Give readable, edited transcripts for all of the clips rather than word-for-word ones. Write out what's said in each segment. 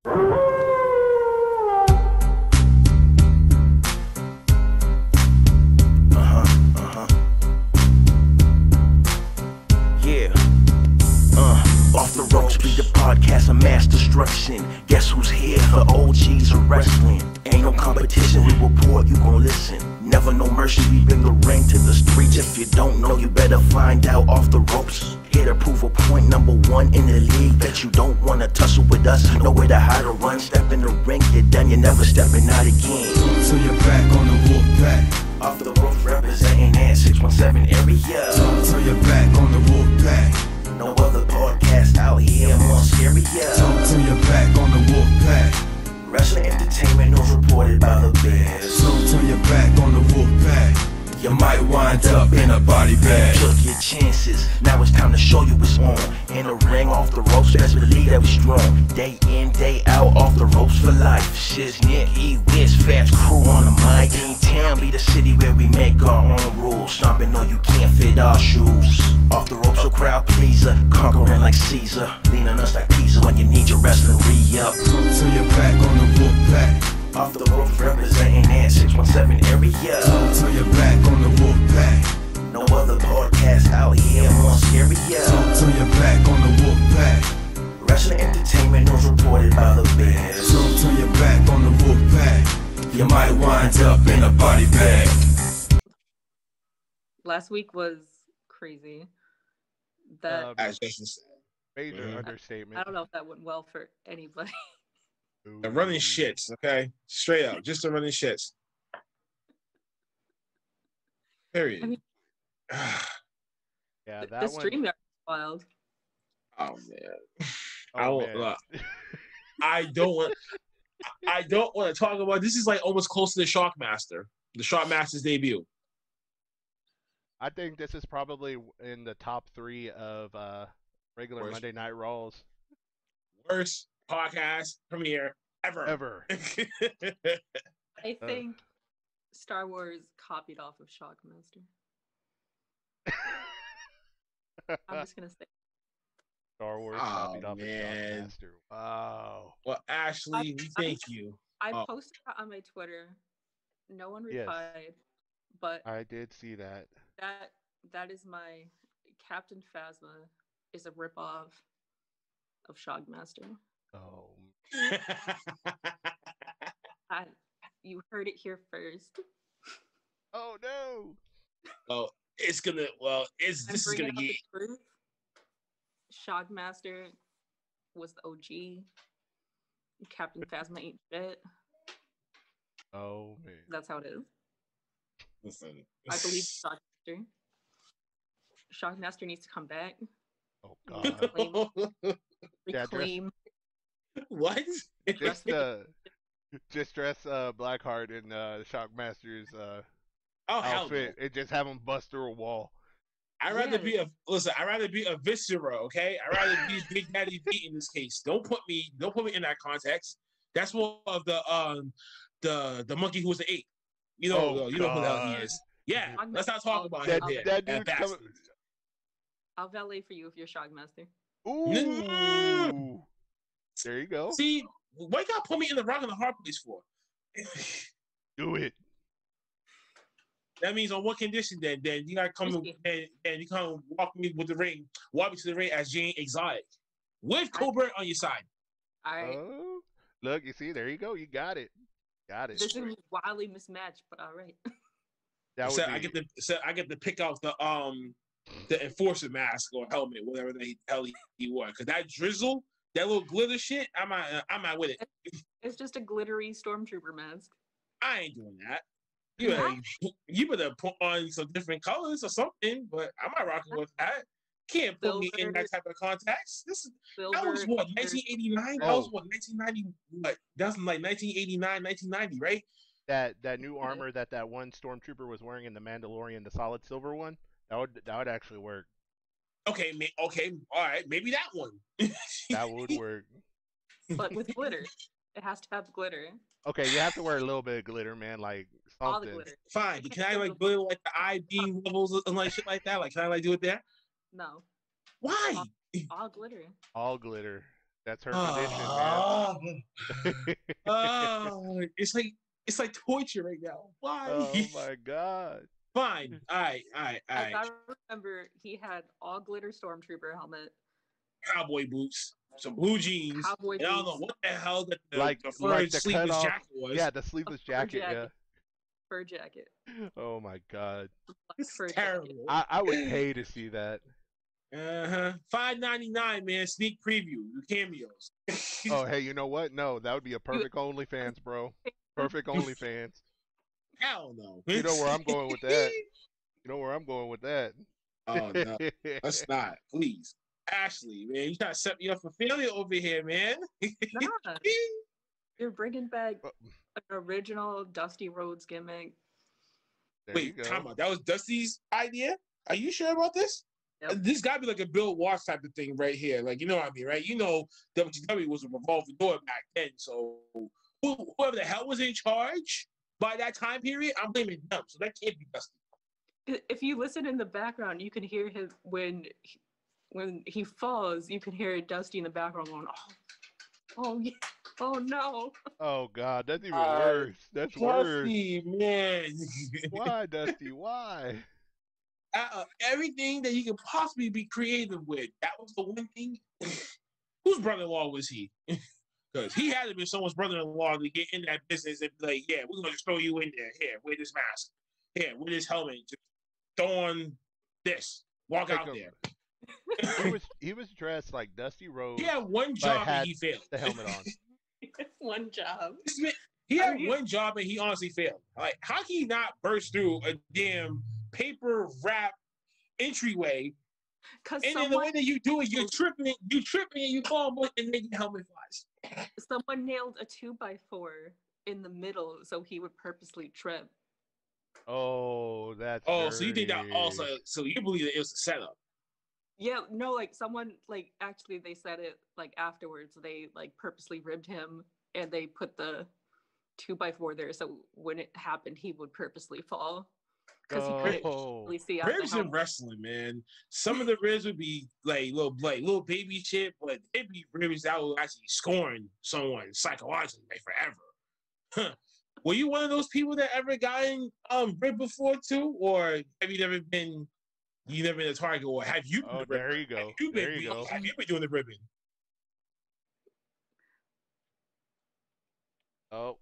Yeah. Off the ropes be the podcast of mass destruction. Guess who's here for OGs of wrestling? Ain't no competition, we report, you gon' listen. Never no mercy, we bring the ring to the streets. If you don't know, you better find out. Off the ropes, here to prove a point, #1 in the league. Bet you don't wanna tussle with us, know where to hide or run. Step in the ring, get done, you're never stepping out again. So you're back on the wolf pack. Off the ropes representing that 617 area. So you're back on the wolf pack. No other podcast out here more scarier. So you're back on the wolf pack. Wrestling entertainment news reported by the Bears. So you're back on the wolf pack. You might wind up in a body bag. Took your chances, now it's time to show you what's on. In the ring, off the ropes, best believe that we strong. Day in, day out, off the ropes for life. Shiz, Nick, E-Wiz, Fast Crew on the mic. In town, be the city where we make our own rules. Stomping, no, you can't fit our shoes. Off the ropes, a crowd pleaser, conquering like Caesar. Lean on us like Pizza when you need your wrestling re-up. So you're back on the wolf pack. Off the ropes, representing that 617 area. So you're back on the wolf pack. No other podcast out here more scarier. So you're back on the wolf pack. Wrestling entertainment news reported by the Bears. So you're back on the wolf pack. You might wind up in a body bag. Last week was crazy. That major understatement. I don't know if that went well for anybody. The running shits, okay? Straight up. Just the running shits. Period. I mean, yeah, that the one. stream got wild. Oh man. Oh, I don't want to talk about this. Is like almost close to the Shockmaster. The Shockmaster's debut. I think this is probably in the top 3 of regular Worst. Monday Night Raws. Worst podcast premiere ever. I think Star Wars copied off of Shockmaster. I'm just gonna say. Star Wars Oh, copied off of man. Shockmaster. Wow. Well, Ashley, thank you. I posted that on my Twitter. No one Yes. replied, but I did see that. that is my Captain Phasma is a ripoff of Shockmaster. Oh. You heard it here first. Oh no. Well, this is gonna get. The truth. Shockmaster was the OG. Captain Phasma ain't shit. Oh man. That's how it is. Listen. I believe Shockmaster. Shockmaster needs to come back. Oh god. Reclaim. What? Just dress Blackheart in Shockmaster's Hell outfit no. and just have him bust through a wall. I'd rather be a viscera, okay? I'd rather be Big Daddy B in this case. Don't put me in that context. That's more of the monkey who was the ape. You know who the hell he is. Yeah, let's not talk about him here. That dude's coming. I'll valet for you if you're Shockmaster. Ooh. There you go. See, why you gotta put me in the rock and the hard place for? Do it. That means on what condition then? Then you gotta come and you come walk me to the ring as Jane Exotic with Cobra on your side. All right. Oh, look, you see, there you go. You got it. This is gonna be wildly mismatched, but all right. I get to pick out the enforcer mask or helmet, whatever the hell he wore. Cause that drizzle, that little glitter shit, I'm not with it. It's just a glittery stormtrooper mask. I ain't doing that. You better put on some different colors or something, but I'm not rocking with that. Can't put me in that type of context. That was what, 1989? That was what, 1990? What? That was like 1989, 1990, right? That new armor that one stormtrooper was wearing in the Mandalorian, the solid silver one, that would actually work. Okay, all right, maybe that one. That would work. But with glitter. It has to have glitter. Okay, you have to wear a little bit of glitter, man. Like something. All the glitter. Fine. Can I like glitter like the I-beam levels and like shit like that? Like, can I like do it there? No. Why? All glitter. All glitter. That's her condition, man. It's like torture right now. Why? Oh my god. Fine. All right. I remember he had all glitter stormtrooper helmet, Cowboy boots, some blue jeans. Cowboy and I don't know boots. what the hell the Like furred the sleeveless cutoff. jacket was. Yeah, the sleeveless jacket. Yeah. Fur jacket. Oh my god. This Fur is terrible. I would pay to see that. $5.99, man. Sneak preview, the cameos. Oh, hey, you know what? No, that would be a perfect OnlyFans, bro. Perfect OnlyFans. Hell no. You know where I'm going with that. You know where I'm going with that. Oh no, let's not, please. Ashley, man, you trying to set me up for failure over here, man. Nah. You're bringing back an original Dusty Rhodes gimmick. Wait, time out. That was Dusty's idea? Are you sure about this? Yep. This got to be like a Bill Watts type of thing right here. Like, you know what I mean, right? You know, WCW was a revolving door back then. So whoever the hell was in charge by that time period, I'm blaming them. So that can't be Dusty. If you listen in the background, you can hear him when he falls. You can hear Dusty in the background going, "Oh yeah, oh no." Oh god, that's even worse. That's Dusty, worse. Man. Why, Dusty? Why? Everything that you could possibly be creative with. That was the one thing. Whose brother-in-law was he? Because he had to be someone's brother-in-law to get in that business and be like, yeah, we're going to throw you in there. Here, wear this mask. Here, wear this helmet. Just throw on this. Walk out there. He was dressed like Dusty Rhodes. He had one job and he failed. The helmet on. One job. He had one job and he honestly failed. Like, how can he not burst through a damn paper wrap entryway? And then the way that you do it, you're tripping and you fall and then your helmet flies. Someone nailed a 2x4 in the middle so he would purposely trip. Oh, that's dirty. So you think that also? So you believe that it was a setup? Yeah, no, like someone like actually they said it like afterwards. They like purposely ribbed him and they put the 2x4 there so when it happened he would purposely fall because he couldn't really see out. Ribs in wrestling, man. Some of the ribs would be like little baby shit, but it'd be ribs that would actually scorn someone psychologically like forever. Were you one of those people that ever gotten ribbed before too, or have you never been? You never been a target, or have you? Oh, there you go. There you go. Have you been doing the ribbing? Oh.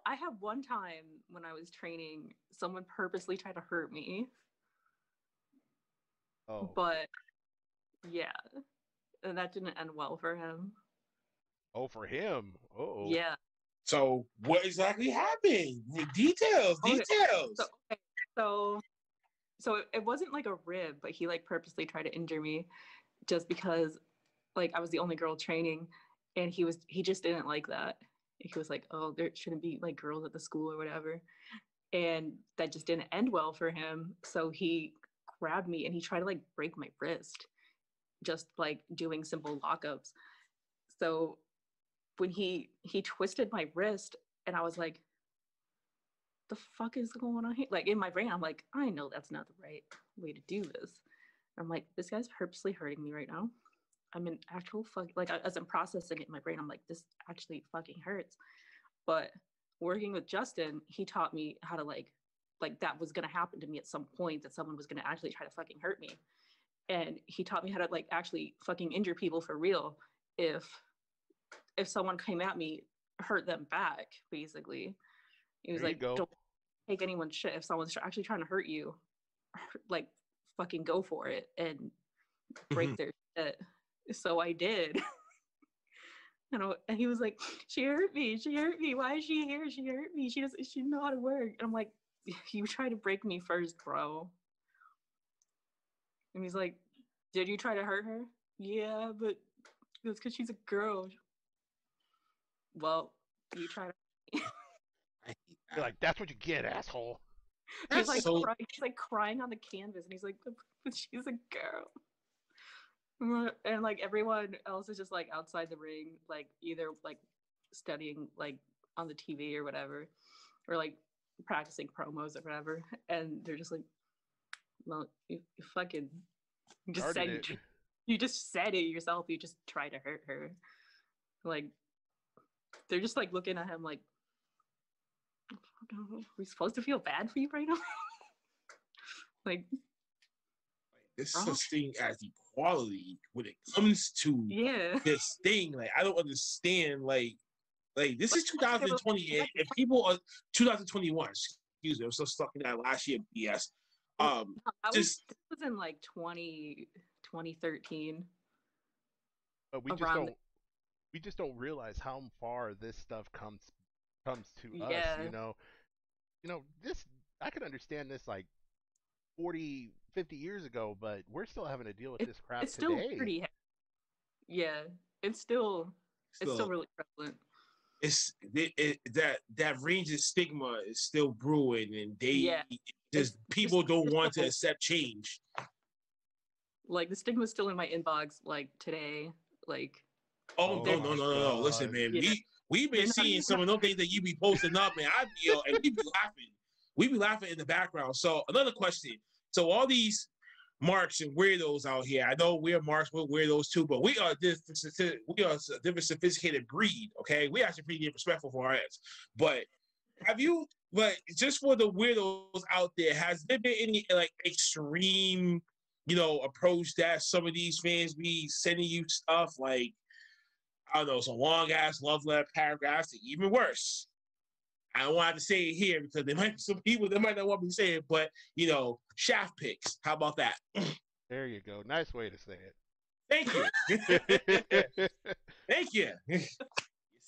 I have one time when I was training, someone purposely tried to hurt me. Oh. But yeah, and that didn't end well for him. Oh, for him. Oh. Yeah. So what exactly happened? Details. So it wasn't like a rib, but he like purposely tried to injure me just because like I was the only girl training and he just didn't like that. He was like, oh, there shouldn't be like girls at the school or whatever. And that just didn't end well for him. So he grabbed me and he tried to like break my wrist, just like doing simple lockups. So when he twisted my wrist and I was like, the fuck is going on here? Like in my brain, I'm like, I know that's not the right way to do this. I'm like, this guy's purposely hurting me right now. I'm in actual like as I'm processing it in my brain, I'm like, this actually fucking hurts. But working with Justin, he taught me how to like that was gonna happen to me at some point, that someone was gonna actually try to fucking hurt me. And he taught me how to like actually fucking injure people for real if someone came at me, hurt them back, basically. He was like, don't take anyone's shit. If someone's actually trying to hurt you, like fucking go for it and break their shit. So I did. And he was like, she hurt me. Why is she here? She hurt me. She didn't know how to work. And I'm like, you tried to break me first, bro. And he's like, did you try to hurt her? Yeah, but it's because she's a girl. Well, you try to. You're like, that's what you get, asshole. He's like crying on the canvas, and he's like, but she's a girl. And like everyone else is just like outside the ring, like either like studying like on the TV or whatever, or like practicing promos or whatever. And they're just like, well, you fucking just said You just said it yourself. You just try to hurt her. Like, they're just like looking at him like, are we supposed to feel bad for you right now? Like, there's such thing as equality when it comes to this thing. Like, I don't understand. Like this is 2020, and people are 2021. Excuse me, I'm so stuck in that last year BS. This was in like 2013. But we just don't realize how far this stuff comes to us. You know, this, I could understand this like 40, 50 years ago, but we're still having to deal with this crap it's today. Still pretty it's still really prevalent. That range of stigma is still brewing, and people don't want to accept change. Like, the stigma's still in my inbox, like, today. Like, no. Listen, man, we've been seeing some of those things that you be posting up, man. And we be laughing. We be laughing in the background. So another question. So all these marks and weirdos out here, I know we're marks, we're weirdos too, but we are a different sophisticated breed, okay? We actually pretty respectful for our ass. But just for the weirdos out there, has there been any like extreme, approach that some of these fans be sending you stuff like, I don't know, some long ass love letter paragraphs, even worse? I don't want to say it here because there might be some people that might not want me to say it, but shaft pics. How about that? There you go. Nice way to say it. Thank you. Thank you.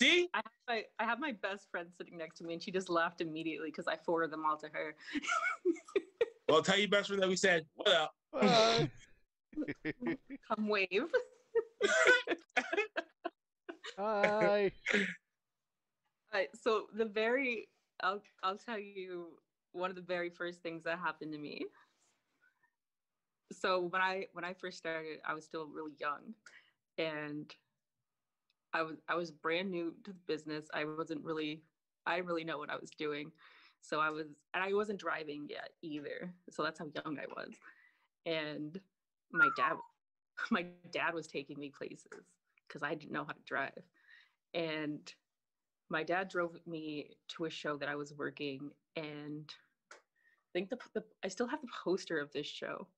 See? I have my best friend sitting next to me, and she just laughed immediately because I forwarded them all to her. Well, tell your best friend that we said, what up? Come wave. Hi. So I'll tell you one of the very first things that happened to me. So when I first started, I was still really young, and I was brand new to the business. I didn't really know what I was doing. So I wasn't driving yet either. So that's how young I was. And my dad was taking me places because I didn't know how to drive. And my dad drove me to a show that I was working, and I think I still have the poster of this show,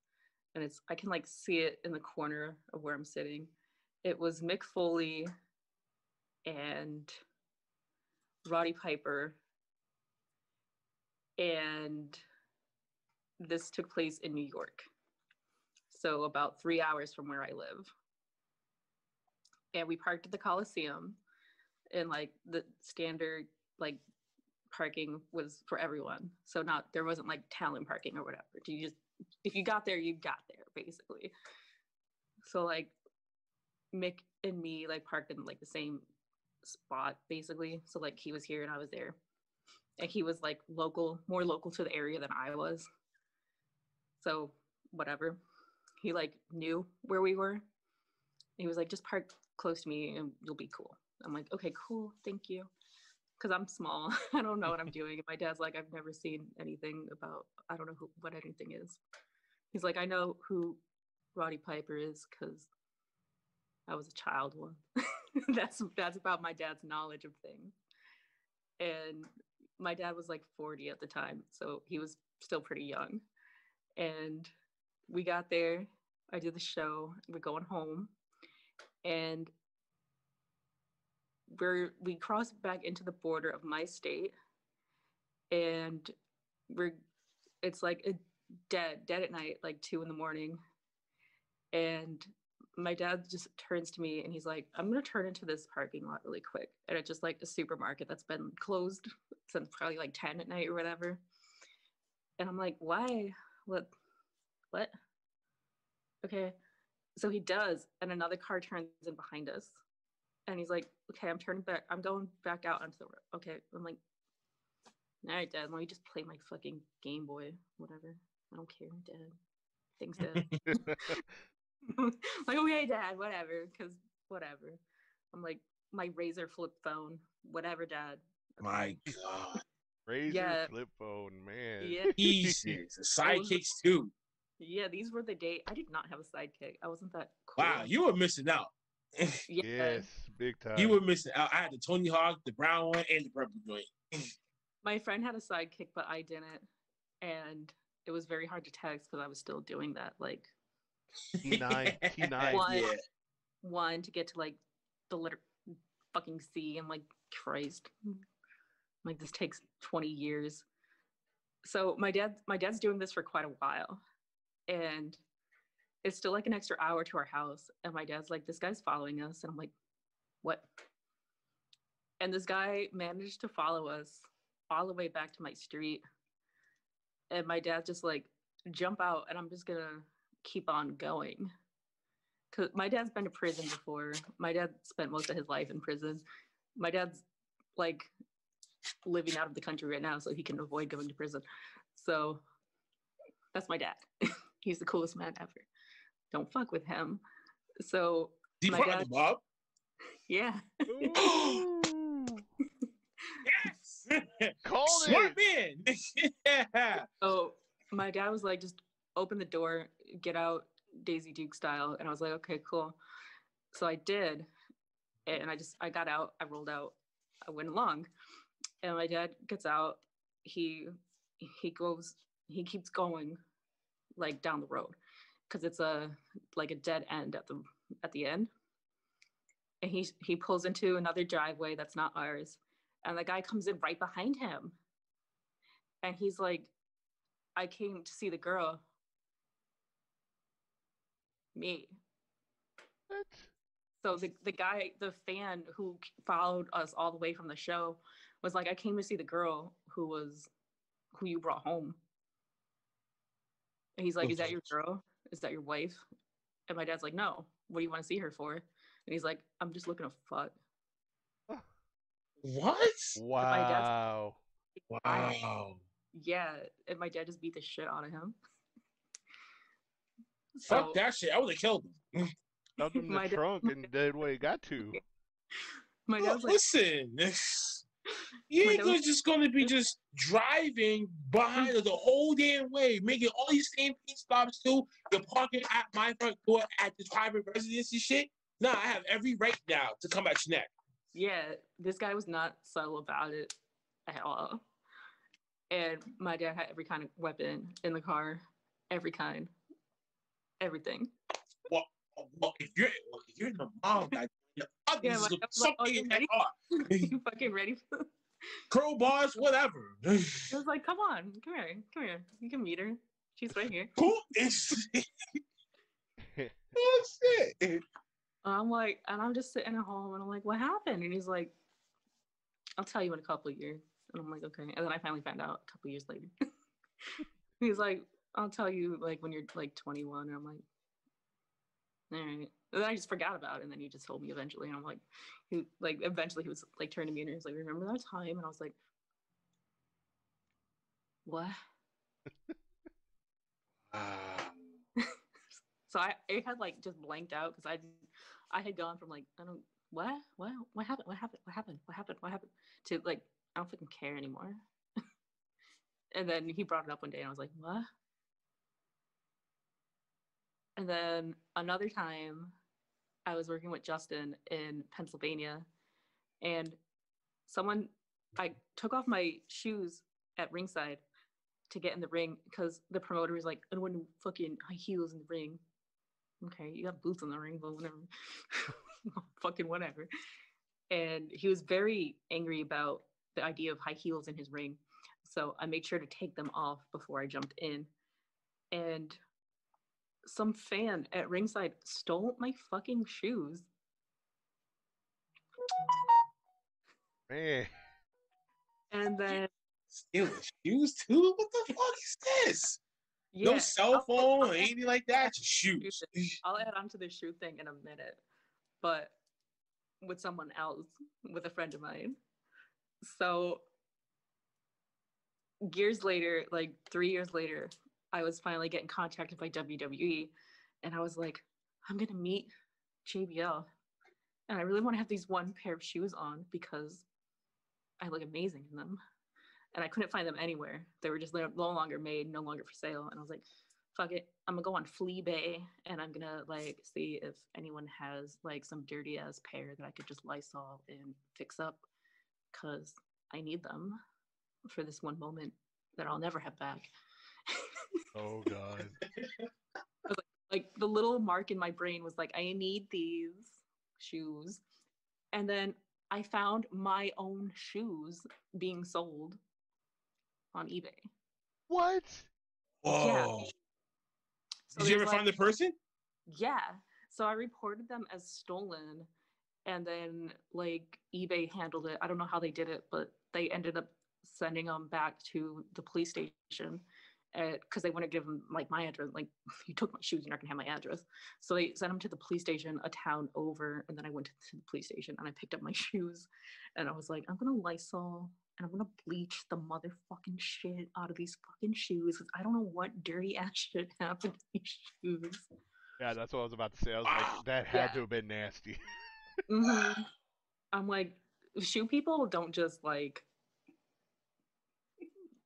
and I can like see it in the corner of where I'm sitting. It was Mick Foley and Roddy Piper, and this took place in New York, so about 3 hours from where I live. And we parked at the Coliseum. And like the standard like parking was for everyone, so there wasn't like talent parking or whatever. If you got there, you got there basically. So like Mick and me like parked in like the same spot basically. So like he was here and I was there, and he was like more local to the area than I was. So whatever, he like knew where we were. He was like, just park close to me and you'll be cool. I'm like, okay, cool, thank you. Because I'm small. I don't know what I'm doing. And my dad's like, I've never seen anything about, I don't know what anything is. He's like, I know who Roddy Piper is because I was a child once. That's about my dad's knowledge of things. And my dad was like 40 at the time, so he was still pretty young. And we got there, I did the show, we're going home, and we crossed back into the border of my state, and it's like dead at night, like 2 a.m, and my dad just turns to me and he's like, I'm gonna turn into this parking lot really quick. And it's just like a supermarket that's been closed since probably like 10 at night or whatever. And I'm like, why? What? Okay. So he does, and another car turns in behind us. And he's like, okay, I'm going back out onto the road. Okay. I'm like, all right, Dad, let me just play my fucking Game Boy, whatever. I don't care, Dad. Thanks, Dad. Like, okay, Dad, whatever, because whatever. I'm like, my Razor flip phone, whatever, Dad. Okay. My God. Razor flip phone, man. Yeah. Jesus. Sidekicks too. Yeah, these were the days. I did not have a sidekick. I wasn't that Wow, you were missing out. Yes, big time. You were missing out. I had the Tony Hawk, the brown one, and the purple joint. My friend had a sidekick, but I didn't, and it was very hard to text because I was still doing that. Like T9, one to get to like the letter fucking C. I'm like, Christ, like this takes 20 years. So my dad's doing this for quite a while, and it's still like an extra hour to our house. And my dad's like, this guy's following us, and I'm like, what? And this guy managed to follow us all the way back to my street. And my dad just like, jump out, and I'm just gonna keep on going. Cause my dad's been to prison before. My dad spent most of his life in prison. My dad's like living out of the country right now so he can avoid going to prison. So that's my dad. He's the coolest man ever. Don't fuck with him. So my dad, Bob? Yeah. Yes. Called Smart it. man. Yeah. So my dad was like, just open the door, get out, Daisy Duke style. And I was like, okay, cool. So I did. And I got out, I rolled out, I went along. And my dad gets out, he keeps going like down the road because it's like a dead end at the end. And he pulls into another driveway that's not ours. And the guy comes in right behind him. And he's like, I came to see the girl. Me. What? So the guy, the fan who followed us all the way from the show was like, I came to see the girl who you brought home. And he's like, is that your girl? Is that your wife? And my dad's like, no. What do you want to see her for? And he's like, I'm just looking to fuck. What? Wow. Wow. Yeah. And my dad just beat the shit out of him. Fuck that shit. I would have killed him. Stuffed him in the trunk and did what he got to. My dad's like, listen. You ain't just gonna be just driving behind us the whole damn way, making all these same pit stops too. You're parking at my front door at the private residence and shit. Nah, I have every right now to come at your neck. Yeah, this guy was not subtle about it at all. And my dad had every kind of weapon in the car, every kind, everything. Well if you're in the mall, like, you fucking ready for crowbars, whatever. I was like, come here. You can meet her. She's right here. Who is oh shit. I'm like, and I'm just sitting at home and I'm like, what happened? And he's like, I'll tell you in a couple of years. And I'm like, okay. And then I finally found out a couple of years later. He's like, I'll tell you like when you're like 21. And I'm like, all right. And then I just forgot about it. And then he just told me eventually. And I'm like, eventually he was like turning to me and he was like, remember that time? And I was like, what? So I had like just blanked out because I had gone from like, I don't, what happened to like, I don't fucking care anymore. And then he brought it up one day and I was like, what? And then another time I was working with Justin in Pennsylvania and I took off my shoes at ringside to get in the ring because the promoter was like, I don't want no fucking high heels in the ring. Okay, you got boots in the ring, but whatever. Fucking whatever. And he was very angry about the idea of high heels in his ring. So I made sure to take them off before I jumped in. And some fan at ringside stole my fucking shoes. Man. And then stealing shoes too? What the fuck is this? Yeah, no cell phone or anything like that. Just shoes. I'll add on to the shoe thing in a minute, but with someone else, with a friend of mine. So years later, like 3 years later, I was finally getting contacted by WWE, and I was like, I'm gonna meet JBL, and I really want to have these one pair of shoes on because I look amazing in them. And I couldn't find them anywhere. They were just no longer made, no longer for sale. And I was like, fuck it, I'm gonna go on Fleabay and I'm gonna like see if anyone has like some dirty ass pair that I could just Lysol and fix up, because I need them for this one moment that I'll never have back. Oh God. Like the little mark in my brain was like, I need these shoes. And then I found my own shoes being sold on eBay. What? Whoa. Yeah. So did you ever find the person? Yeah. So I reported them as stolen, and then like eBay handled it. I don't know how they did it, but they ended up sending them back to the police station because they wouldn't give them like my address. Like, you took my shoes, you're not gonna have my address. So they sent them to the police station a town over, and then I went to the police station and I picked up my shoes, and I was like, I'm gonna Lysol and I'm gonna bleach the motherfucking shit out of these fucking shoes, because I don't know what dirty ass shit happened to these shoes. Yeah, that's what I was about to say. I was like, that had to have been nasty. Mm-hmm. I'm like, shoe people don't just like,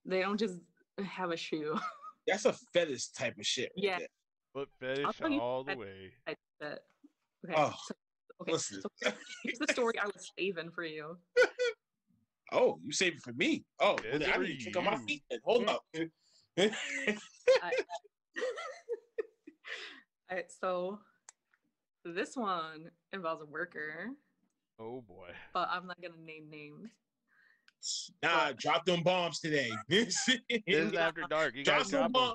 they don't just have a shoe. That's a fetish type of shit. Right Yeah. there. Foot fetish all the way. Okay. Oh, okay. So here's the story I was saving for you. Oh, you saved it for me. Oh, well, I need to kick on my feet. Hold up. So this one involves a worker. Oh boy. But I'm not gonna name names. Nah, drop them bombs today. This is after dark. You guys drop them.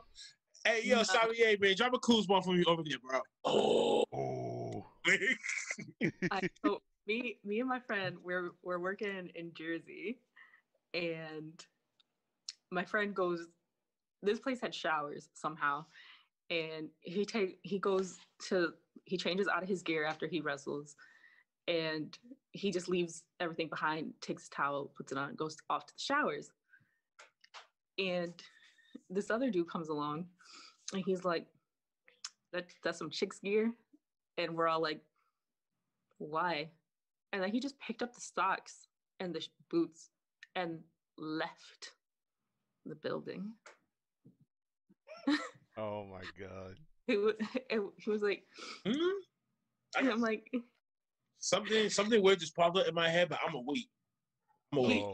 Hey, yo, Xavier, man, drop a clues bomb for me over there, bro. Oh. So me and my friend, we're working in Jersey, and my friend goes. This place had showers somehow, and he changes out of his gear after he wrestles, and he just leaves everything behind, takes a towel, puts it on, goes off to the showers. And this other dude comes along, and he's like, that's some chick's gear. And we're all like, why? And then he just picked up the socks and the boots and left the building. Oh my God. He was like, and I'm like, something weird just popped up in my head, but I'm gonna wait.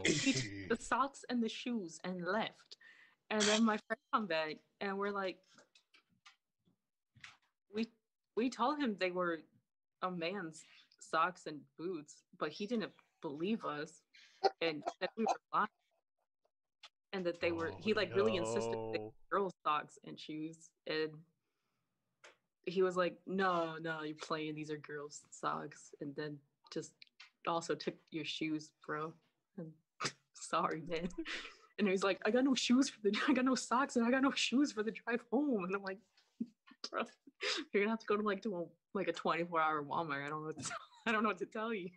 He took the socks and the shoes and left. And then my friend come back, and we're like, we told him they were a man's socks and boots, but he didn't believe us, and that we were lying, and that they were. He like really insisted they were girls' socks and shoes, and he was like, no, you're playing. These are girls' socks, and then just also took your shoes, bro. And sorry, man. And he's like, I got no socks, and I got no shoes for the drive home. And I'm like, bro, you're gonna have to go to a 24-hour Walmart. I don't know what to tell you.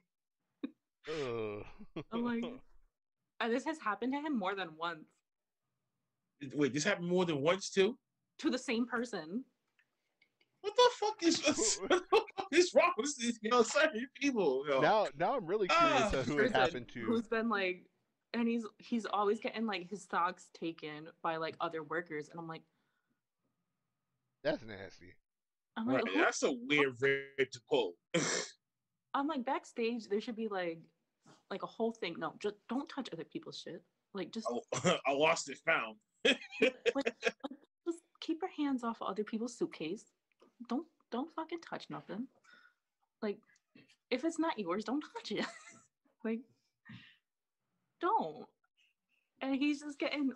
I'm like, and this has happened to him more than once. Wait, this happened more than once too? To the same person. What the fuck is wrong with these certain people? Now I'm really curious to who it happened to. Who's been like, and he's always getting like his socks taken by like other workers, and I'm like, that's nasty. I'm like, that's a weird rib to pull. I'm like, backstage there should be like a whole thing. No, just don't touch other people's shit. Like, just I lost it found. Just keep your hands off of other people's suitcase. Don't fucking touch nothing. Like, if it's not yours, don't touch it. Like, don't. And he's just getting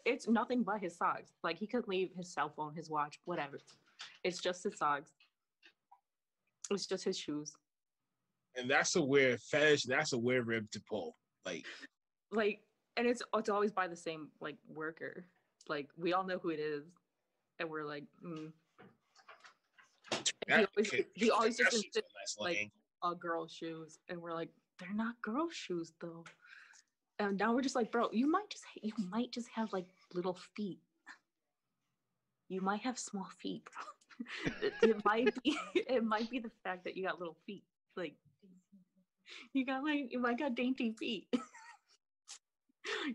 it's nothing but his socks. Like, he could leave his cell phone, his watch, whatever. It's just his socks. It's just his shoes. And that's a weird fetish. That's a weird rib to pull. Like, and it's always by the same like worker. Like, we all know who it is, and we're like, He always just insists like girl shoes, and we're like, they're not girl shoes though. And now we're just like, bro, you might just have like little feet. You might have small feet, bro. it might be the fact that you got little feet. Like, you might got dainty feet.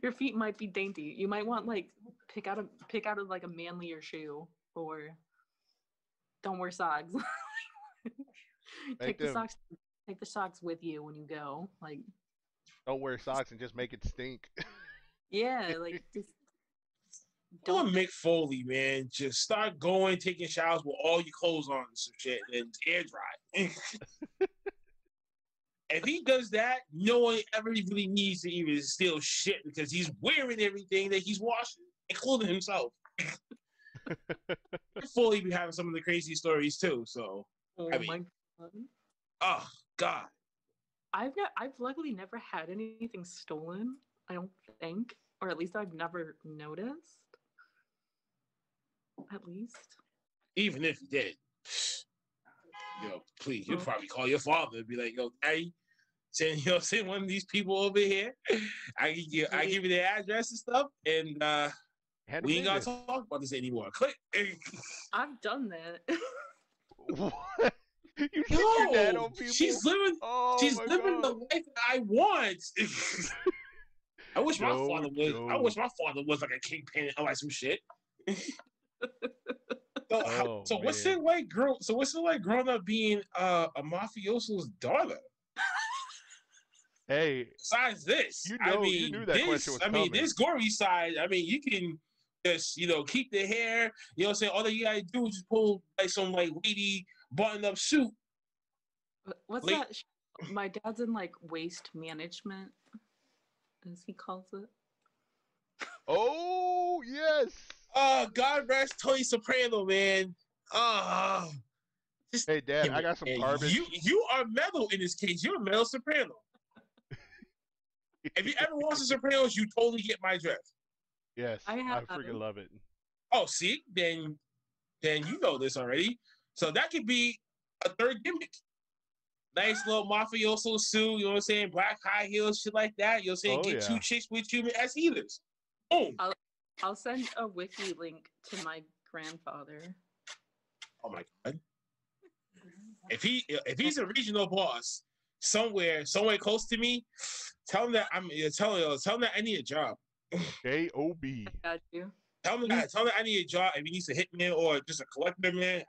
Your feet might be dainty. You might want like pick out of like a manlier shoe or don't wear socks. Take the socks with you when you go. Like, don't wear socks and just make it stink. Yeah, like just don't Mick Foley, man. Just start going, taking showers with all your clothes on and some shit, and air dry. If he does that, no one ever really needs to even steal shit because he's wearing everything that he's washing, including himself. Foley be having some of the crazy stories too. So, I mean, my God. Oh God, I've luckily never had anything stolen. I don't think, or at least I've never noticed. At least, even if you did, please, you'll probably call your father and be like, "Yo, Daddy, send one of these people over here. I give you their address and stuff, and we ain't gotta talk about this anymore." Click. I've done that. What? You send your dad on people? She's living. She's living the life that I want. I wish my father was. I wish my father was like a kingpin or like some shit. So what's it like, girl? So what's it like growing up being a mafioso's daughter? Hey, besides this, you knew that question was coming. This gory side. I mean, you can just keep the hair. You know what I'm saying? All that you gotta do is just pull like some like lady button-up suit. What's that? My dad's in like waste management, as he calls it. Oh yes. God rest Tony Soprano, man. Hey, Dad, I got some garbage. You are metal in this case. You're a metal soprano. If you ever watch The Sopranos, you totally get my drift. Yes, I freaking love it. Oh, see, then you know this already. So that could be a third gimmick. Nice little mafioso suit, you know what I'm saying? Black high heels, shit like that. You know what I'm saying? Get two chicks with you as healers. Boom. I'll send a wiki link to my grandfather. Oh my God. If he's a regional boss somewhere close to me, tell him that tell him that I need a job. J-O-B. I got you. Tell him that I need a job. If he needs a hitman or just a collector, man,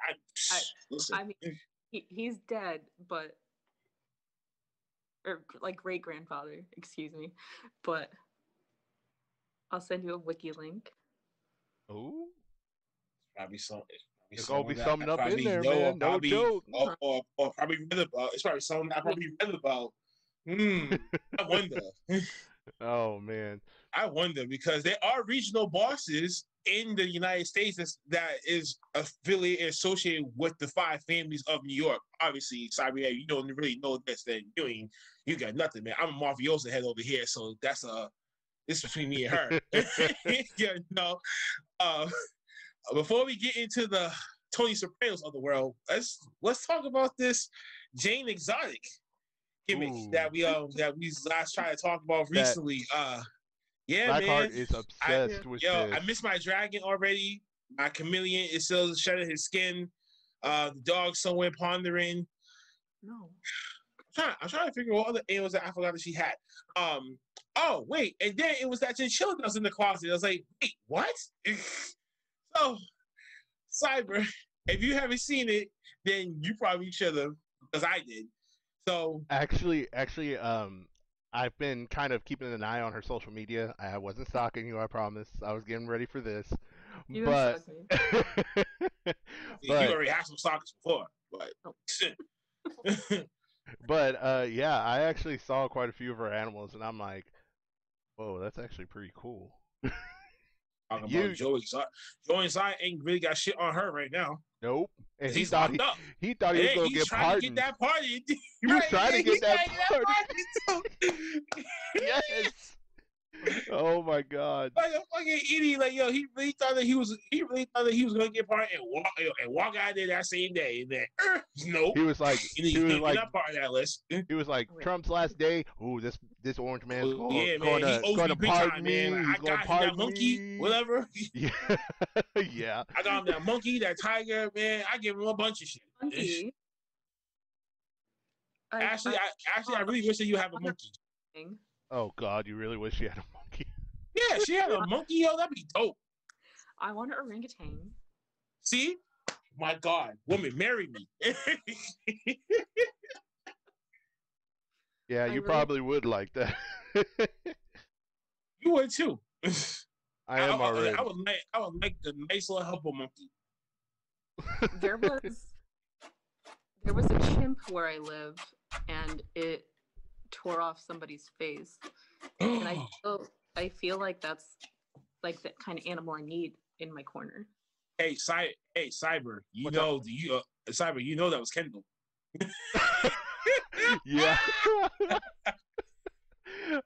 listen. I mean, he's dead, but or like great grandfather, excuse me, but I'll send you a wiki link. Oh, probably something. There's gonna be something up in there, man. No joke. Or probably read about. It's probably something I probably read about. I wonder. Oh man, I wonder because there are regional bosses in the United States that is affiliated, associated with the 5 families of New York. Obviously, Cyber, you don't really know this. Then you got nothing, man. I'm a mafioso head over here, so that's it's between me and her. Before we get into the Tony Sopranos of the world, let's talk about this Jane Exotic gimmick that we last tried to talk about recently. Yeah, Blackheart is obsessed with this. I miss my dragon already. My chameleon is still shedding his skin. The dog somewhere pondering. No. I'm trying to figure out what other animals that I forgot that she had. Oh, wait. And then it was that chinchilla that was in the closet. I was like, wait, what? So, Cyber, if you haven't seen it, then you probably should have, because I did. So actually, I've been kind of keeping an eye on her social media. I wasn't stalking you, I promise. I was getting ready for this. You but you already had some stalkers before, but but yeah, I actually saw quite a few of her animals, and I'm like, whoa, that's actually pretty cool. Talking about Joey Exotic ain't really got shit on her right now. Nope. And he thought he was gonna get pardoned. To get that party. He was trying to get that party. Yes. Oh my God. Like a fucking idiot. Like he really thought that he was gonna get pardoned and walk out there that same day. And then nope. He was like not part of that list. He was like Trump's last day. Ooh, this orange man's going to me. pardon me. Man. I got him that monkey, whatever. Yeah. Yeah. I got him that monkey, that tiger, man. I give him a bunch of shit. Monkey. Ashley, I really wish that you have a monkey. Oh God, you really wish you had a monkey? Yeah, she had a monkey, yo. That'd be dope. I want an orangutan. See? My God, woman, marry me. Yeah, you probably would like that. You would too. I am already. I would like the nice little helper monkey. There was a chimp where I live, and it tore off somebody's face, and I feel like that's like the kind of animal I need in my corner. Hey, Cyber, Cyber, you know that was Kendall. Yeah.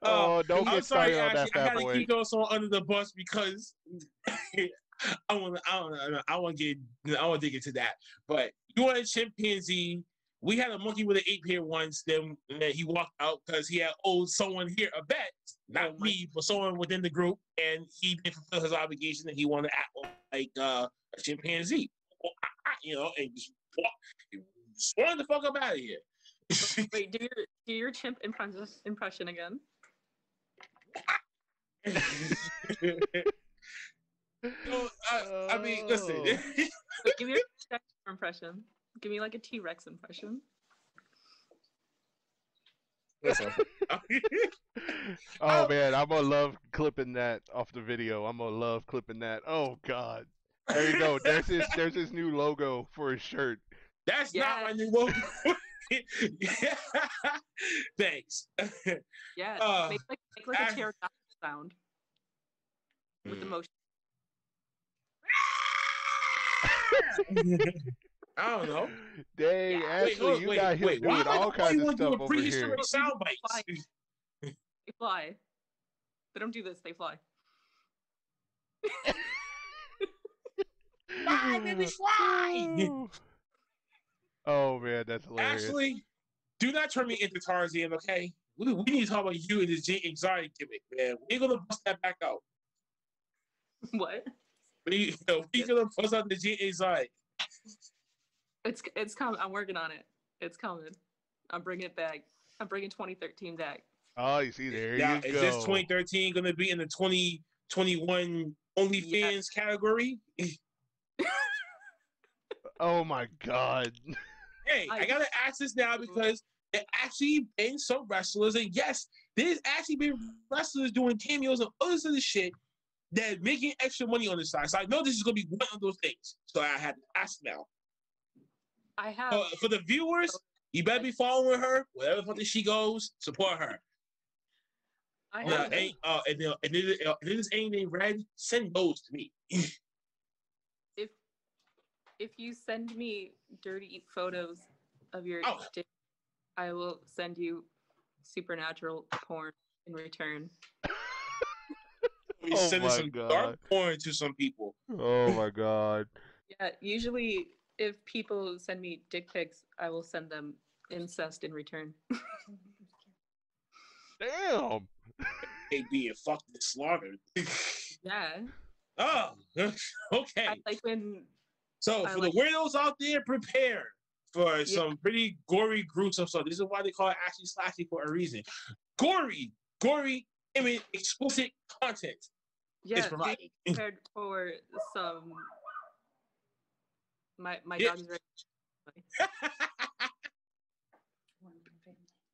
Don't get started on that fat boy. I gotta keep those on under the bus because I want to dig into that. But you want a chimpanzee? We had a monkey with an 8-pair once. Then he walked out because he had owed someone here a bet, not me, but someone within the group, and he didn't fulfill his obligation, and he wanted to act like a chimpanzee, and just wanted the fuck up out of here. Wait, do your chimp impression again. I mean, listen. Wait, give me your impression. Give me like a T-Rex impression. Oh man, I'm gonna love clipping that off the video. I'm gonna love clipping that. Oh God, there you go. There's his new logo for his shirt. That's not my new logo. Thanks. Yeah, make like a pterodactyl sound with the motion. I don't know. Dang, yeah. Ashley, you got him doing all kinds of stuff over here. Sound bites. They fly. They don't do this. They fly. Fly, baby, fly! Oh man, that's hilarious. Ashley, do not turn me into Tarzan, okay? We need to talk about you and this anxiety gimmick, man. We're gonna bust that back out. What? We're gonna bust out the anxiety. It's coming. I'm working on it. It's coming. I'm bringing it back. I'm bringing 2013 back. Oh, you see, there now, you go. Is this 2013 going to be in the 2021 OnlyFans category? Oh my God. Hey, I gotta ask this now because there actually been some wrestlers, and yes, there's actually been wrestlers doing cameos and other sort of shit that making extra money on the side. So I know this is gonna be one of those things. So I had to ask now. I have for the viewers, you better be following her wherever the fuck she goes. Support her. I have. And there's anything red, send those to me. If you send me dirty photos of your dick, I will send you supernatural porn in return. We send some dark porn to some people. Oh my God. Yeah, usually if people send me dick pics, I will send them incest in return. Damn. They being fucked and slaughtered. Yeah. Oh, okay. I like when. So for the weirdos out there, prepare for some pretty gory, gruesome stuff. This is why they call it Ashley Slashey for a reason. Gory, image, explicit content. Yeah, be prepared for some. My dog is ready.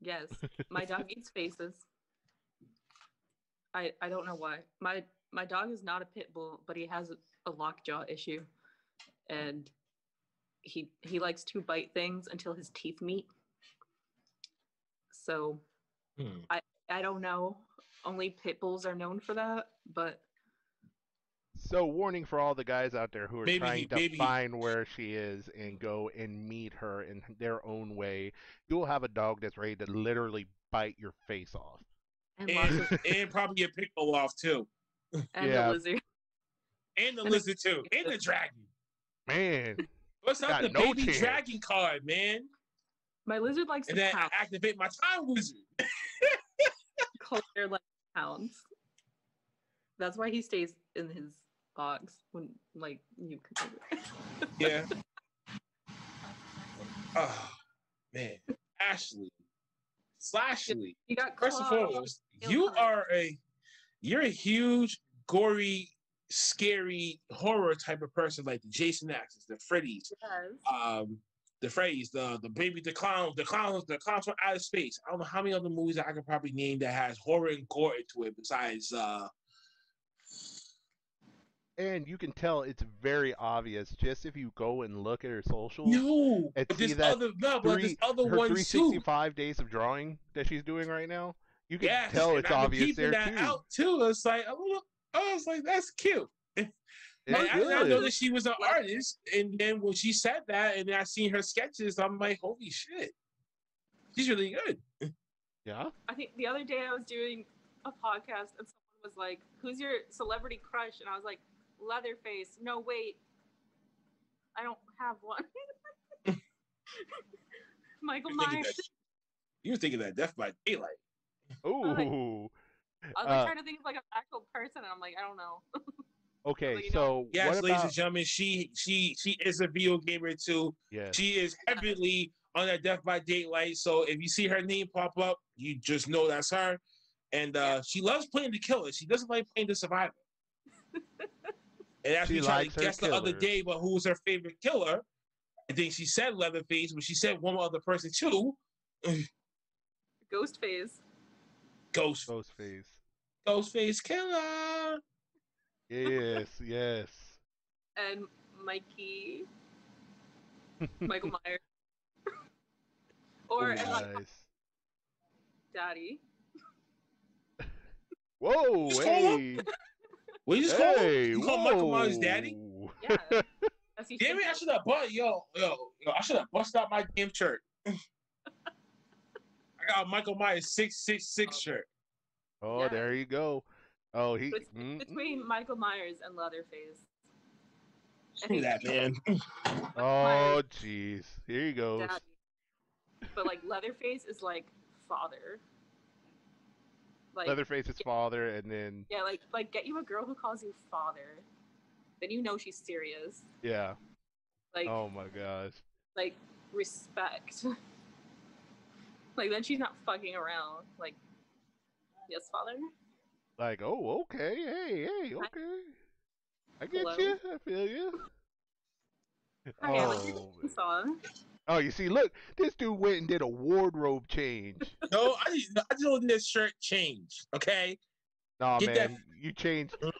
Yes, my dog eats faces. I don't know why. My dog is not a pit bull, but he has a lockjaw issue, and he likes to bite things until his teeth meet. So I don't know. Only pit bulls are known for that, but. So, warning for all the guys out there who are trying to find where she is and go and meet her in their own way. You will have a dog that's ready to literally bite your face off. And probably a pit bull off, too. And the lizard. And the lizard, too. And the dragon. Man. What's up the baby dragon card, man? My lizard likes to pound. And then activate my time wizard. They're like pounds. That's why he stays in his box when, like, you come over. Yeah. Oh, man. Ashley Slashey. First and foremost, you're a huge, gory scary horror type of person, like the Jason X's, the Freddy's, the baby, the clowns from outer space. I don't know how many other movies that I could probably name that has horror and gore into it besides. And you can tell it's very obvious just if you go and look at her socials. No, and but see there's that other her ones 365 days of drawing that she's doing right now. You can tell it's obvious there that too. Out too. It's like I was like, that's cute. I didn't know that she was an artist, and then when she said that, and then I seen her sketches, I'm like, holy shit, she's really good. Yeah. I think the other day I was doing a podcast, and someone was like, "Who's your celebrity crush?" And I was like, "Leatherface." No, wait, I don't have one. Michael Myers. You were thinking that Death by Daylight. Ooh. I was trying to think of like an actual person, and I'm like, I don't know. Okay, like, so yes, what ladies and gentlemen, she is a video gamer too. Yes. She is heavily on that Death by Daylight. So if you see her name pop up, you just know that's her. And she loves playing the killer. She doesn't like playing the survivor. And as we tried to guess the other day about who was her favorite killer, I think she said Leatherface, but she said one other person too. Ghostface. Ghostface killer. Yes. And Michael Myers. Or Daddy. Whoa, hey. What you just call him? You call Michael Myers Daddy? Yeah. Damn it, I should have I should have busted out my damn shirt. I got a Michael Myers 666 shirt. Oh, yeah. There you go. Oh, between Michael Myers and Leatherface. Screw that, man. Oh, jeez. Here he goes. Daddy. But like Leatherface is like father. Like, Leatherface is father, and then like get you a girl who calls you father, then you know she's serious. Yeah. Like, oh my gosh. Like, respect. Like, then she's not fucking around. Like, yes, father. Like, oh, okay, hey, okay. I get you. I feel you. Oh, you see, look, this dude went and did a wardrobe change. No, I just want this shirt change, okay? Nah, man, you changed an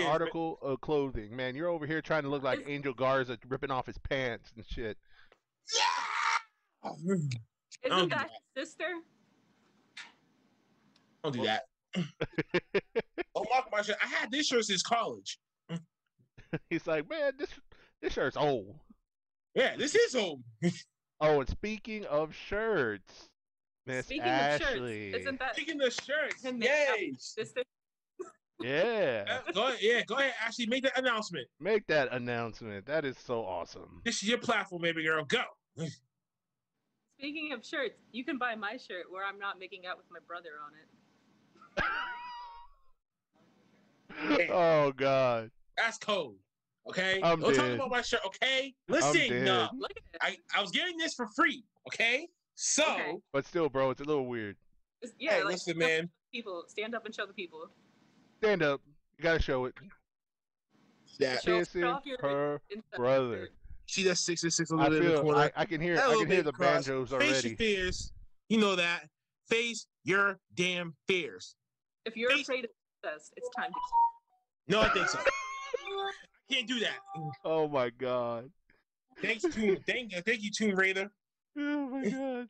article of clothing, man. You're over here trying to look like Angel Garza ripping off his pants and shit. Yeah! Isn't that his sister? Don't do that. Oh, my shirt. I had this shirt since college. He's like, man, this shirt's old. Yeah, this is old. Oh, and speaking of shirts, Miss Ashley. Speaking of shirts, yay! Yeah. Go ahead, Ashley. Make that announcement. Make that announcement. That is so awesome. This is your platform, baby girl. Go. Speaking of shirts, you can buy my shirt where I'm not making out with my brother on it. Oh, God. That's cold. Okay? Don't talk about my shirt, okay? Listen, I was getting this for free, okay? So. Okay. But still, bro, it's a little weird. Yeah, hey, listen, man. People, stand up and show the people. Stand up. You gotta show it. Yeah. Kissing her brother. See that 666 a little bit in the corner? I can hear the banjos already. Face your fears. You know that. Face your damn fears. If you're afraid of success, it's time to. No, I think so. I can't do that. Oh my God. Thank you, Tomb Raider. Oh my God.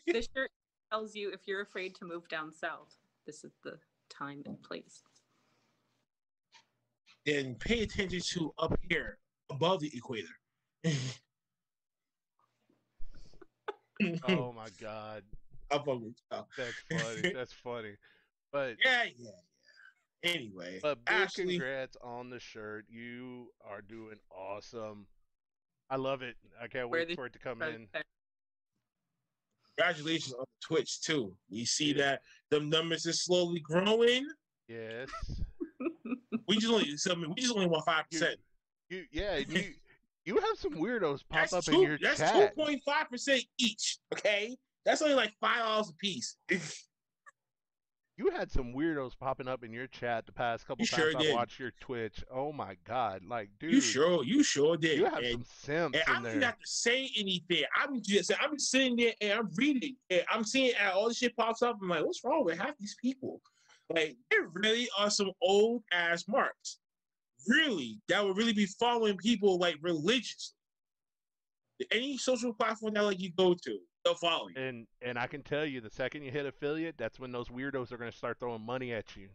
This shirt tells you if you're afraid to move down south, this is the time and place. Then pay attention to up here, above the equator. Oh my God. Up on the top. That's funny. That's funny. But yeah. Anyway, but big congrats on the shirt. You are doing awesome. I love it. I can't wait for it to come in. Congratulations on Twitch too. We see that the numbers are slowly growing. Yes. we just only want 5%. You have some weirdos pop up in your chat. That's 2.5% each. Okay, that's only like $5 a piece. You had some weirdos popping up in your chat the past couple times I watched your Twitch. Oh my god, like dude. You sure did. You have some simps and in I don't there. even have to say anything. I'm just sitting there and I'm reading and I'm seeing all this shit pops up. I'm like, what's wrong with half these people? Like, there really are some old ass marks. Really, that would really be following people like religiously. Any social platform that like you go to, they'll follow you. And I can tell you, the second you hit affiliate, that's when those weirdos are gonna start throwing money at you.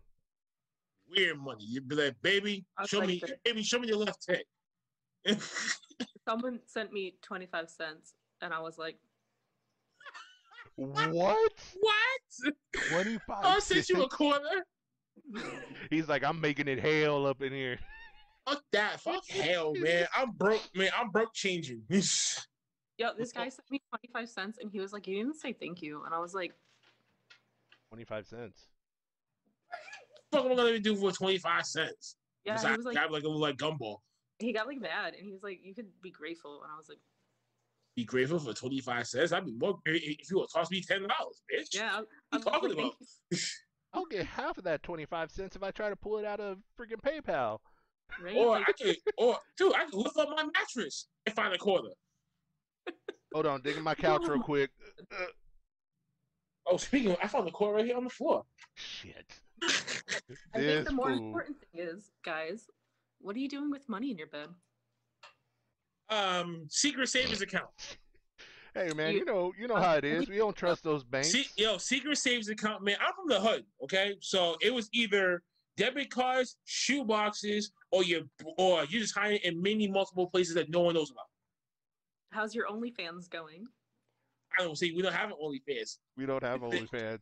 Weird money. You'd be like, baby, show me your left hand. Someone sent me 25 cents, and I was like, what? What? 25 I'll send you a quarter. He's like, I'm making it hell up in here. Fuck that. Fuck hell, man. I'm broke, man. I'm broke changing. Yo, this guy sent me 25 cents and he was like, you didn't say thank you. And I was like, 25 cents. What am I gonna do for 25 cents? Yeah, besides, he was like, a little like gumball. He got like mad and he was like, you could be grateful. And I was like, be grateful for 25 cents? I'd be more grateful if you would toss me $10, bitch. Yeah, I'm talking about. I'll get half of that 25 cents if I try to pull it out of freaking PayPal. Right? Or I can lift up my mattress and find a quarter. Hold on, digging my couch real quick. Oh, speaking of, I found the quarter right here on the floor. Shit. I think the more important thing is, guys, what are you doing with money in your bed? Secret savings account. Hey man, you know how it is. We don't trust those banks. Secret savings account, man. I'm from the hood, okay? So it was either debit cards, shoe boxes, or you just hiding in multiple places that no one knows about. How's your OnlyFans going? I don't see. We don't have an OnlyFans. We don't have OnlyFans.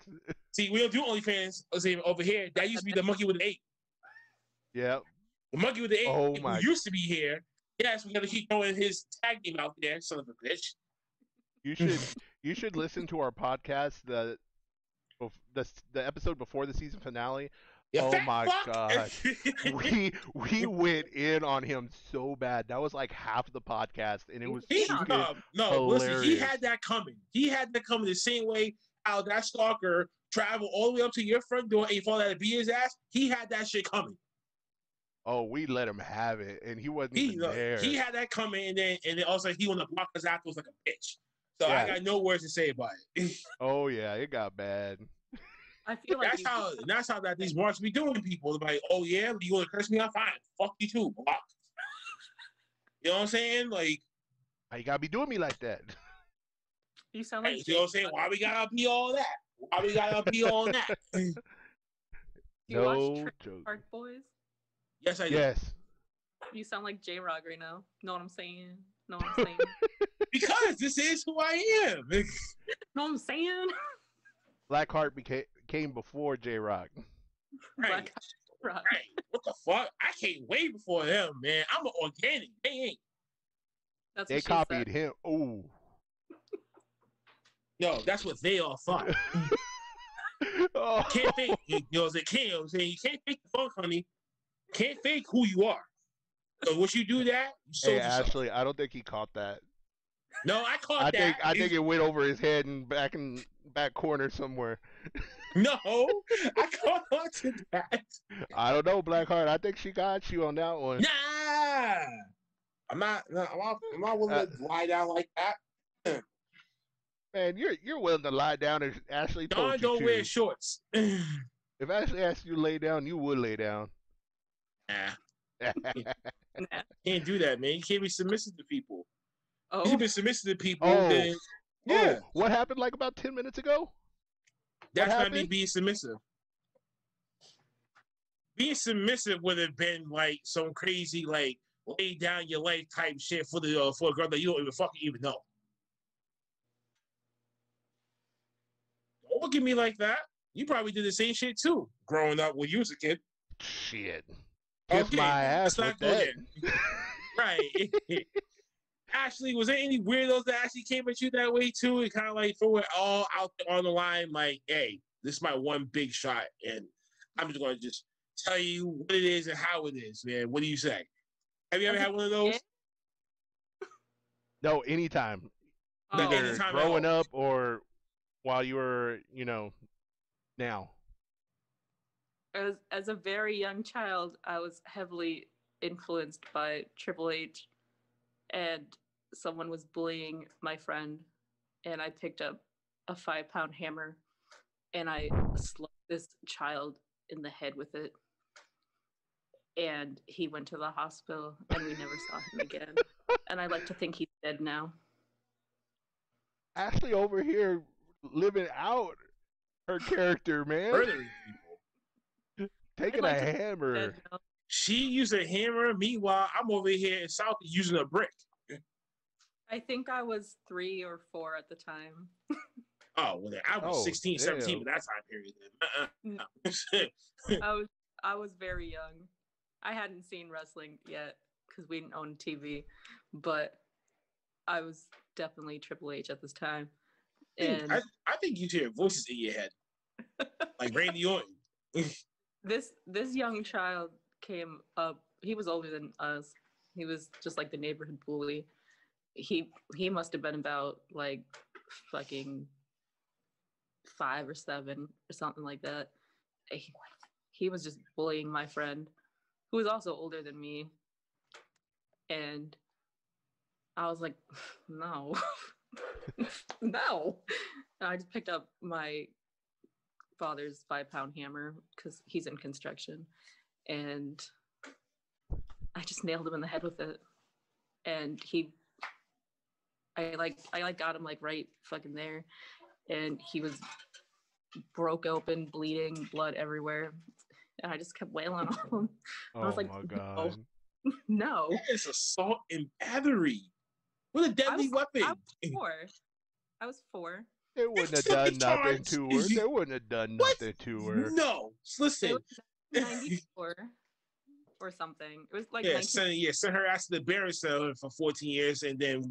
See, we don't do OnlyFans. Over here, that used to be the monkey with the 8. Yeah. The monkey with the 8 oh my. used to be here. Yes, we got to keep throwing his tag name out there, son of a bitch. You should listen to our podcast, the episode before the season finale. Oh my god, we went in on him so bad. That was like half the podcast, and it was listen, he had that coming. He had that coming the same way how that stalker traveled all the way up to your front door and you thought that'd be his ass. He had that shit coming. Oh, we let him have it, and he wasn't even there. He had that coming, and then also he wanted to block us afterwards like a bitch. So yeah. I got no words to say about it. Oh yeah, it got bad. I feel like that's how these marks be doing people. They're like, oh yeah, you want to curse me? I'm fine. Fuck you too. Block. You know what I'm saying? Like, how you gotta be doing me like that? You sound like you know what I'm saying? Why we gotta be all that? Why we gotta be all that? You watch Park Boys? Yes, I do. Yes. You sound like J-Rock right now. Know what I'm saying? Know what I'm saying? Because this is who I am. Know what I'm saying? Blackheart came before J-Rock. Right. Right. What the fuck? I came way before them, man. I'm an organic. They ain't. They copied him. Ooh. Yo, that's what they all thought. Oh. Can't fake. You know what I'm saying? You can't fake the funk, honey. Can't fake who you are. So once you do that, you sold yourself. Ashley, I don't think he caught that. No, I caught that. I think it went over his head and back corner somewhere. No, I caught on to that. I don't know, Blackheart. I think she got you on that one. Nah, I'm not willing to lie down like that. Man, you're willing to lie down if Ashley told you to. Don't wear shorts. If Ashley asked you to lay down, you would lay down. Nah. Can't do that, man. You can't be submissive to people. Oh. You can be submissive to people. Oh. Then, yeah. Oh, what happened like about 10 minutes ago? That's not me being submissive. Being submissive would have been like some crazy, like, lay down your life type shit for a girl that you don't even know. Don't look at me like that. You probably did the same shit too, growing up when you was a kid. Shit. Kiss my ass with that. Right. Ashley, was there any weirdos that actually came at you that way too? And kind of like throw it all out on the line, like, hey, this is my one big shot, and I'm just going to just tell you what it is and how it is, man. What do you say? Have you ever had one of those? No, anytime. Either growing up or while you were, now. as a very young child, I was heavily influenced by Triple H, and someone was bullying my friend, and I picked up a 5-pound hammer, and I slugged this child in the head with it, and he went to the hospital, and we never saw him again. And I like to think he's dead now. Ashley over here living out her character, man. Murdering people. Taking a hammer. She used a hammer. Meanwhile, I'm over here in South using a brick. I think I was 3 or 4 at the time. Oh, well, I was 16, 17 at that time period. I was very young. I hadn't seen wrestling yet because we didn't own TV, but I was definitely Triple H at this time. And I think you hear voices in your head, like Randy Orton. This young child came up. He was older than us. He was just like the neighborhood bully. He must have been about like fucking 5 or 7 or something like that. He was just bullying my friend, who was also older than me. And I was like, no, no. And I just picked up my father's 5-pound hammer because he's in construction, and I just nailed him in the head with it. And I got him like right fucking there, and he was broke open, bleeding, blood everywhere, and I just kept wailing on him. Oh, I was like, my God. No. That is assault and battery with a deadly weapon. I was 4. It wouldn't have done nothing to her. They wouldn't have done nothing to her. No, listen. It was 94 or something. It was like send her ass to the Barron Center for 14 years, and then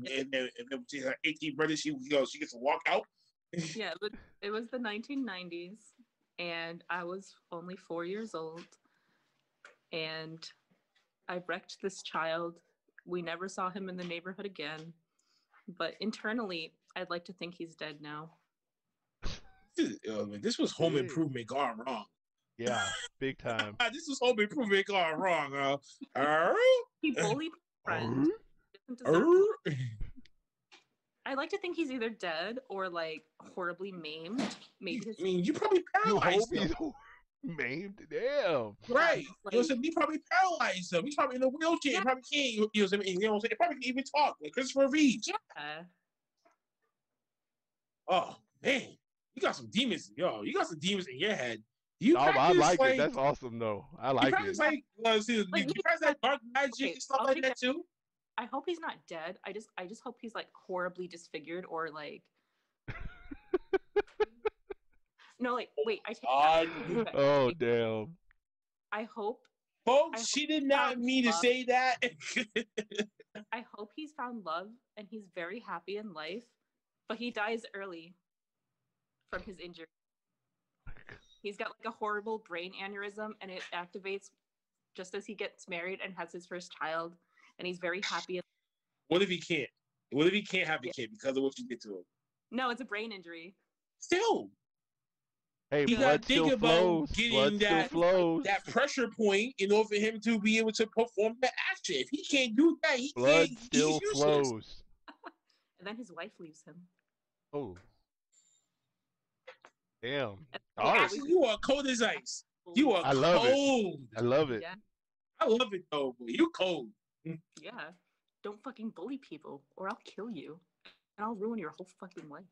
she had 18 brothers. She gets to walk out. Yeah, but it was the 1990s, and I was only 4 years old, and I wrecked this child. We never saw him in the neighborhood again, but internally, I'd like to think he's dead now. This was Home Improvement gone wrong. Yeah, big time. This was Home Improvement gone wrong. He bullied my friend. I like to think he's either dead or like horribly maimed. Maybe you probably paralyzed him. Maimed? Damn. Right. He probably paralyzed him. He's probably in a wheelchair. Yeah. He probably can't. He probably can't even talk. Like Christopher Reeves. Yeah. Oh man, you got some demons. You got some demons in your head. I like it. That's awesome, though. I like it. You practice like dark magic and stuff like that too. I hope he's not dead. I just hope he's like horribly disfigured or like. No, like wait. I take. Oh damn. I hope. Folks, she did not mean to say that. I hope he's found love and he's very happy in life, but he dies early from his injury. He's got like a horrible brain aneurysm, and it activates just as he gets married and has his first child, and he's very happy. What if he can't? What if he can't have a kid because of what you did to him? No, it's a brain injury. Still. Hey, you blood still flows. Getting that pressure point in order for him to be able to perform the action. If he can't do that, blood still flows. And then his wife leaves him. Oh. Damn. Actually, you are cold as ice. You are cold. I love it. Yeah. I love it though, boy. You cold. Yeah. Don't fucking bully people or I'll kill you. And I'll ruin your whole fucking life.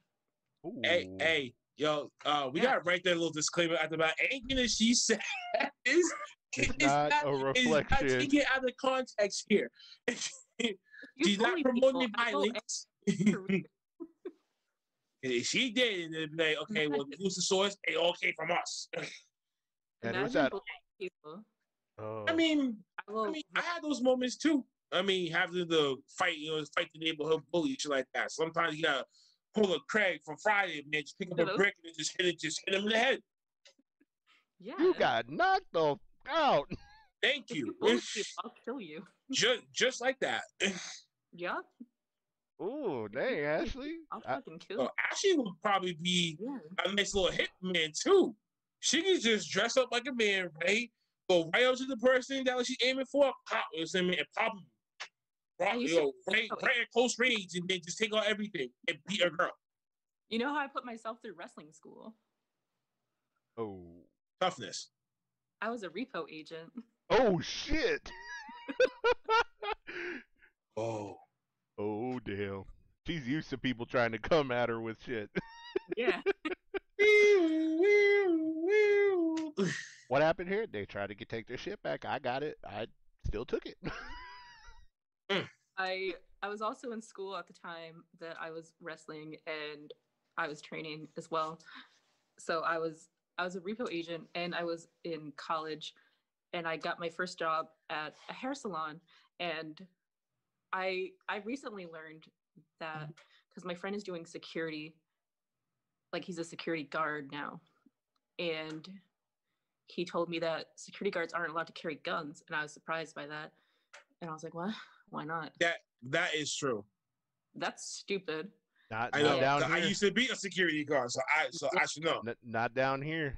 Ooh. Hey, yo, we gotta write that little disclaimer at the back. Anything that she said is not a reflection. Not taken out of context here. She's not promoting violence. She did, and then like, okay, well, who's the source? It all came from us. And who's that? I mean, I had those moments too. I mean, having to fight the neighborhood bully, shit like that. Sometimes you gotta pull a Craig from Friday and then just pick up a brick and just hit him in the head. Yeah. You got knocked out. Thank you. I'll kill you. Just like that. Yeah. Oh, dang, Ashley. I'll fucking kill you. Ashley would probably be a nice little hitman too. She can just dress up like a man, right? Go right up to the person that she's aiming for, pop, and pop them. Right at close range, and then just take out everything and beat a girl. You know how I put myself through wrestling school? Oh. Toughness. I was a repo agent. Oh, shit. Oh, damn. She's used to people trying to come at her with shit. Yeah. What happened here? They tried to take their shit back. I got it. I still took it. I was also in school at the time that I was wrestling, and I was training as well. So I was a repo agent, and I was in college, and I got my first job at a hair salon. And I recently learned that because my friend is doing security, like he's a security guard now, and he told me that security guards aren't allowed to carry guns, and I was surprised by that. And I was like, what? Why not? That is true. That's stupid. Not down here. I used to be a security guard, so I should know. Not down here.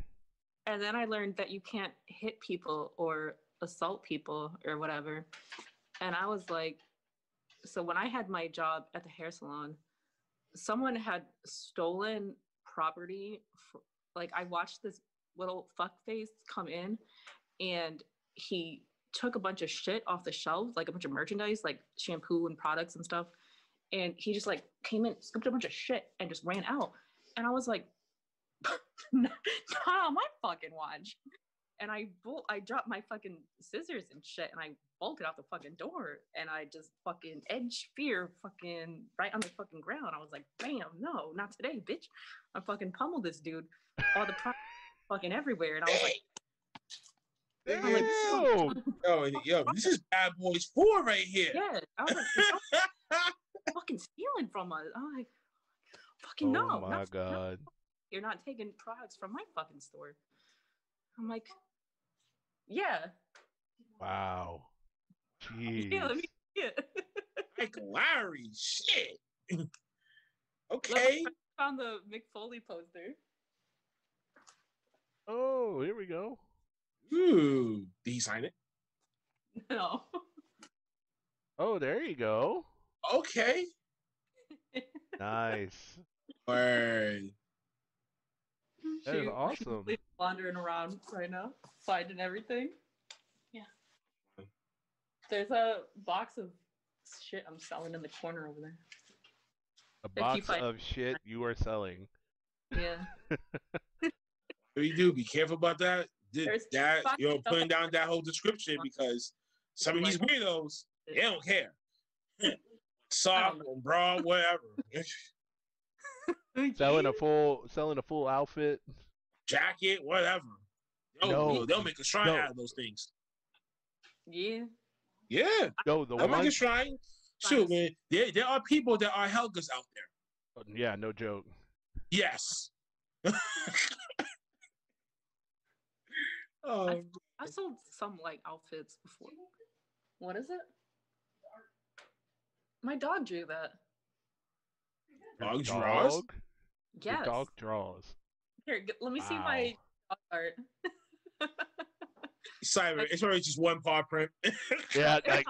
And then I learned that you can't hit people or assault people or whatever. And I was like, so when I had my job at the hair salon, someone had stolen property. Like, I watched this little fuckface come in, and he took a bunch of shit off the shelves, like a bunch of merchandise, like shampoo and products and stuff. And he just like came in, scooped a bunch of shit, and just ran out. And I was like, not on my fucking watch. And I dropped my fucking scissors and shit, and I bolted out the fucking door, and I just fucking edge fear fucking right on the fucking ground. I was like, bam, no, not today, bitch. I fucking pummeled this dude. All the fucking everywhere. And I was like, yo, this is Bad Boys 4 right here. Yeah. I was like, fucking stealing from us. I'm like, fucking no. Oh my God. You're not taking products from my fucking store. I'm like, yeah. Wow. Jeez. Yeah, let me see it. Like Larry, shit. Okay. I found the Mick Foley poster. Oh, here we go. Ooh. Did he sign it? No. Oh, there you go. Okay. Nice. Word. That is awesome. Wandering around right now, finding everything. Yeah. There's a box of shit I'm selling in the corner over there. A box of shit you are selling. Yeah. What do you do? Be careful about that. Putting down that whole description, because some of these weirdos, they don't care. Sock, bra, whatever. Selling a full outfit, jacket, whatever. They'll make a shrine out of those things. Yeah. Yeah. They'll make a shrine. Shoot, man. There are people that are Helgas out there. Yeah, no joke. Yes. I sold some like outfits before. What is it? My dog drew that. Dog draws? Yes. Your dog draws. Here, let me see my dog art. Simon, it's already just one paw print. Yeah, like,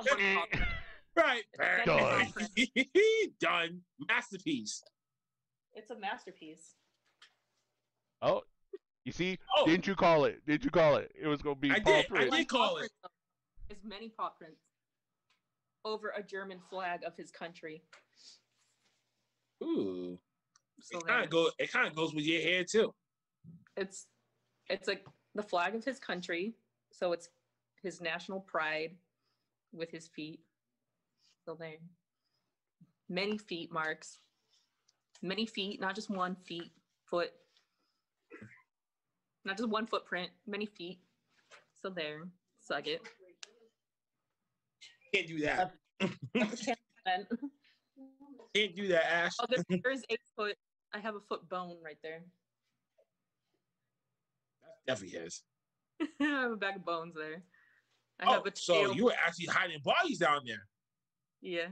right. Done. Done. Masterpiece. It's a masterpiece. Oh, you see? Didn't you call it? It was gonna be paw print. I did call it. As many paw prints over a German flag of his country. Ooh. So it kind of goes with your hair too. It's like the flag of his country, so it's his national pride with his feet. So there. Many feet marks. Many feet, not just one foot. Not just one footprint, many feet. So there. Suck it. Can't do that. Can't do that, Ash. Oh, there's 8 foot. I have a foot bone right there. That's definitely his. I have a bag of bones there. I have a so you were actually hiding bodies down there. Yeah.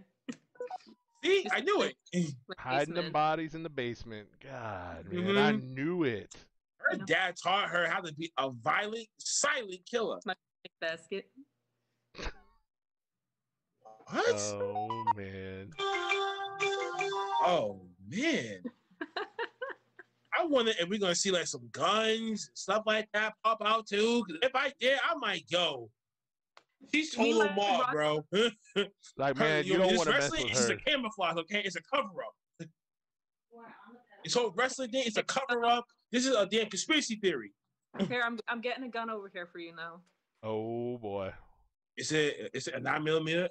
See, I knew it. Hiding the bodies in the basement. God, man, I knew it. Her dad taught her how to be a violent, silent killer. My basket. What? Oh man. Oh man. I wonder if we're gonna see like some guns, stuff like that pop out too. Cause if I did, I might go. She's total mob, bro. Like, man, you don't want to mess with her. It's a camouflage, okay? It's a cover up. This whole wrestling thing is a cover up. This is a damn conspiracy theory. Here, I'm getting a gun over here for you now. Oh boy. Is it a 9mm?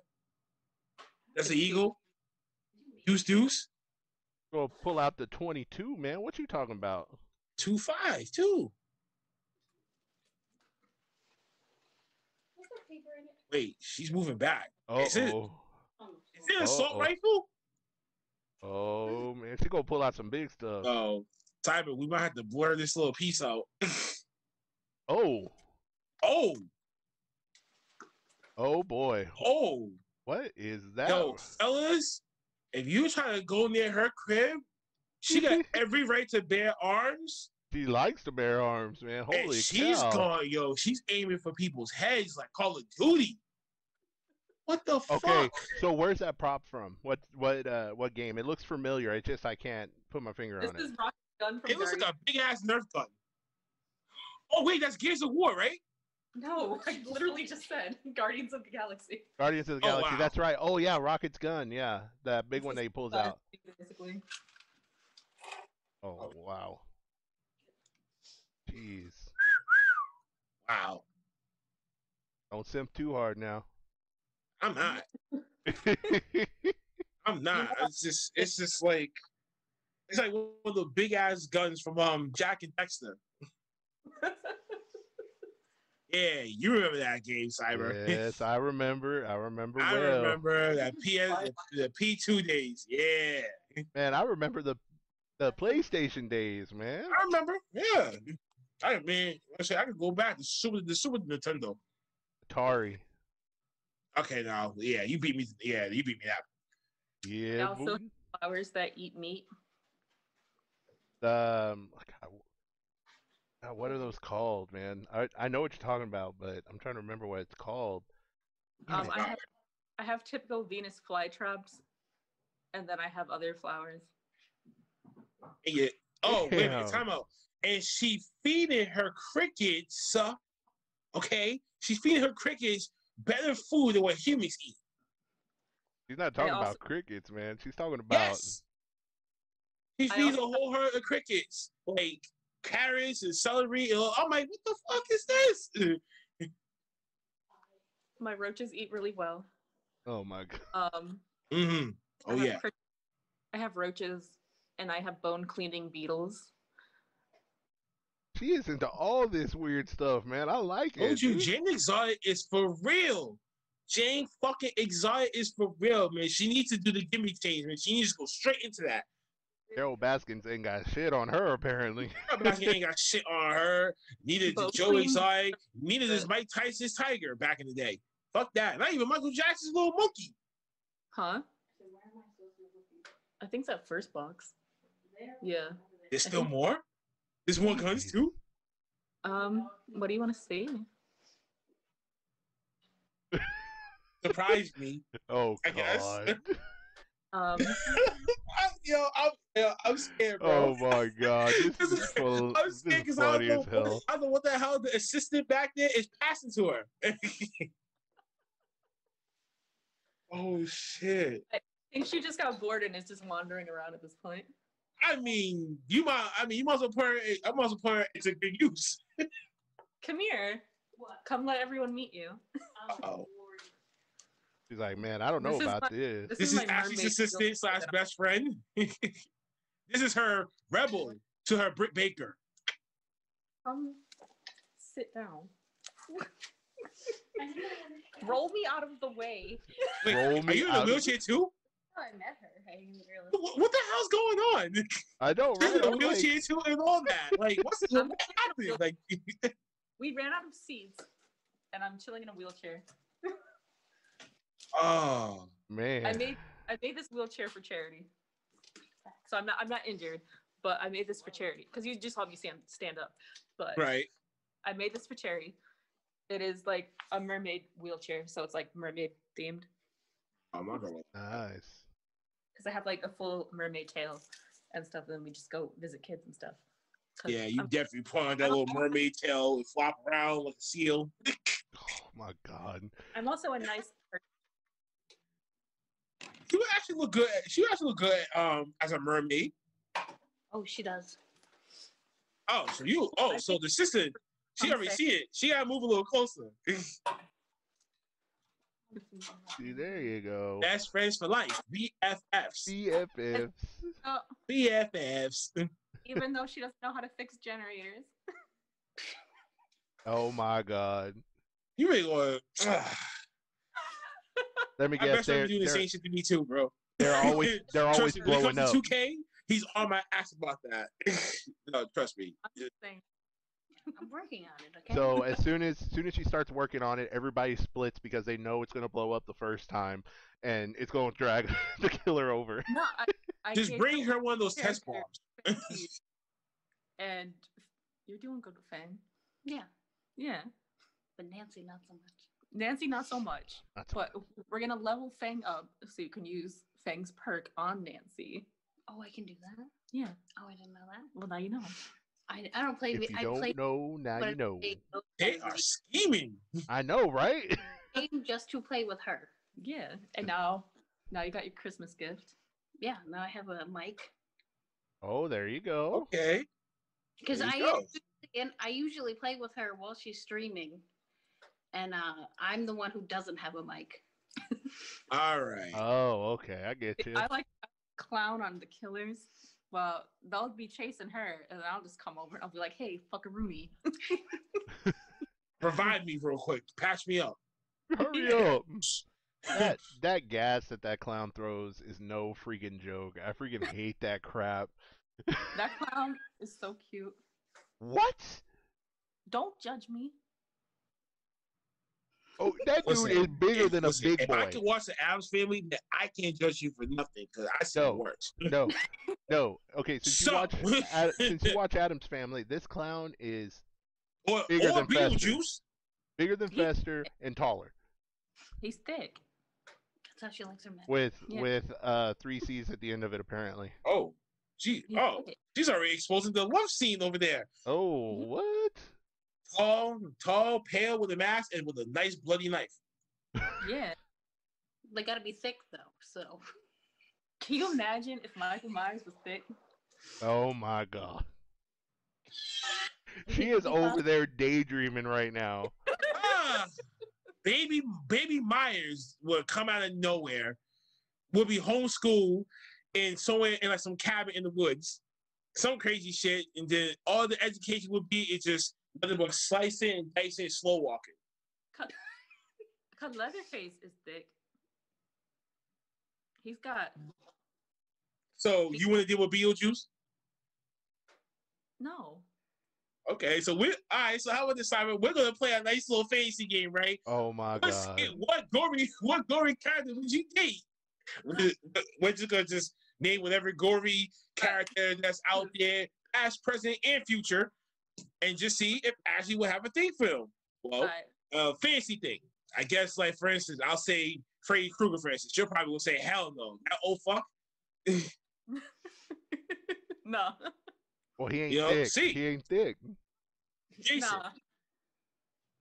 That's an Eagle. Deuce. Go pull out the 22, man. What you talking about? 2.5 too. Wait, she's moving back. Is it an assault rifle? Oh man, she gonna pull out some big stuff. Oh, Cyber, we might have to blur this little piece out. Oh boy. Oh, what is that? Yo, fellas, if you try to go near her crib, she got every right to bear arms. She likes to bear arms, man. Holy cow. She's gone, yo. She's aiming for people's heads like Call of Duty. What the fuck? Okay, so where's that prop from? What game? It looks familiar. I can't put my finger on it. This is Rocket's gun from It looks like a big ass Nerf gun. Oh wait, that's Gears of War, right? No, I literally just said Guardians of the Galaxy. Guardians of the Galaxy. Wow. That's right. Oh yeah, Rocket's gun. Yeah, that big one that he pulls out. Basically. Oh wow. Jeez. Wow. Don't simp too hard now. I'm not. I'm not. It's just like it's like one of the big ass guns from Jack and Dexter. Yeah, you remember that game, Cyber? Yes, I remember. I remember I well. remember that the P2 days. Yeah. Man, I remember the PlayStation days, man. I remember. Yeah. I could go back to the Super Nintendo. Atari. Okay, now, yeah, you beat me. Yeah, you beat me out. Yeah. Also, flowers that eat meat. What are those called, man? I know what you're talking about, but I'm trying to remember what it's called. I have typical Venus flytraps, and then I have other flowers. Yeah. Oh, wait a minute, time out. And she feeding her crickets. Okay, she's feeding her crickets better food than what humans eat. She's not talking about crickets, man. She's talking about. Yes. She feeds a whole herd of crickets, like carrots and celery. I'm like, what the fuck is this? My roaches eat really well. Oh my god. Oh yeah. I have roaches, and I have bone cleaning beetles. She is into all this weird stuff, man. I like it. Told you, Jane Exotic is for real. Jane fucking Exotic is for real, man. She needs to do the gimmick change, man. She needs to go straight into that. Carol Baskins ain't got shit on her, apparently. Carol Baskins ain't got shit on her. Neither did Joe Exotic. Neither does Mike Tyson's Tiger back in the day. Fuck that. Not even Michael Jackson's Little Monkey. Huh? I think it's that first box. Yeah. There's still more? There's more guns too? What do you want to see? Surprise me. Oh, I guess. I'm scared, bro. Oh my god, this is full. I'm scared because I don't know what the hell the assistant back there is passing to her. Oh shit! I think she just got bored and is just wandering around at this point. I mean, you might as well put her into good use. Come here. What? Come let everyone meet you. Oh. She's like, man, I don't know about this. This is Ashley's assistant / best friend. This is her rebel to her Britt Baker. Sit down. Roll me out of the way. Wait, are you in a wheelchair too? I met her. I didn't realize. What the hell's going on? I don't really. She's in a wheelchair too and all that. Like, what's happening? Like, we ran out of seats, and I'm chilling in a wheelchair. Oh man! I made this wheelchair for charity, so I'm not injured, but I made this for charity because you just saw me stand up. But right. I made this for charity. It is like a mermaid wheelchair, so it's like mermaid themed. Oh my god. Nice. Because I have like a full mermaid tail and stuff, and then we just go visit kids and stuff. Yeah, you definitely put on that little mermaid tail and flop around like a seal. Oh my god. I'm also a nice person. She would actually look good. She would actually look good as a mermaid. Oh, she does. Oh, so you. Oh, so the sister. She already see it. She gotta move a little closer. See, there you go. Best friends for life. BFFs. BFFs. BFFs. Even though she doesn't know how to fix generators. Oh my god. You really going? Let me My guess. best friend doing the same shit to me too, bro. They're always Trust me, when it blowing comes up. to 2K, he's on my ass about that. No, trust me. I'm working on it. Okay. So as soon as she starts working on it, everybody splits because they know it's gonna blow up the first time, and it's gonna drag the killer over. No, I just bring her one of those test bombs. And you're doing good with Fang. Yeah. Yeah. But Nancy, not so much. Nancy, not so much. But we're gonna level Fang up so you can use Fang's perk on Nancy. Oh, I can do that? Yeah. Oh, I didn't know that. Well, now you know. I don't play. If you don't know, now you know. They are scheming. I know, right? Just to play with her. Yeah. And now you got your Christmas gift. Yeah. Now I have a mic. Oh, there you go. Okay. Because I usually play with her while she's streaming, and I'm the one who doesn't have a mic. All right. Oh, okay. I get you. I like clown on the killers. Well, they'll be chasing her, and I'll just come over and I'll be like, "Hey, fuck a Rooney." Revive me real quick. Patch me up. Hurry up. That gas that clown throws is no freaking joke. I freaking hate that crap. That clown is so cute. What? Don't judge me. Oh, that dude is bigger than a big boy. If I can watch the Addams Family, then I can't judge you for nothing because I see it works. No. Okay, since you watch Addams Family, this clown is bigger than Fester. Bigger than Fester and taller. He's thick. That's how she likes her men. With 3 C's at the end of it, apparently. Oh, gee. Oh, she's already exposing the love scene over there. Oh, what? Tall, pale with a mask and with a nice bloody knife. Yeah. They gotta be thick though, so. Can you imagine if Michael Myers was thick? Oh my god. She is over there daydreaming right now. Baby Myers would come out of nowhere, would be homeschooled in somewhere in like some cabin in the woods, some crazy shit, and then all the education would be is just nothing but slicing and dicing and slow walking. Cause Leatherface is thick. He's got. So you want to deal with Beetlejuice? No. Okay, so all right. So how about this, Simon? We're gonna play a nice little fantasy game, right? Oh my god! What gory character would you date? We're just gonna name whatever gory character that's out there, past, present, and future, and just see if Ashley will have a thing for him. Well, fancy thing. I guess, like for instance, I'll say Freddy Krueger. For instance, she'll probably will say, "Hell no, that old fuck." No. Well, he ain't thick. See? He ain't thick. Jason. Nah.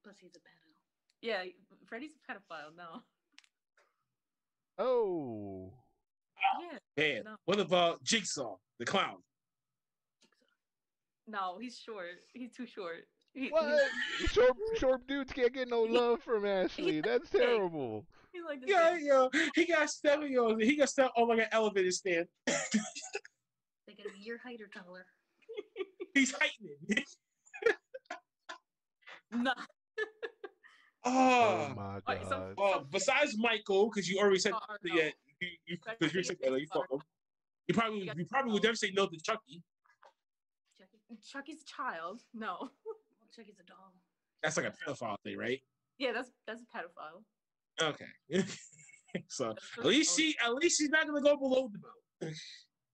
Plus he's a pedo. Yeah, Freddy's a pedophile. No. Oh. Yeah. Man, no. what about Jigsaw, the clown? No, he's short. He's too short. What? Short dudes can't get no love from Ashley. That's terrible. He's like he got step on like an elevator stand. They gotta be your height or taller. He's heightening. No. Oh my god. Besides Michael, because you already said that you fuck him. You probably would never say no to Chucky. Chucky's a child. No. Well, Chucky's a doll. That's like a pedophile thing, right? Yeah, that's a pedophile. Okay. So at least she's not gonna go below the belt.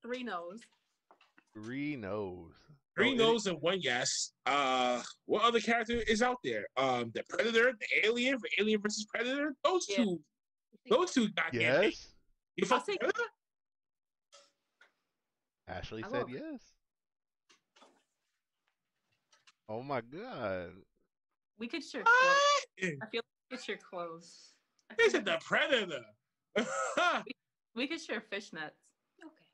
3 no's. 3 no's. 3 no's and 1 yes. What other character is out there? The Predator, the Alien, for Alien versus Predator. Those two goddamn yes. You fuck Predator? Ashley said yes. Oh my god. We could share clothes. I feel like we could share clothes. They said the Predator. we could share fishnets. Okay.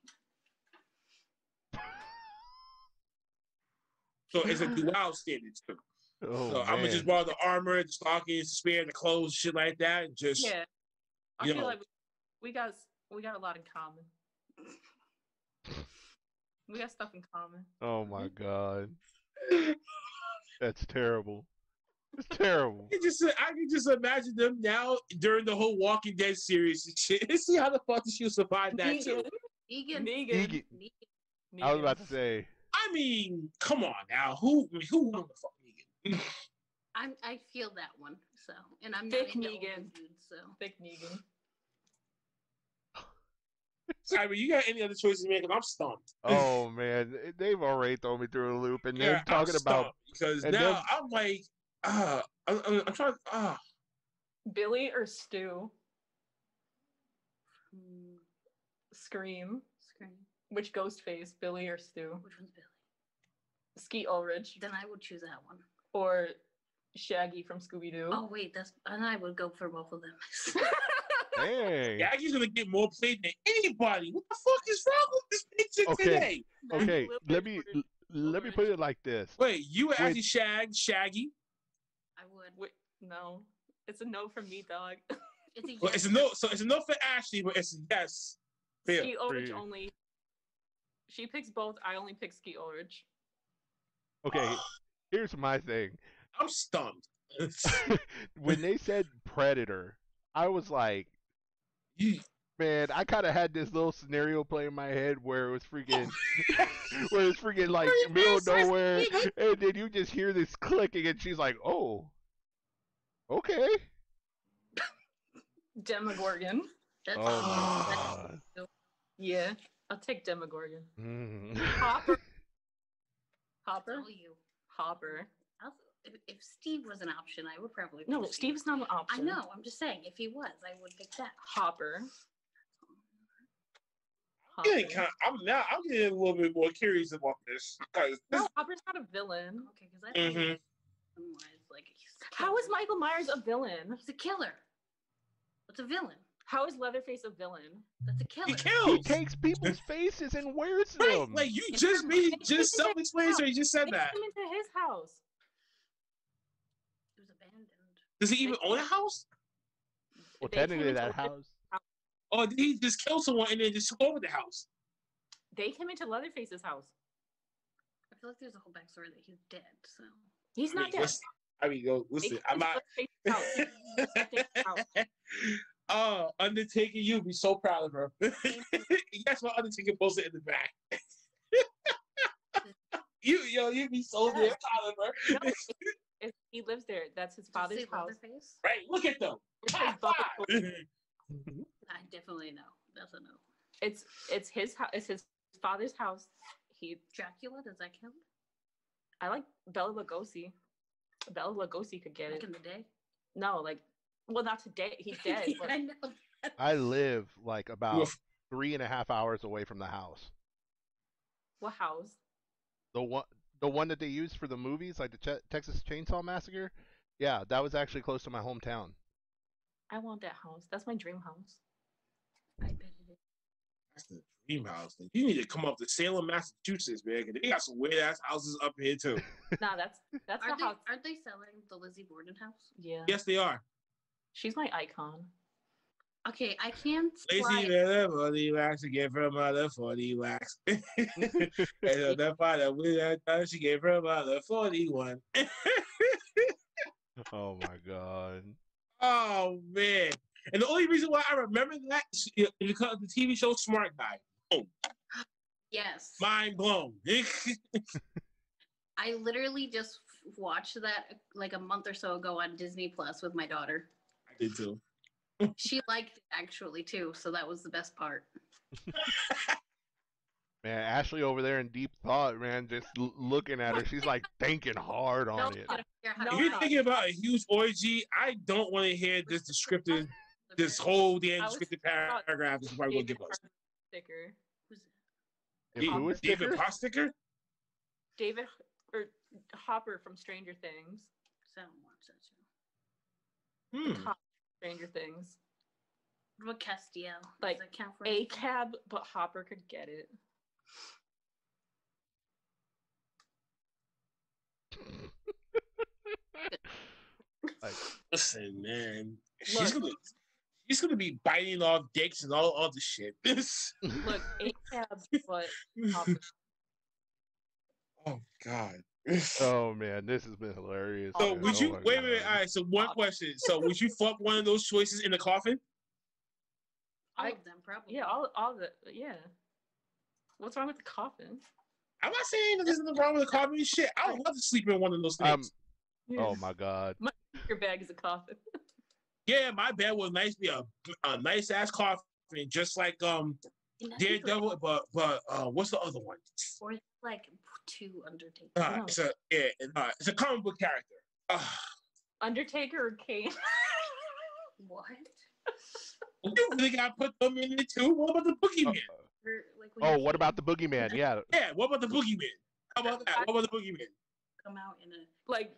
So it's a dual standard too. Oh, so I'm gonna just borrow the armor, the stockings, the spear, the clothes, shit like that. And just I feel like we got a lot in common. We got stuff in common. Oh my god. That's terrible. It's terrible. I can just imagine them now during the whole Walking Dead series and shit. See how the fuck she will survive that too. Negan. I was about to say. I mean, come on now. Who the fuck Negan? I feel that one. So, and I'm Thick not Negan. Dude, so Thick Negan. Sorry, you got any other choices, man? Because I'm stumped. Oh man, they've already thrown me through a loop, and they're talking about because now I'm like, I'm trying. Billy or Stu? Scream. Which ghost face, Billy or Stu? Which one's Billy? Skeet Ulrich. Then I would choose that one. Or Shaggy from Scooby Doo. Oh wait, and I would go for both of them. Hey. Shaggy's gonna get more play than anybody. What the fuck is wrong with this picture today? Okay, let me put it like this. Wait, you would actually Shaggy? I would. No, it's a no from me, dog. It's a yes. Well, it's a no. So it's a no for Ashley, but it's a yes. Skeet Ulrich only. She picks both. I only pick Skeet Ulrich. Okay, here's my thing. I'm stumped. When they said Predator, I was like, man, I kind of had this little scenario play in my head where it was freaking, like middle of nowhere, and then you just hear this clicking, and she's like, oh, okay. Demogorgon. That's yeah, I'll take Demogorgon. Mm. Hopper. You. Hopper. If Steve was an option, I would probably. No, Steve's not an option. I know. I'm just saying, if he was, I would pick that. Hopper. I'm getting a little bit more curious about this. No, Hopper's not a villain. Okay, because I think like how is Michael Myers a villain? He's a killer. What's a villain? How is Leatherface a villain? That's a killer. He kills. He takes people's faces and wears them. Like you just self-explained, so you just said that. Take him into his house. It was abandoned. Does he even own a house? Well, technically that house. Or did he just kill someone and then just took over the house? They came into Leatherface's house. I feel like there's a whole backstory that he's dead, so. He's not dead. Listen, I'm not. Oh, Undertaker, you'd be so proud of her. That's what Undertaker posted in the back. You'd be so damn proud of her. No, he lives there. That's his father's house. Right, look at them. I definitely know. That's a no. It's his house. It's his father's house. Dracula, does that count? I like Bela Lugosi. Bela Lugosi could get it. Back in the day? No, well, not today. He's dead. Yeah, I know. I live like about 3.5 hours away from the house. What house? The one that they used for the movies, like the Texas Chainsaw Massacre. Yeah, that was actually close to my hometown. I want that house. That's my dream house. I bet it is. That's the dream house. You need to come up to Salem, Massachusetts, man. Cause they got some weird ass houses up here too. Nah, that's the house. Aren't they selling the Lizzie Borden house? Yeah. Yes, they are. She's my icon. Okay, I can't. Lazy better 40 wax to get from other 40 wax. And the father with that she gave her mother 41. Oh my god. Oh man. And the only reason why I remember that is because of the TV show Smart Guy. Boom. Yes. Mind blown. I literally just watched that like a month or so ago on Disney Plus with my daughter. I did too. She liked it actually too, so that was the best part. Man, Ashley over there in deep thought, man, just looking at her. She's like thinking hard on it. If you're thinking about a huge orgy, I don't want to hear this descriptive, this whole damn descriptive paragraph is probably going to give us. Sticker. Who is David Posticker? David or Hopper from Stranger Things. So I don't watch that show. Top Stranger Things. What Castiel? Like a cab, but Hopper could get it. Like, listen, man, she's gonna be biting off dicks and all other shit. Look, a cab, but Hopper. Oh God. Oh man, this has been hilarious. So man. would you wait? All right. So one question. So would you fuck one of those choices in the coffin? All of them, probably. Yeah, all of it. Yeah. What's wrong with the coffin? I'm not saying that there's nothing wrong with the coffin. Shit, I would love to sleep in one of those things. Oh my God. Your bag is a coffin. Yeah, my bed was nice. Be a nice ass coffin, just like Daredevil. But what's the other one? Or like two Undertaker. It's a comic book character. Undertaker or Kane? What? You really got to put them in it too. What about the Boogeyman? What about the Boogeyman? Yeah. Yeah. What about the Boogeyman? How about that? What about the Boogeyman? Come out in a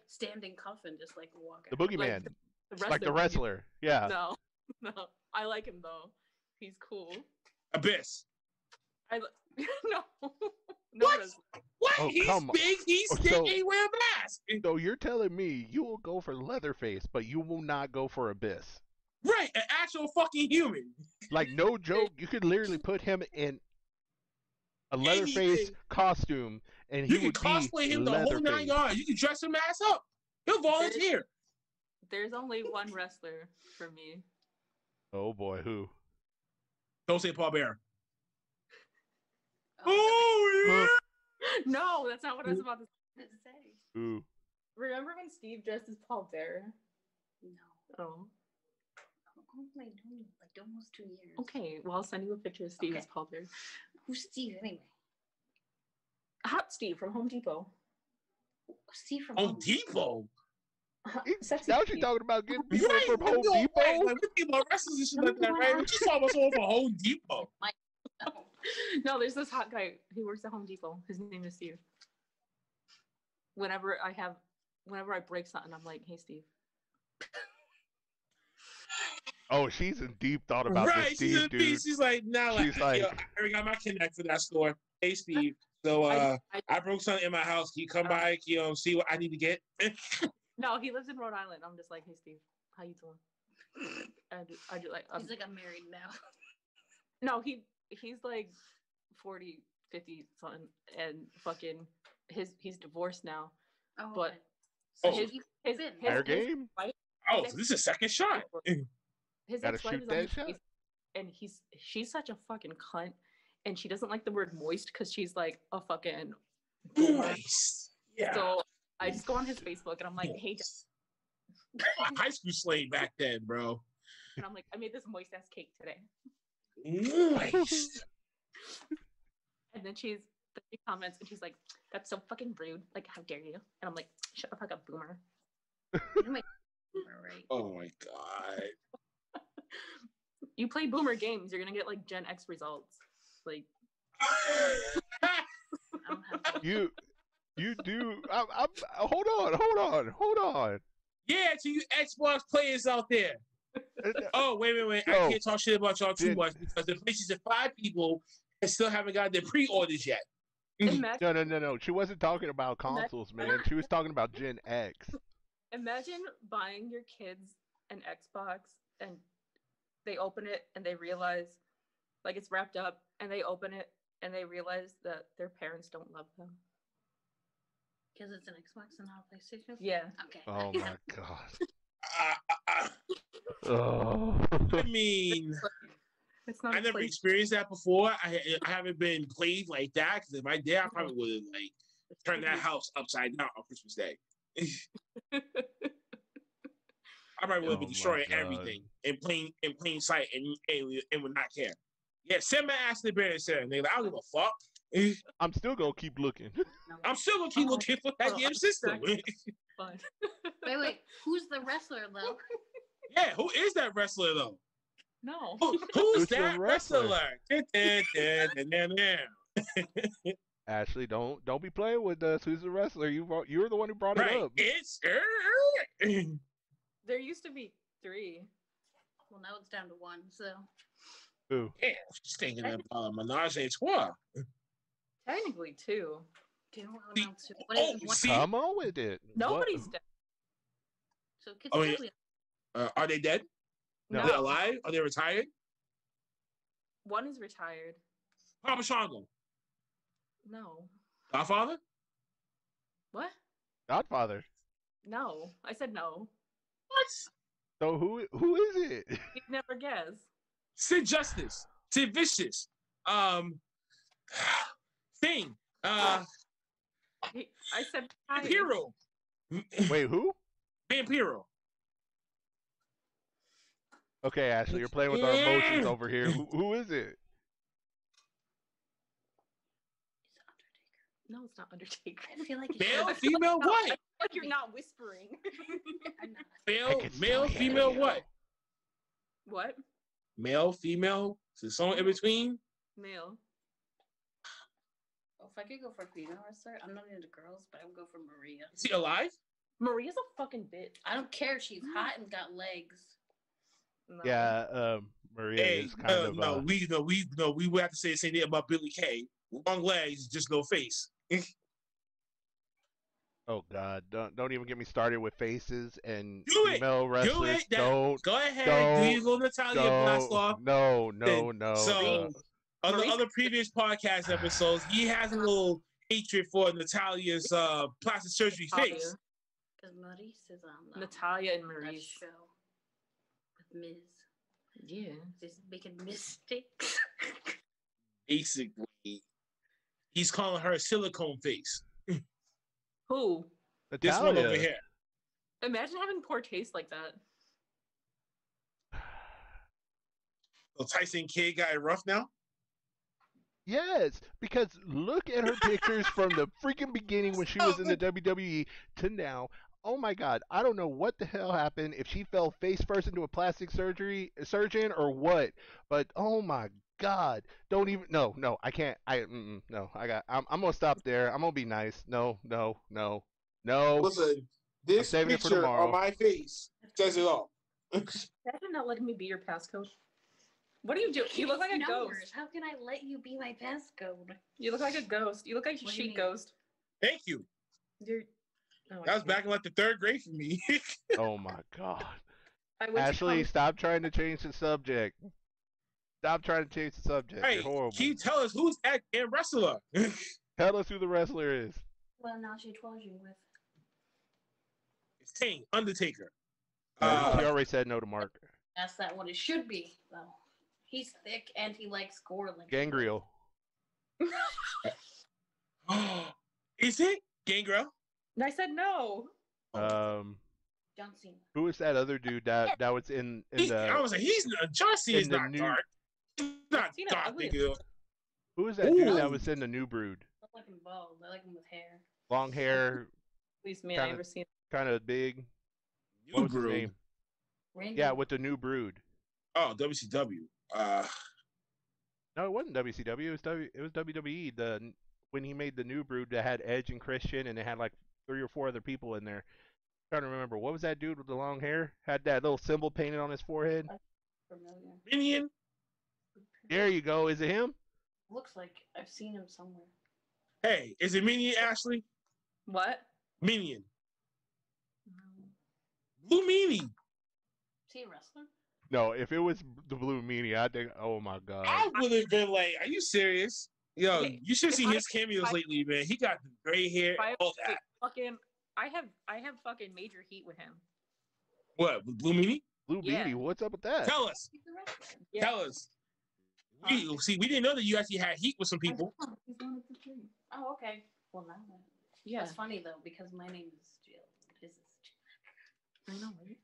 standing coffin, just like walk out. The Boogeyman, like the wrestler. Yeah. No, I like him though. He's cool. Abyss. No. What? Oh, he's big. He's thick. He wear a mask. So you're telling me you will go for Leatherface, but you will not go for Abyss? Right, an actual fucking human. Like, no joke, you could literally put him in a Leatherface costume, and he would cosplay him the whole 9 yards. You can dress him ass up. He'll volunteer. There's only one wrestler for me. Oh boy, who? Don't say Paul Bearer. Oh yeah. No, that's not what I was about to say. Who? Remember when Steve dressed as Paul Bearer? No. Oh. Like almost 2 years. Okay, well I'll send you a picture of Steve as Paul Bearer. Who's Steve anyway? Hot Steve from Home Depot. Steve from Home Depot? Now she's talking about getting people from Home Depot? Right. Like, we think about wrestlers and shit like that, right? What you talking about someone from Home Depot? No, there's this hot guy. He works at Home Depot. His name is Steve. Whenever I break something, I'm like, hey, Steve. Oh, she's in deep thought about this, Steve, dude. She's like, she's like, yo, I already got my connect for that store. Hey, Steve. So I broke something in my house. Can you come by? Can you see what I need to get? No, he lives in Rhode Island. I'm just like, hey, Steve, how you doing? I do like. He's like, I'm married now. No, he's like 40, 50 something, and fucking he's divorced now. Oh, but okay. his game. So this is a second shot. His ex-wife is on his face, and she's such a fucking cunt, and she doesn't like the word moist because she's like a fucking moist. Yeah. So I just go on his Facebook and I'm like, hey, high school slave back then, bro. And I'm like, I made this moist ass cake today. Moist. And then she comments and she's like, that's so fucking rude. Like, how dare you? And I'm like, shut the fuck up, boomer. Right. Oh my God. You play boomer games, you're gonna get like Gen X results. Like you do. Hold on. Yeah, to you Xbox players out there. Oh, wait. I can't talk shit about y'all too much because the PlayStation 5 people still haven't got their pre-orders yet. No. She wasn't talking about consoles, man. She was talking about Gen X. Imagine buying your kids an Xbox and they open it and they realize, like, it's wrapped up, and they open it and they realize that their parents don't love them. Because it's an Xbox and not a PlayStation? Yeah. Okay. Oh my God. I mean, I never experienced that before. I haven't been played like that, because if I did, I probably would have like turned that house upside down on Christmas Day. I probably would have been destroying everything in plain sight and would not care. Yeah, send my ass to the bear and say, nigga, I don't give a fuck. I'm still gonna keep looking. I'm still gonna keep looking for that damn system. Wait. Who's the wrestler though? Yeah, who is that wrestler though? No. Who's that the wrestler? Ashley, don't be playing with us. Who's the wrestler? You're the one who brought it up. It's There used to be 3. Well, now it's down to 1. So. Who? Yeah, she's thinking of Menage a Trois. Technically 2. Come on with it. Nobody's dead. So kids are they dead? No. Are they alive? Are they retired? One is retired. Papa Shango. No. Godfather? What? Godfather. No. I said no. What? So who is it? You'd never guess. Sid Justice. Sid Vicious. Thing. I said Vampiro. Wait, who? Vampiro. Okay, Ashley, you're playing with our emotions over here. Who is it? No, it's not Undertaker. I feel like male, female, what? I feel like you're not whispering. Male, female, what? What? Male, female, so someone in between? Male. Well, if I could go for a female wrestler, I'm not into girls, but I would go for Maria. Is he alive? Maria's a fucking bitch. I don't care. She's hot and got legs. No. Yeah, Maria is kind of. We would have to say the same thing about Billy Kay. Long legs, just no face. Oh God! Don't even get me started with faces and Do female wrestlers. Go ahead. Do you go Natalia Blastoff? No. So on the other previous podcast episodes, he has a little hatred for Natalia's plastic surgery face. Because Maurice is on Natalia and Maurice show with Miz. Yeah, just making mistakes. Basically, he's calling her a silicone face. Who? Natalia. This one over here. Imagine having poor taste like that. So Tyson Kidd got it rough now? Yes, because look at her pictures from the freaking beginning when she was in the WWE to now. Oh my God, I don't know what the hell happened, if she fell face first into a plastic surgeon or what. But oh my God, don't even no, I can't. I'm gonna stop there. I'm gonna be nice. No. Listen, this picture on my face says it all. Imagine not letting me be your passcode. What are you doing? You look like a ghost. How can I let you be my passcode? You look like a ghost. You look like a sheet ghost. Thank you. That was back in like the 3rd grade for me. Oh my God. Ashley, stop trying to change the subject. Stop trying to change the subject. Hey, you're horrible. Can you tell us who's that wrestler? Tell us who the wrestler is. Well, now she told you with. It's Kane, Undertaker. She already said no to Mark. That's not what it should be, though. He's thick and he likes gore. Gangrel. Is it Gangrel? I said no. John Cena. Who is that other dude that was in the? I was like, John Cena's not dark. He's not dark, nigga. Who is that dude that was in the New Brood? I like him bald. I like him with hair. Long hair. At least me, I've never seen. Kind of big. What was his name? Randy. Yeah, with the New Brood. Oh, WCW. No, it wasn't WCW. It was WWE. When he made the New Brood that had Edge and Christian, and it had like 3 or 4 other people in there. I'm trying to remember, what was that dude with the long hair? Had that little symbol painted on his forehead. Minion. There you go. Is it him? Looks like I've seen him somewhere. Hey, is it Minion, Ashley? What? Minion. Blue Meanie. Is he a wrestler? No, if it was the Blue Meanie, I think, oh my God. I would have been like, are you serious? Yo, you should see his cameos lately, man. He got the gray hair, all that. I have fucking major heat with him. What, with Blue Meanie? Blue Meanie, what's up with that? Tell us. Yeah. Tell us. We didn't know that you actually had heat with some people. Oh, okay. Well, now that. That's funny, though, because my name is Jill. I know, right?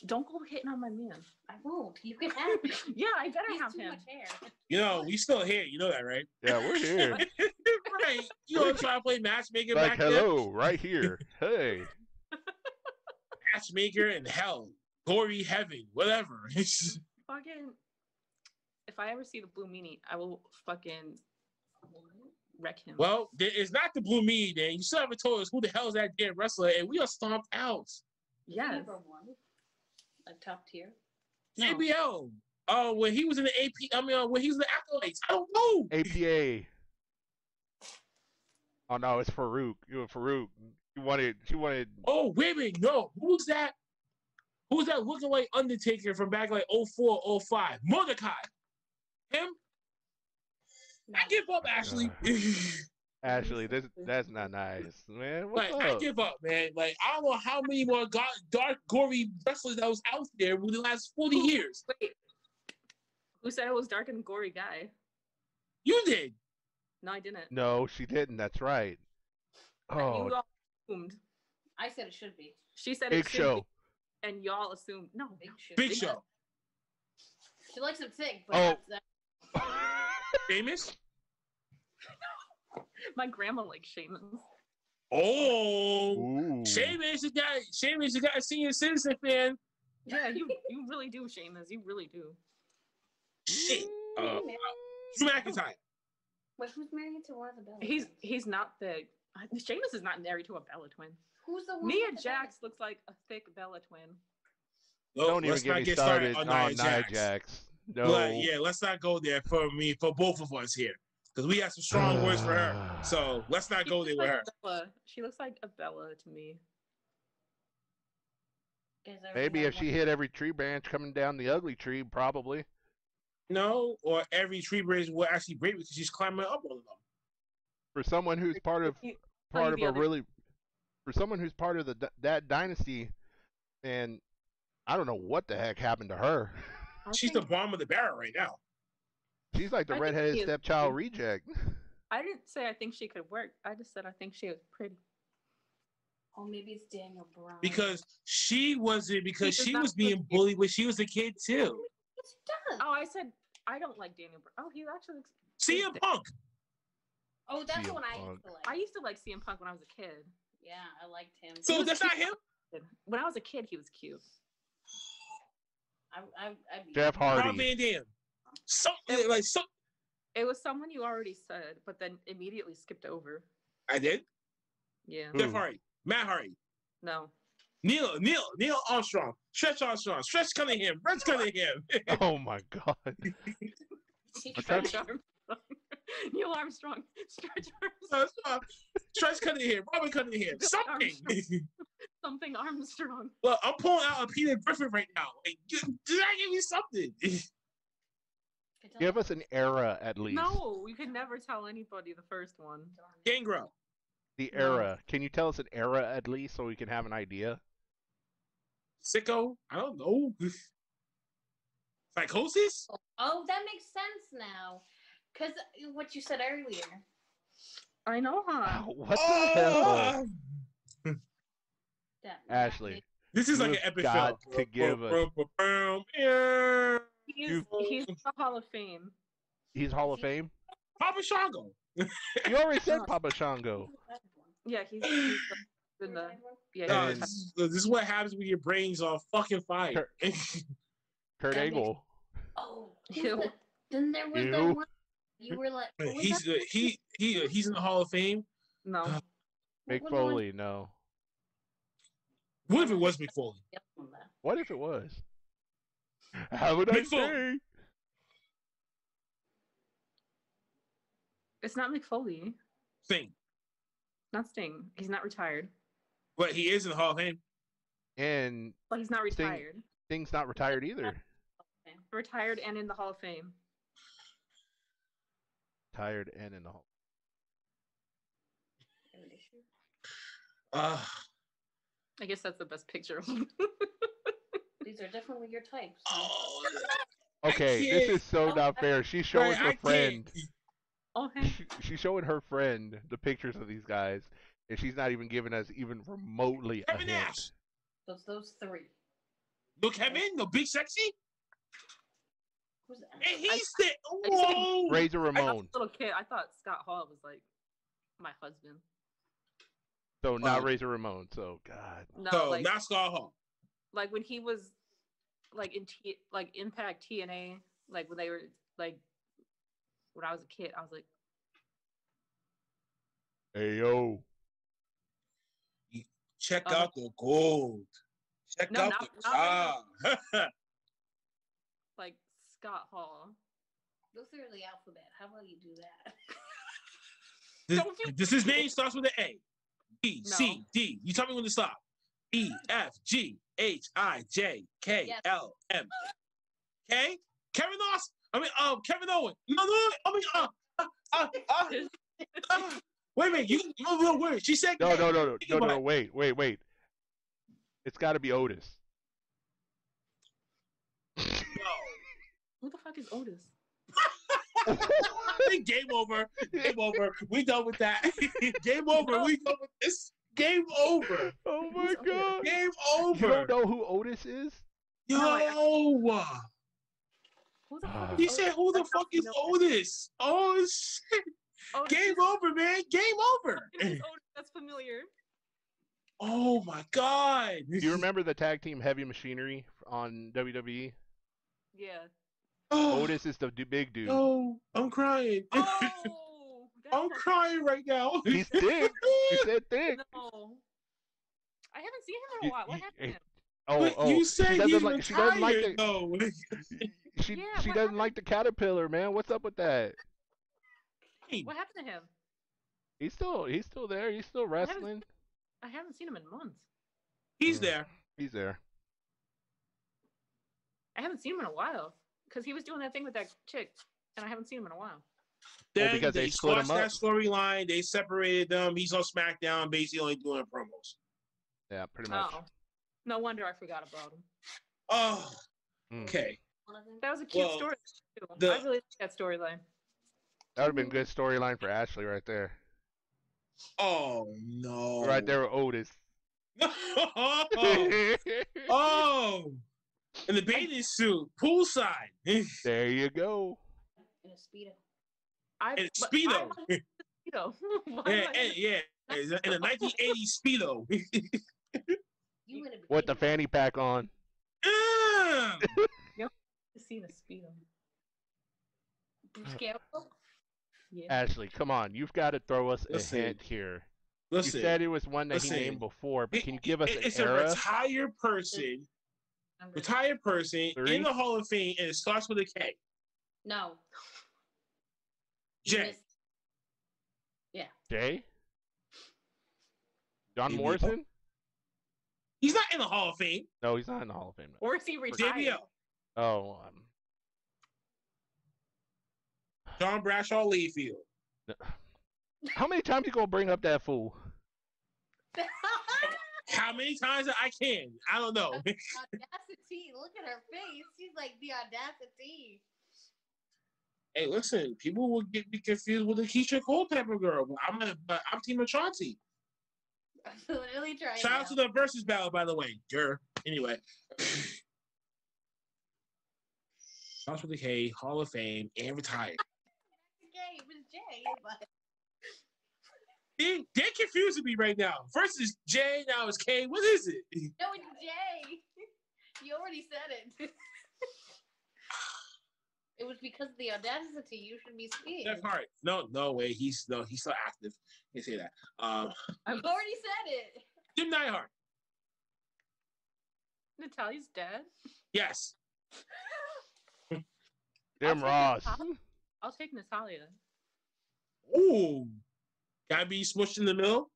Don't go hitting on my man. I won't. You can have him. Yeah, I better He's have too him. much hair. You know, we still here. You know that, right? Yeah, we're here. Right. You know, trying to play matchmaker Like, back hello, right here. Hey. Matchmaker in hell, gory heaven, whatever. Fucking. If I ever see the blue meanie, I will fucking wreck him. Well, it's not the blue meanie. Then you still haven't told us who the hell is that damn wrestler, and we are stomped out. Yes. Number one, a top tier. No. JBL. Oh, when he was in the AP, when he was in the accolades. I don't know. APA. Oh no, it's Farouk. Farouk. She wanted. Oh, wait a minute. No. Who's that? Who's that looking like Undertaker from back like 04, 05? Mordecai. Him? No. I give up, Ashley. Ashley, that's not nice, man. What's Like, up? I give up, man. Like, I don't know how many more dark, gory wrestlers that was out there within the last 40 years. Wait. Who said it was dark and gory guy? You did. No, I didn't. No, she didn't. That's right. Oh, You all assumed. I said it should be. She said Big it should Show. be, and y'all assumed. No. Big Show. She likes him thick, but Oh. that's Famous? My grandma likes Sheamus. Oh. Ooh. Sheamus, you got a senior citizen fan. Yeah, you really do, Sheamus. You really do. Shit. Drew McIntyre. Wait, who's married to one of the Bella? He's not big. Sheamus is not married to a Bella twin. Who's the one? Nia with the Jax looks like a thick Bella twin. Don't even Let's get not me get started on Nia Nia Jax. Jax. No. But yeah, let's not go there for both of us here. Because we have some strong words for her. So let's not go there with her. She looks like a Bella to me. Maybe if she hit every tree branch coming down the ugly tree, probably. No, or every tree branch will actually break because she's climbing up on them. For someone who's part of that dynasty, and I don't know what the heck happened to her. She's the bottom of the barrel right now. She's like the redheaded stepchild reject. I didn't say I think she could work. I just said I think she was pretty. Oh, maybe it's Daniel Bryan. Because she was being bullied when she was a kid too. Yes, he does. Oh, I said I don't like Daniel Bryan. Oh, he actually looks. CM Punk. Oh, that's the CM one I Punk. used to like. I used to like CM Punk when I was a kid. Yeah, I liked him. So that's not him? When I was a kid, he was cute. Jeff Hardy. Rob Van Dam. It was someone you already said, but then immediately skipped over. I did? Yeah. Jeff Hardy. Matt Hardy. No. Neil Armstrong. Stretch Armstrong. Stretch Cunningham. Brett Cunningham. Oh my God. Stretch Armstrong. Neil Armstrong. Stretch Armstrong. Stretch Cunningham. Robin Cunningham. Something. Something Armstrong. Well, I'm pulling out a Peter Griffin right now. Like, does that give me something? Give us an era at least. No, we could never tell anybody the first one. Gangrel. The era. Can you tell us an era at least so we can have an idea? Sicko. I don't know. Psychosis. Oh, that makes sense now. Because what you said earlier. I know, huh? What the hell? Ashley. This is like an epic got film. To give us. He's the Hall of Fame. He's Hall of Fame? Papa Shango. You already said Papa Shango. Yeah, he's in the. Yeah. No, this is what happens when your brain's on fucking fire. Kurt Angle. Oh, then there was that one. You were like, he's in the Hall of Fame. No. Mick Foley, no. What if it was Mick Foley? What if it was? How would I say? It's not Mick Foley. Sting. Not Sting. He's not retired. But he is in the Hall of Fame. And but he's not retired. Sting's not retired either. Retired and in the Hall of Fame. Retired and in the Hall. I guess that's the best picture. These are definitely your types. Oh, okay, this is so not fair. She's showing her friend. Okay. She's showing her friend the pictures of these guys, and she's not even giving us even remotely a hint. Those three. No Kevin, no Big Sexy. Who's that? And he's the whoa. Razor Ramon. I was a little kid. I thought Scott Hall was like my husband. So not Razor Ramon. So God. No, like, not Scott Hall. Like when he was like in Impact TNA, like when they were like when I was a kid, I was like, hey yo. Check out the gold. Check out the like Scott Hall. Go through the alphabet. How about you do that? His name starts with an A. B, C, D. You tell me when to stop. E, F, G, H, I, J, K, L, M. K? Kevin Austin. Kevin Owen. No. Wait a minute. Wait. She said No. Wait. It's got to be Otis. No. Who the fuck is Otis? Game over. We done with that. Game over. No. We done with this. Game over. Oh my God. Game over. You don't know who Otis is? Yo. Who the fuck he said, "Who the fuck is Otis?" Oh shit. Game over, man. Game over. Otis, that's familiar. Oh my God. Do you remember the tag team Heavy Machinery on WWE? Yeah. Otis is the big dude. Oh, I'm crying. Oh, I'm crying right now. He's thick. He said thick. No. I haven't seen him in a while. What happened to him? Oh, you said he's retired. She doesn't like the, she doesn't like the caterpillar, man. What's up with that? What happened to him? He's still there. He's still wrestling. I haven't seen him in months. He's there. He's there. I haven't seen him in a while because he was doing that thing with that chick, and I haven't seen him in a while. Then because they split him up. That storyline, they separated them. He's on SmackDown, basically only doing promos. Yeah, pretty much. Oh, no wonder I forgot about him. Oh, okay. That was a cute story too. I really like that storyline. That would have been a good storyline for Ashley right there. Oh no! Right there with Otis. Oh, in the bathing suit, poolside. There you go. In a speedo. In a speedo. Yeah. In a 1980 speedo. With the fanny pack on. Yep. Seen a speedo. Yeah. Ashley, come on. You've got to throw us a hint here. You said it was one that he named before, but can you give us an era? It's a retired person in the Hall of Fame, and it starts with a K. No. J. Yeah. J? John Morrison? He's not in the Hall of Fame. No, he's not in the Hall of Fame. Or is he retired? JBL. Oh, John Bradshaw Layfield. How many times you gonna bring up that fool? How many times I can? I don't know. Audacity. Look at her face. She's like the audacity. Hey, listen. People will be confused with the Keisha Cole type of girl. I'm Team Chauncey. I'm literally trying. Shout out to the versus battle, by the way. Anyway. Starts with a K, Hall of Fame, and retired. It was J, but they're confusing me right now. First is J, now it's K. What is it? No, it's J. You already said it. It was because of the audacity. You should be speaking. That's hard. No way. He's still active. You say that. I've already said it. Jim Neidhart. Natalia's dead? Yes. Jim Ross. I'll take Natalia. Ooh. Gotta be smushed in the middle?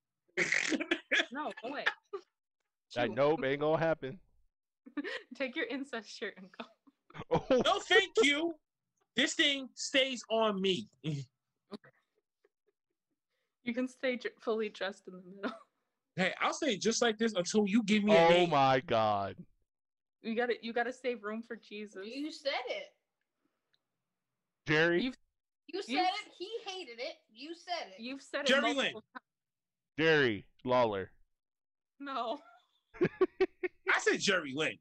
No way. I know, but ain't gonna happen. Take your incest shirt and go. Oh. No, thank you. This thing stays on me. Okay. You can stay fully dressed in the middle. Hey, I'll stay just like this until you give me a name. name. Oh my God. You gotta save room for Jesus. You said it. Jerry? You said it. He hated it. You said it. You've said it. Jerry Lynn. Jerry Lawler. No. I said Jerry Lynn.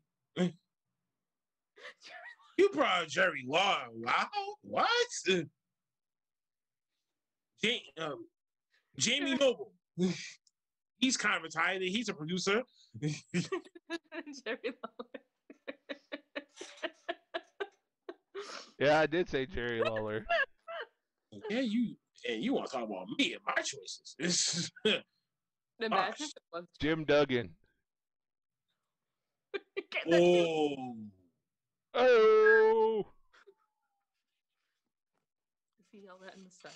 You brought Jerry Lawler. Wow. What? Jamie Noble. He's kind of retired. He's a producer. Jerry Lawler. Yeah, I did say Jerry Lawler. Yeah, you want to talk about me and my choices. Imagine if it was Jim Duggan. Oh. Oh. See all that in the side.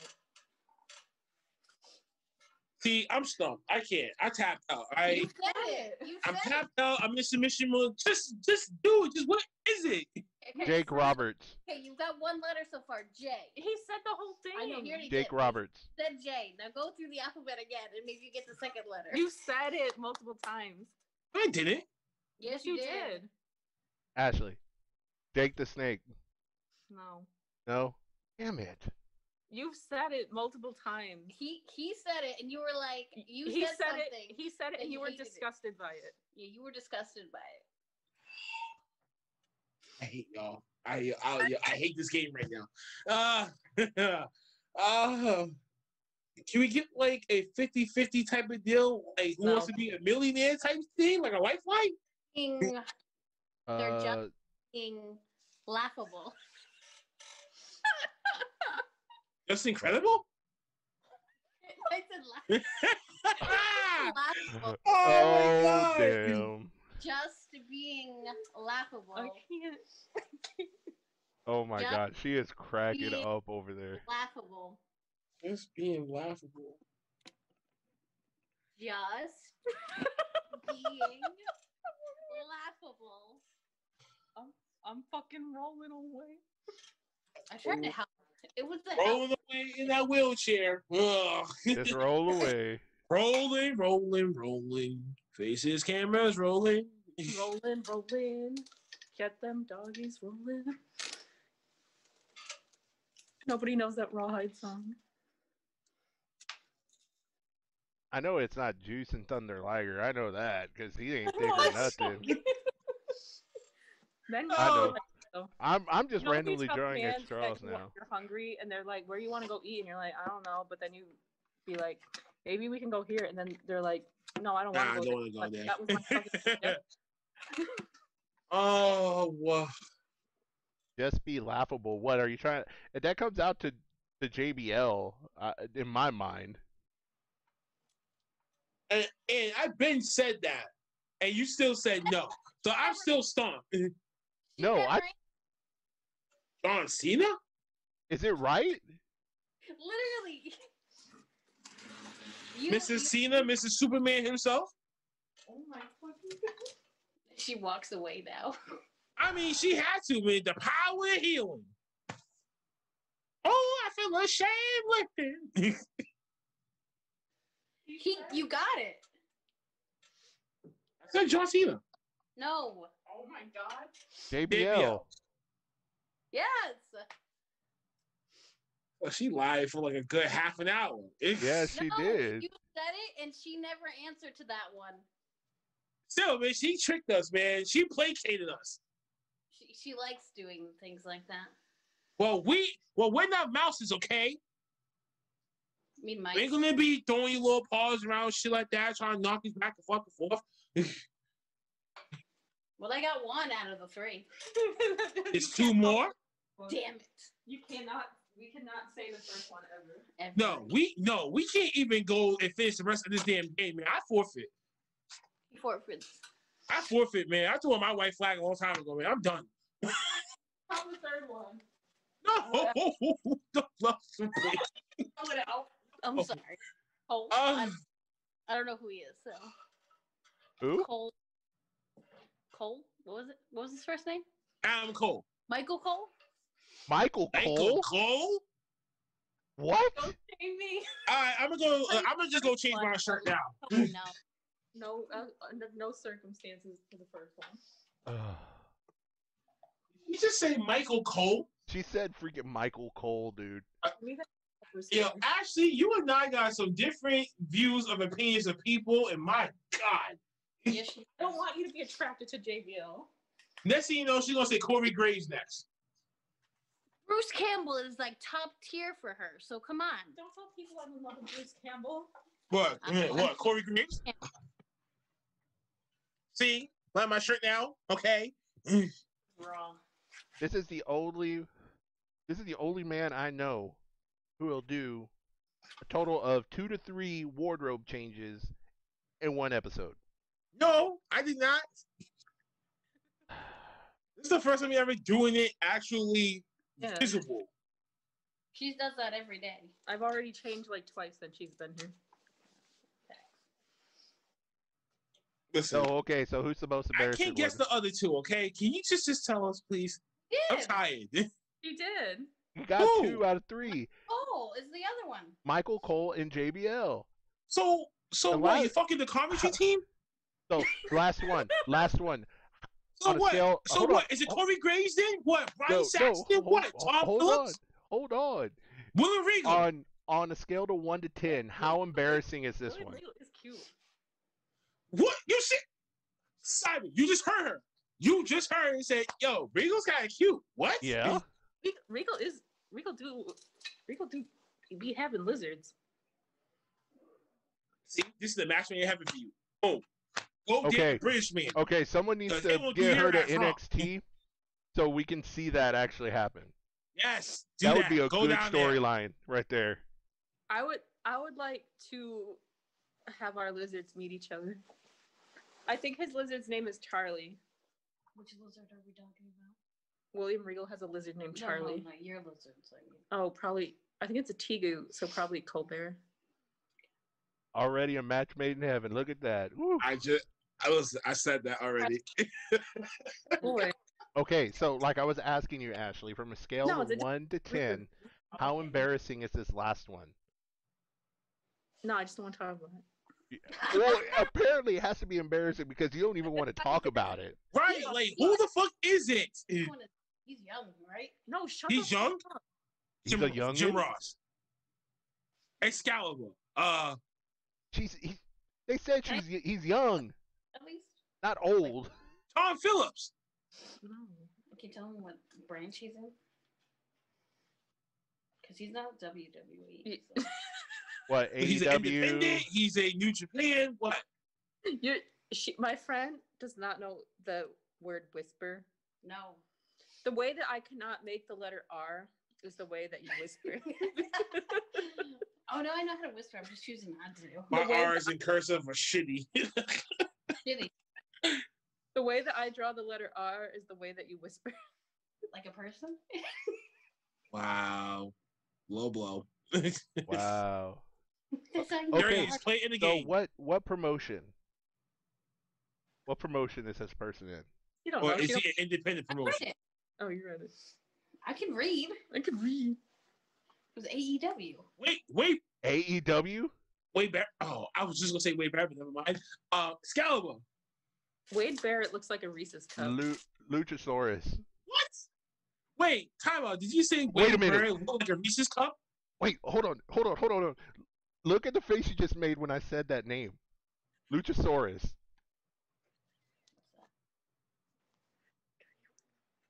See, I'm stumped. I can't. I tapped out. You said it. I'm tapped out. I'm in submission mode. Just do it. Just what is it? Okay, Jake Roberts. Okay, you've got one letter so far. J. He said the whole thing. I know. He already Jake did. Roberts. He said J. Now go through the alphabet again, and maybe you get the second letter. You said it multiple times. I didn't. Yes, you did. Ashley. Jake the Snake. No. No? Damn it. You've said it multiple times. He said it, and you were like, He said something. it. He said it, and you were hated disgusted by it. Yeah, you were disgusted by it. I hate y'all. I hate this game right now. Can we get like a 50-50 type of deal? Like who wants to be a millionaire type thing? Like a lifeline? They're just being laughable. Just incredible? I said laughable. Oh my God. Damn. Just being laughable. I can't. Oh my God. She is cracking up over there. Laughable. Just being laughable. Just being laughable. I'm fucking rolling away. I tried to help. It was the rolling away in that wheelchair. Ugh. Just roll away. Rolling. Faces, cameras, rolling. Rolling. Get them doggies rolling. Nobody knows that Rawhide song. I know it's not Juice and Thunder Liger. I know that because he ain't thick or nothing. Then I know. I'm just randomly drawing at straws now. You're hungry and they're like, "Where do you want to go eat?" And you're like, "I don't know." But then you be like, "Maybe we can go here." And then they're like, "No, I don't want to go there." That was my fucking Oh, wow. Just be laughable. What are you trying? That comes out to JBL in my mind. And I've been said that, and you still said no. So I'm still stumped. No, John Cena? Is it right? Literally. Mrs. Cena, Mrs. Superman himself? Oh my fucking God. She walks away now. I mean, she had to, man. The power of healing. Oh, I feel ashamed with it. You got it. I said John Cena. No. Oh my God. JBL. Yes. Well, she lied for like a good half an hour. Yes, she did. You said it, and she never answered to that one. Still, man, she tricked us, man. She placated us. She likes doing things like that. Well, we're not mouses, okay? I mean, Mike. We ain't gonna be throwing your little paws around, shit like that, trying to knock you back and forth. Well, I got one out of the three. It's two more. Damn it! We cannot say the first one ever. No, we can't even go and finish the rest of this damn game, man. I forfeit. He forfeits. I forfeit, man. I threw my white flag a long time ago, man. I'm done. How's the third one? No, don't love some I'm sorry. Cole. I don't know who he is. So. Who? Cole. What was it? What was his first name? Adam Cole. Michael Cole. Michael Cole. What? Don't shame me. All right, I'm gonna just go change my shirt now. No. No, under no circumstances for the first one. You just say Michael Cole? She said freaking Michael Cole, dude. Yo, actually, you and I got some different views of opinions of people, and my God. Yes, I don't want you to be attracted to JBL. Next thing you know, she's gonna say Corey Graves next. Bruce Campbell is like top tier for her, so come on. Don't tell people I'm in love with Bruce Campbell. What? What? Corey Graves? See, buy my shirt now. Okay. Wrong. This is the only man I know who will do a total of 2 to 3 wardrobe changes in one episode. No, I did not. This is the first time you're ever doing it actually visible. She does that every day. I've already changed like twice since she's been here. Listen. So okay, so who's the most embarrassing? I can't guess the other two. Okay, can you just tell us, please? I'm tired. You did. You got 2 out of 3. Oh, is the other one? Michael Cole and JBL. So what? You fucking the commentary team? So last one. So what? So what? Is it Corey Graves then? What? Brian Saxton? What? Tom Phillips? Hold on. William Regal. On a scale to 1 to 10, how embarrassing is this one? Regal is cute. What? You said, Simon, you just heard her. You just heard her and said, yo, Regal's kind of cute. What? Yeah. Regal do be having lizards. See, this is the match made in heaven for you. Boom. Go get the British man. Okay, someone needs to get her to NXT so we can see that actually happen. Yes. That would be a good storyline right there. I would like to have our lizards meet each other. I think his lizard's name is Charlie. Which lizard are we talking about? William Regal has a lizard named Charlie. No, your lizards. I mean. Oh, probably. I think it's a Tegu, so probably Colbert. Already a match made in heaven. Look at that. Woo. I said that already. Boy. Okay, so like I was asking you, Ashley, from a scale of 1 to 10, how embarrassing is this last one? No, I just don't want to talk about it. Well, apparently it has to be embarrassing because you don't even want to talk about it. Right, like who the fuck is it? He's young, right? No, shut He's young? He's a young Jim Ross. Excalibur. They said he's young. At least. Not old. Tom Phillips. No. Can you tell him what branch he's in? Because he's not WWE. So. What, AEW? He's an independent. He's a New Japan. What? My friend does not know the word whisper. No. The way that I cannot make the letter R is the way that you whisper. Oh, no, I know how to whisper. I'm just choosing not to. My R is in cursive or shitty. Shitty. The way that I draw the letter R is the way that you whisper. Like a person? Wow. Low blow. Wow. Okay, play in the game. So what promotion? What promotion is this person in? You don't or know. Is he an independent promotion? Oh, you read it. I can read. I can read. It was AEW. Wait. AEW? Wade Barrett. Oh, I was just gonna say Wade Barrett, but never mind. Excalibur. Wade Barrett looks like a Reese's cup. Luchasaurus. What? Wait, time out. Did you say Wait a minute. Barrett looked like a Reese's cup? Wait, hold on. Look at the face you just made when I said that name. Luchasaurus.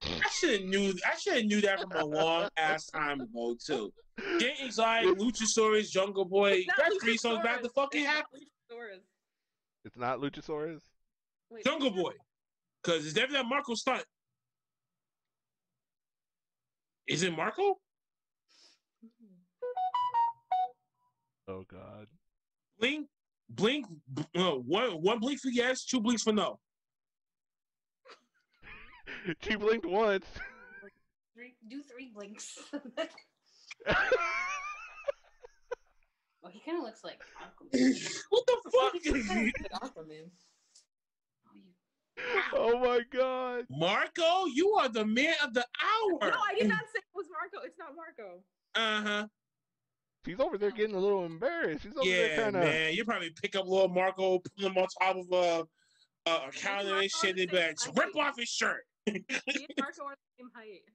I should have knew that from a long ass time ago too. Getting like Luchasaurus, Jungle Boy. That's 3 songs back to fucking happen. It's not Luchasaurus? Wait, Jungle Boy. Because it's definitely Marco stunt. Is it Marco? Oh God. Blink. One blink for yes, 2 blinks for no. She blinked once. Do 3 blinks. Well, he kind of looks like Aquaman. What the fuck? Aquaman. Oh my God. Marco, you are the man of the hour. No, I did not say it was Marco. It's not Marco. Uh-huh. She's over there getting a little embarrassed. She's over there kind of. Man, you probably pick up little Marco, put him on top of a counter and shit, and be like, rip off his shirt. Me and Marco are the same height.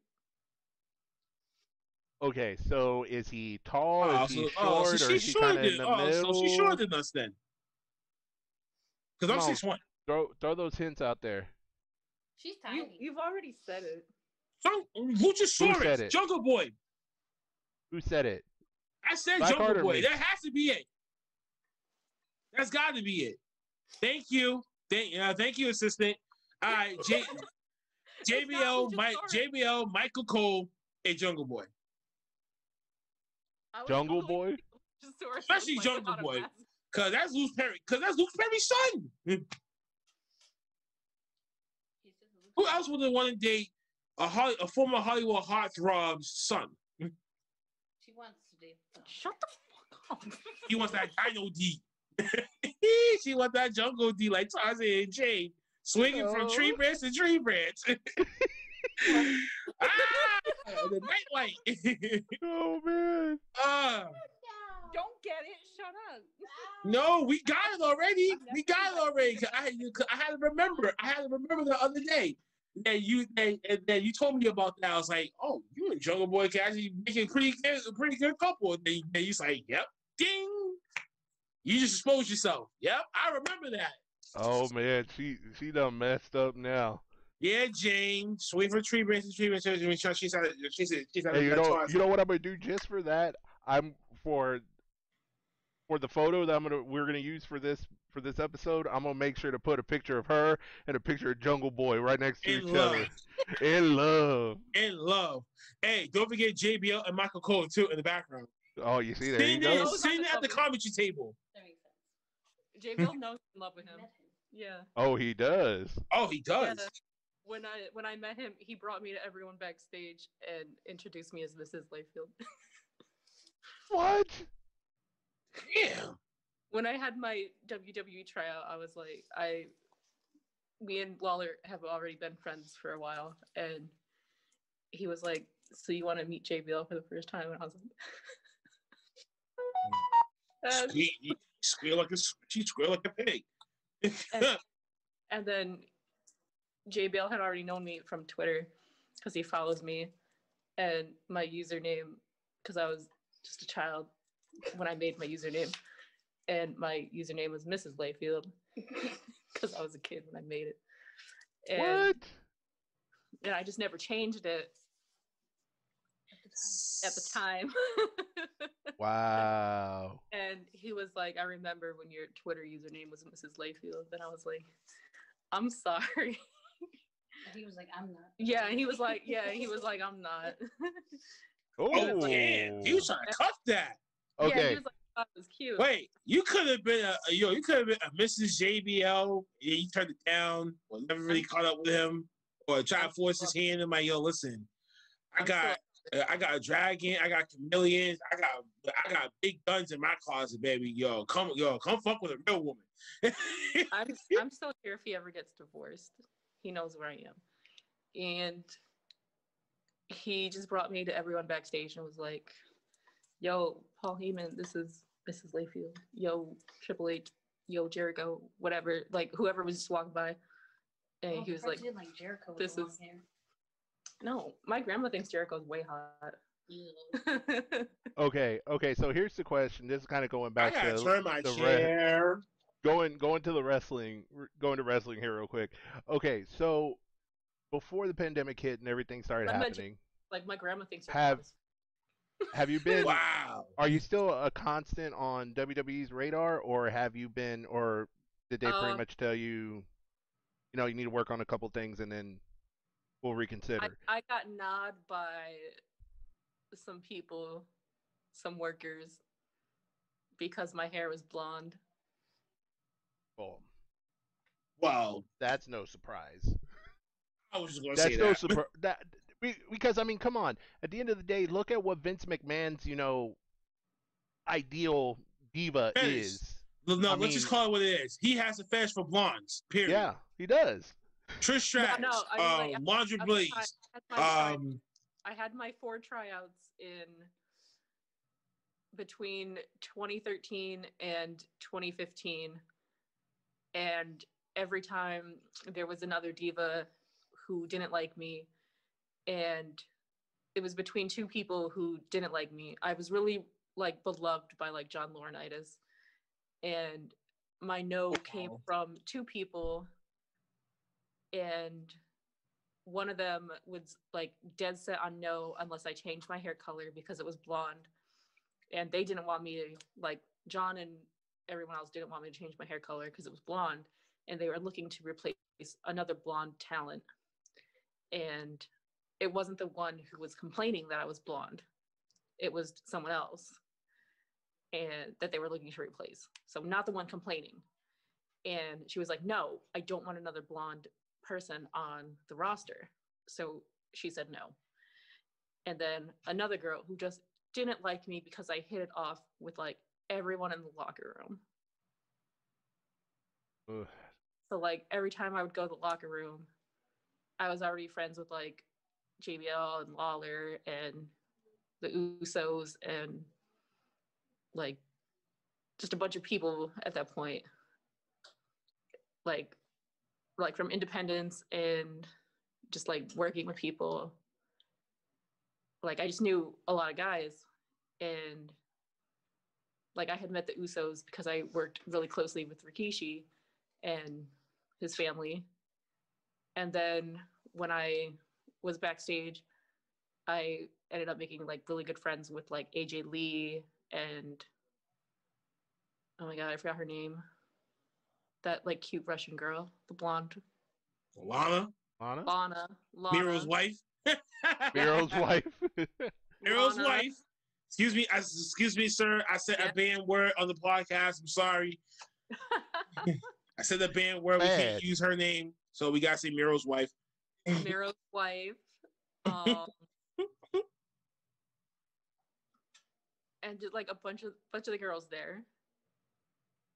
Okay, so is he tall? Is he short? So or is he kind of in the middle? So she's shorter than us then. Because I'm 6'1". Throw those hints out there. She's tiny. You've already said it. Luchasaurus, Jungle Boy. Who said it? I said Jungle Boy. That has to be it. That's got to be it. Thank you. Thank you, assistant. All right, JBL, Michael Cole, and Jungle Boy. Jungle Boy? Especially Jungle Boy. Because that's Luke Perry. Because that's Luke Perry's son. Who else would want to date a former Hollywood heartthrob's son? She wants to date. Shut the fuck up. She wants that Dino D. She wants that Jungle D like Tarzan and Jane, swinging from tree branch to tree branch. The nightlight. Oh man. Don't get it. Shut up. No, we got it already. I had to remember. I had to remember the other day. And you told me about that. I was like, oh, you and Jungle Boy can actually make a pretty good couple. And then you like, yep, ding. You just exposed yourself. Yep, I remember that. Oh man, she done messed up now. Yeah, Jane, swing for tree branch. She's out. Hey, you know what I'm gonna do just for that? I'm for the photo that we're gonna use for this episode. I'm gonna make sure to put a picture of her and a picture of Jungle Boy right next to each other. In love. Hey, don't forget JBL and Michael Cole too in the background. Oh, you see, there you go. Sitting at the commentary table. That makes sense. JBL knows I'm in love with him. Yeah. Oh, he does. Yeah. When I met him, he brought me to everyone backstage and introduced me as Mrs. Layfield. What? Yeah. When I had my WWE tryout, I was like, me and Lawler have already been friends for a while, and he was like, so you want to meet JBL for the first time? And I was like, she squealed like a pig. and then JBL had already known me from Twitter because he follows me, and my username, because I was just a child when I made my username, and my username was Mrs. Layfield because I was a kid when I made it. And, what? And I just never changed it at the time. Wow. And he was like, I remember when your Twitter username was Mrs. Layfield. And I was like, I'm sorry. He was like, I'm not. Yeah, and he was like, I'm not. Oh, damn. He was trying to cut that. Okay. Yeah, he was like, oh, it was cute. Wait, you could have been a Mrs. JBL. Yeah, you turned it down, or never really caught up with him, or try to force his hand in my listen. I got a dragon, I got chameleons, I got big guns in my closet, baby. Come fuck with a real woman. I'm still here if he ever gets divorced. He knows where I am. And he just brought me to everyone backstage and was like, yo, Paul Heyman, this is Mrs. Layfield. Yo, Triple H, yo, Jericho, whatever. Like, whoever was just walking by. And he was like, Jericho this is... Hair. No, my grandma thinks Jericho's way hot. Okay, so here's the question. This is kind of going back to turn my chair. Going to the wrestling. Going to wrestling here real quick. Okay, so before the pandemic hit and everything started happening, like my grandma thinks have you been? Wow. Are you still a constant on WWE's radar, or have you been, or did they pretty much tell you, you need to work on a couple things and then we'll reconsider? I got gnawed by some people, some workers, because my hair was blonde. Well, that's no surprise. I was just going to say that. That's no surprise. Because, I mean, come on. At the end of the day, look at what Vince McMahon's, ideal diva is. No, let's just call it what it is. He has a fetish for blondes, period. Yeah, he does. Trish Stratus, Laundry Blaze. I had my 4 tryouts in between 2013 and 2015. And every time there was another diva who didn't like me, and it was between 2 people who didn't like me. I was really beloved by John Laurinaitis, and my no came from 2 people, and one of them was like dead set on no unless I changed my hair color because it was blonde. And they didn't want me to, like, John and everyone else didn't want me to change my hair color because it was blonde. And they were looking to replace another blonde talent. And it wasn't the one who was complaining that I was blonde. It was someone else and that they were looking to replace. So not the one complaining. And she was like, no, I don't want another blonde person on the roster. So she said no. And then another girl who just didn't like me because I hit it off with like everyone in the locker room. Ugh. So like every time I would go to the locker room, I was already friends with like JBL and Lawler and the Usos and like just a bunch of people at that point. Like from independence and just like working with people. Like I just knew a lot of guys, and like I had met the Usos because I worked really closely with Rikishi and his family. And then when I was backstage, I ended up making like really good friends with like AJ Lee and oh my god, I forgot her name. That like cute Russian girl, the blonde. Lana. Miro's wife. Miro's wife. Miro's wife. Excuse me, sir. I said a banned word on the podcast. I'm sorry. I said the banned word. We can't use her name, so we gotta say Miro's wife. Miro's wife. And just like a bunch of the girls there.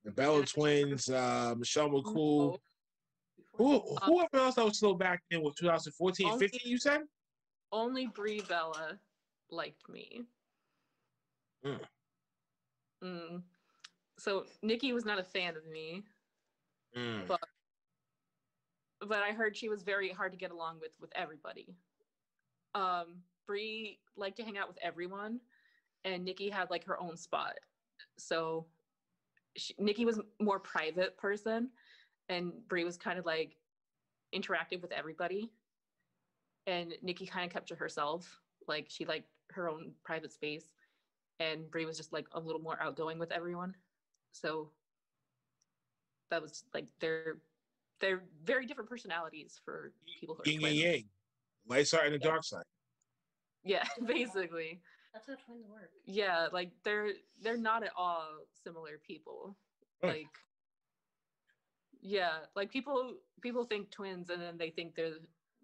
The Bella twins, Michelle McCool. Whoever else that was still back then was 2014, 15, you said? Only Brie Bella liked me. So Nikki was not a fan of me. But I heard she was very hard to get along with everybody. Brie liked to hang out with everyone, and Nikki had like her own spot. So Nikki was more private person, and Brie was kind of like interactive with everybody. And Nikki kind of kept to herself. Like she liked her own private space, and Brie was just like a little more outgoing with everyone. So that was like they're very different personalities for people who are yin and yang, light side and the dark side. Yeah, basically. That's how twins work. Yeah, like they're not at all similar people. Right. Like, yeah, like people think twins and then they think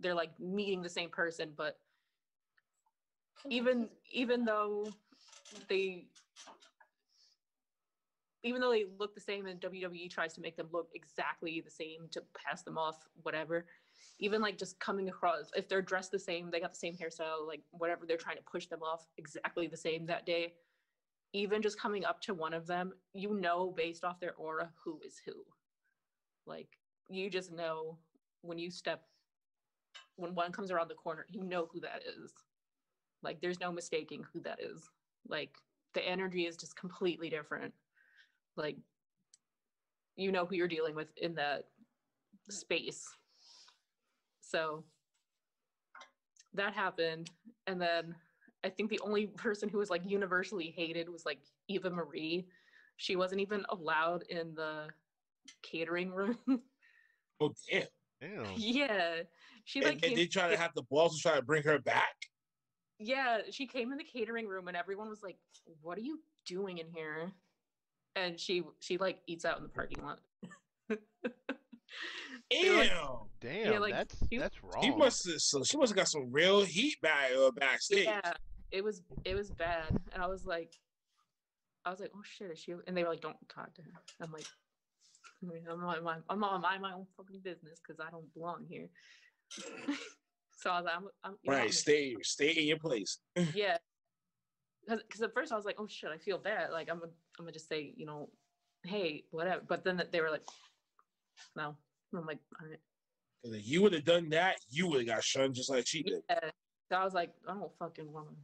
they're like meeting the same person, but even though they look the same and WWE tries to make them look exactly the same to pass them off, whatever, even like just coming across, if they're dressed the same, they got the same hairstyle, like whatever, they're trying to push them off exactly the same that day. Even just coming up to one of them, you know, based off their aura, who is who. Like, you just know when one comes around the corner, you know who that is. Like, there's no mistaking who that is. Like, the energy is just completely different. Like, you know who you're dealing with in that space. So that happened. And then I think the only person who was like universally hated was like Eva Marie. She wasn't even allowed in the catering room. Oh, damn. Yeah. She like and they try to have the balls to try to bring her back? Yeah, she came in the catering room and everyone was like, what are you doing in here? And she like eats out in the parking lot. Damn, yeah, like, that's wrong. She must have got some real heat backstage. Yeah, it was bad. And I was like, oh shit, is she? And they were like, don't talk to her. I'm like, I'm on my own fucking business because I don't belong here. So I was like, I'm right, stay in your place. Yeah, because at first I was like, oh shit, I feel bad. Like I'm gonna just say, you know, hey, whatever. But then they were like, no. And I'm like, all right. If you would have done that, you would have got shunned just like she did. Yeah. So I was like, I don't fucking want to.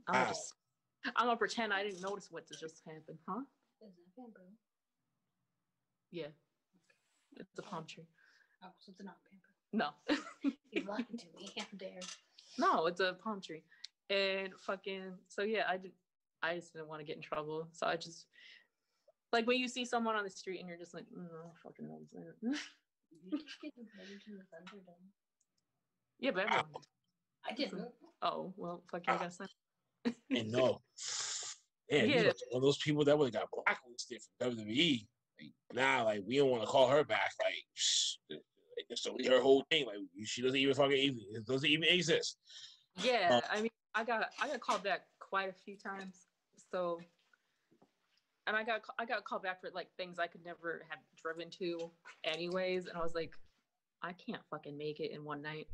I'm gonna pretend I didn't notice what just happened, huh? Is that bamboo? Yeah. It's a palm tree. Oh, so it's not bamboo. No. You're lying to me. How dare. No, it's a palm tree. And fucking, so yeah, I just didn't want to get in trouble. So I just, like when you see someone on the street and you're just like, fucking knows that. You just get invited to the Thunderdome. Yeah, but everyone. I didn't. Oh, well, fuck you guys. And no. Man, yeah. One of those people that would have got blacklisted from WWE. Like, nah, like, we don't want to call her back. Like, just delete her whole thing. Like, she doesn't even it doesn't even exist. Yeah, I mean, I got called back quite a few times. So, and I got called back for like things I could never have driven to anyways. And I was like, I can't fucking make it in one night.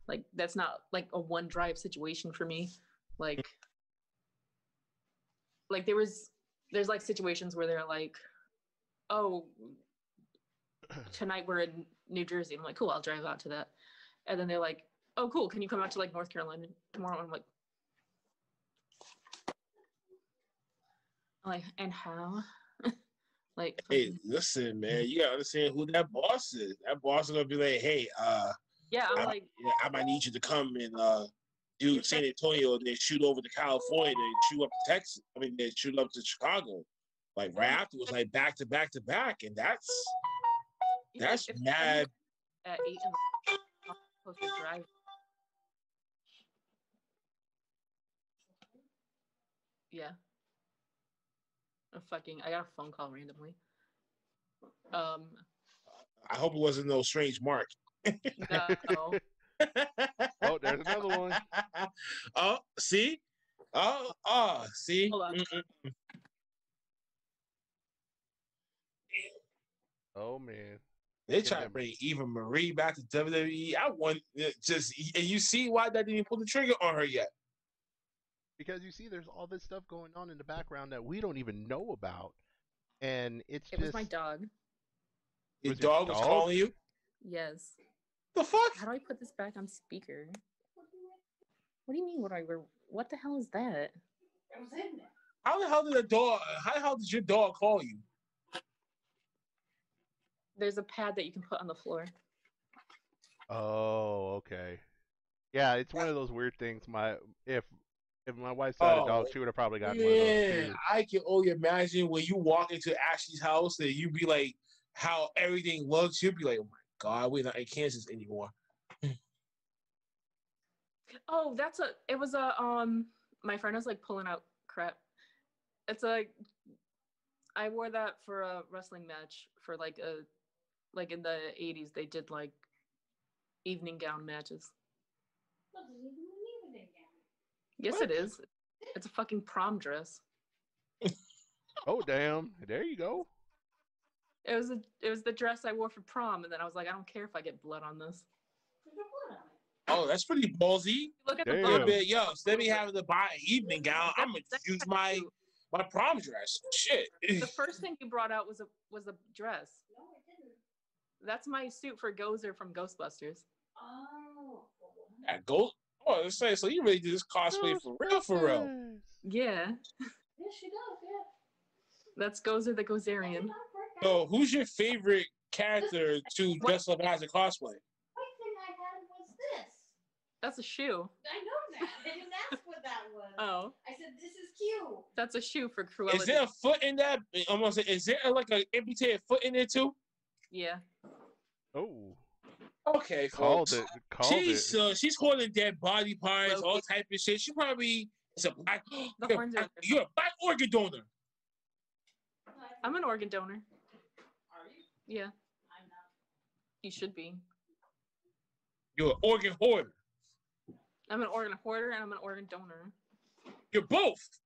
Like, that's not like a one drive situation for me. Like there's like situations where they're like, oh, tonight we're in New Jersey. I'm like, cool, I'll drive out to that. And then they're like, oh, cool, can you come out to like North Carolina tomorrow? And I'm like, and how? Like, hey, listen, man, you gotta understand who that boss is. That boss is gonna be like, hey, yeah, I might need you to come and do San Antonio, and then shoot over to California, then shoot up to Texas. I mean, then shoot up to Chicago. Like right afterwards, like back to back to back, and that's mad. At 8 in the morning, I'm supposed to drive. Yeah. I got a phone call randomly. I hope it wasn't no strange Mark. No. Oh, there's another one. Oh, see? See? Hold on. Oh man. They try to bring Eva Marie back to WWE. I want just, and you see why that didn't pull the trigger on her yet? Because you see, there's all this stuff going on in the background that we don't even know about, and it was my dog. Your dog was calling you? Yes. The fuck? How do I put this back on speaker? What do you mean? What the hell is that? It was in there. How the hell did your dog call you? There's a pad that you can put on the floor. Oh, okay. Yeah, it's one of those weird things. If my wife had a dog, she would have probably gotten one of those too. I can only imagine when you walk into Ashley's house that you'd be like, how everything looks. You'd be like, oh my God, we're not in Kansas anymore. Oh, my friend was like pulling out crap. It's like, I wore that for a wrestling match for like in the 80s, they did like evening gown matches. What is even an evening gown? Yes, what? It is. It's a fucking prom dress. Oh damn! There you go. It was the dress I wore for prom, and then I was like, I don't care if I get blood on this. Oh, that's pretty ballsy. Look at the bottom. Yo, instead of me having to buy an evening gown, I'm gonna use my prom dress. Shit. The first thing you brought out was a dress. No, I didn't. That's my suit for Gozer from Ghostbusters. Oh. Let's say, so you really did this cosplay for real? Yeah. Yeah, she does, yeah. That's Gozer the Gozerian. So, who's your favorite character to dress up as a cosplay? First thing I had was this. That's a shoe. I know that. I didn't ask what that was. Oh. I said, this is cute. That's a shoe for Cruella. Is there a foot in that? Is there like an amputated foot in there too? Yeah. Oh. Okay, folks. She's holding dead body parts, all type of shit. She probably is a black. You're a black organ donor. I'm an organ donor. Are you? Yeah. I'm not. You should be. You're an organ hoarder. I'm an organ hoarder and I'm an organ donor. You're both.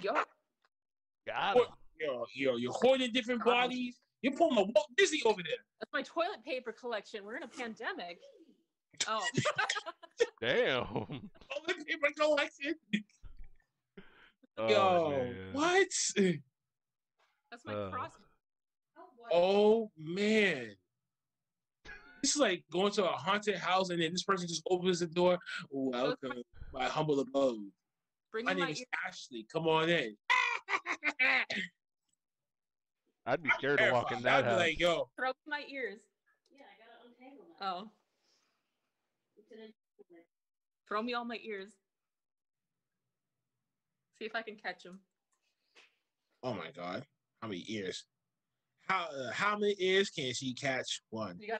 Yo. Got it. You're hoarding different bodies. You're pulling a Walt Disney over there. That's my toilet paper collection. We're in a pandemic. Oh. Damn. Toilet paper collection. Oh, yo, man. What? That's my cross. Oh, man. It's like going to a haunted house and then this person just opens the door. Welcome, my humble abode. My name is Ashley. Come on in. I'd be scared to walk in that house. I'd be like, yo. Throw my ears. Yeah, I gotta untangle that. Oh. Throw me all my ears. See if I can catch him. Oh my God! How many ears? How many ears can she catch? 1, 2,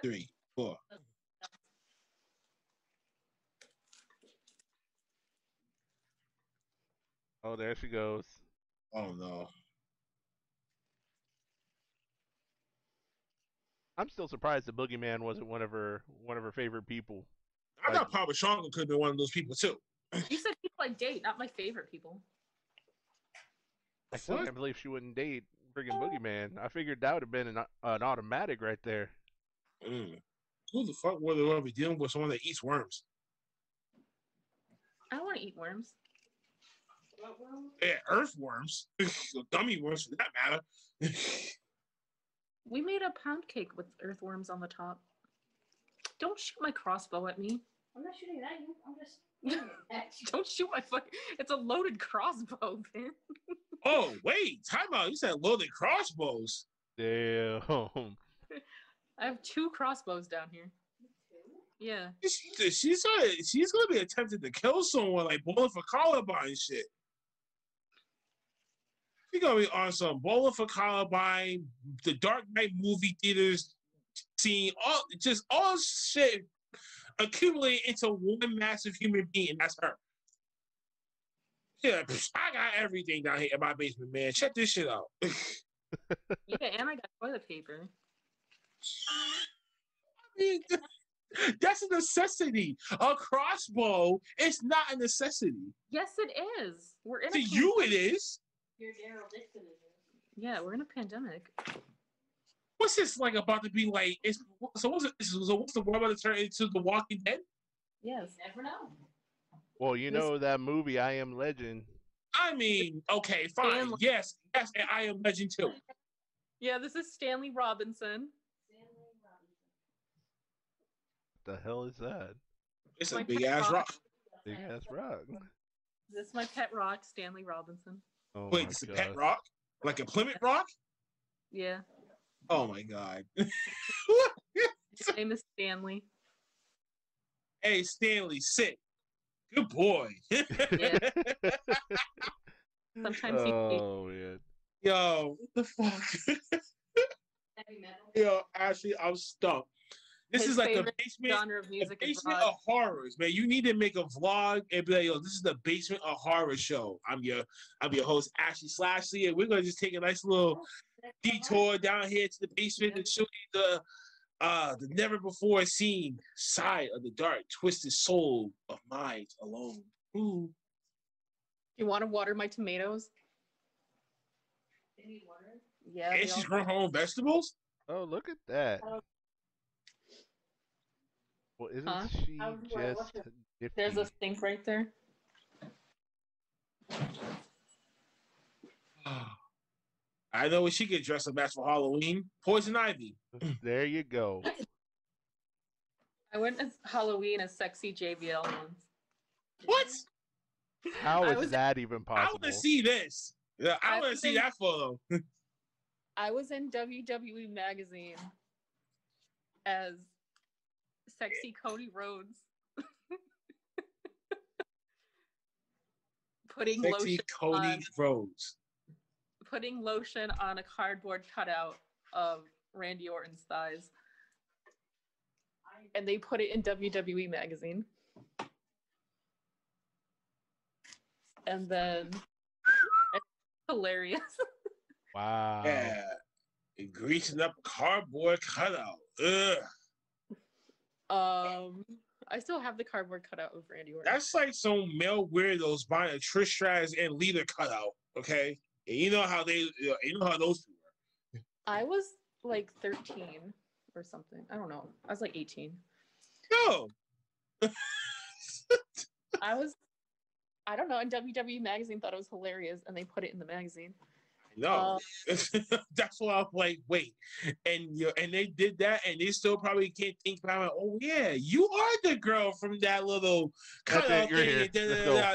3, 4. Oh, there she goes. Oh no! I'm still surprised the Boogeyman wasn't one of her favorite people. I thought Papa Shango could have been one of those people too. You said people I date, not my favorite people. I still can't believe she wouldn't date friggin' Boogeyman. I figured that would have been an automatic right there. Who the fuck would they be dealing with someone that eats worms? I don't want to eat worms. Yeah, earthworms. Gummy worms for that matter. We made a pound cake with earthworms on the top. Don't shoot my crossbow at me. I'm not shooting at you. I'm just. Don't shoot my fucking. It's a loaded crossbow, man. Oh wait, time out. You said loaded crossbows. Damn. I have 2 crossbows down here. Yeah. She's gonna be attempting to kill someone like Bowling for Columbine shit. She's gonna be on some Bowling for Columbine, the Dark Knight movie theaters scene, all shit accumulate into one massive human being, and that's her. Yeah, I got everything down here in my basement, man. Check this shit out. Yeah, and I got toilet paper. I mean, that's a necessity. A crossbow is not a necessity. Yes, it is. We're in. To you, it is. Your Daryl Dixon is. Yeah, we're in a pandemic. What's this like about to be like? What's the world about to turn into The Walking Dead? Yes. You never know. Well, you know that movie, I Am Legend. I mean, okay, fine. Stanley. Yes, and I Am Legend too. Yeah, this is Stanley Robinson. What the hell is that? It's My a big pet ass rock. Big ass rock. This is my pet rock, Stanley Robinson. Oh Wait, it's a pet rock? Like a Plymouth rock? Yeah. Oh my God. His name is Stanley. Hey, Stanley, sit. Good boy. Yeah. Sometimes Oh, man. Yo, what the fuck? Heavy metal. Yo, Ashley, I'm stumped. This is like the basement, genre of music the basement of horrors, man. You need to make a vlog and be like, yo, this is the basement of horror show. I'm your host, Ashley Slashey, and we're gonna just take a nice little detour down here to the basement and show you the never before seen side of the dark, twisted soul of minds alone. Ooh. You want to water my tomatoes? They need water. Yeah. And she's growing her own vegetables? Oh, look at that. Well, isn't she just nifty? There's a sink right there. I know what she could dress up as for Halloween. Poison Ivy. There you go. I went as Halloween as sexy JBL once. What? How is that even possible? I want to see this. Yeah, I want to see that photo. I was in WWE magazine as sexy Cody Rhodes. Putting sexy Cody Rhodes. Putting lotion on a cardboard cutout of Randy Orton's thighs. And they put it in WWE magazine. And then it's hilarious. Wow. Yeah. And greasing up a cardboard cutout. Ugh. I still have the cardboard cutout of Randy Orton. That's like some male weirdos buying a Trish Stratus and Lita cutout, okay? And you know how those people were. I was like 13 or something. I don't know. I was like 18. No. I don't know. And WWE magazine thought it was hilarious, and they put it in the magazine. No, that's why I'm like, wait, and they did that, and they still probably can't think about it. Oh yeah, you are the girl from that little cutout thing.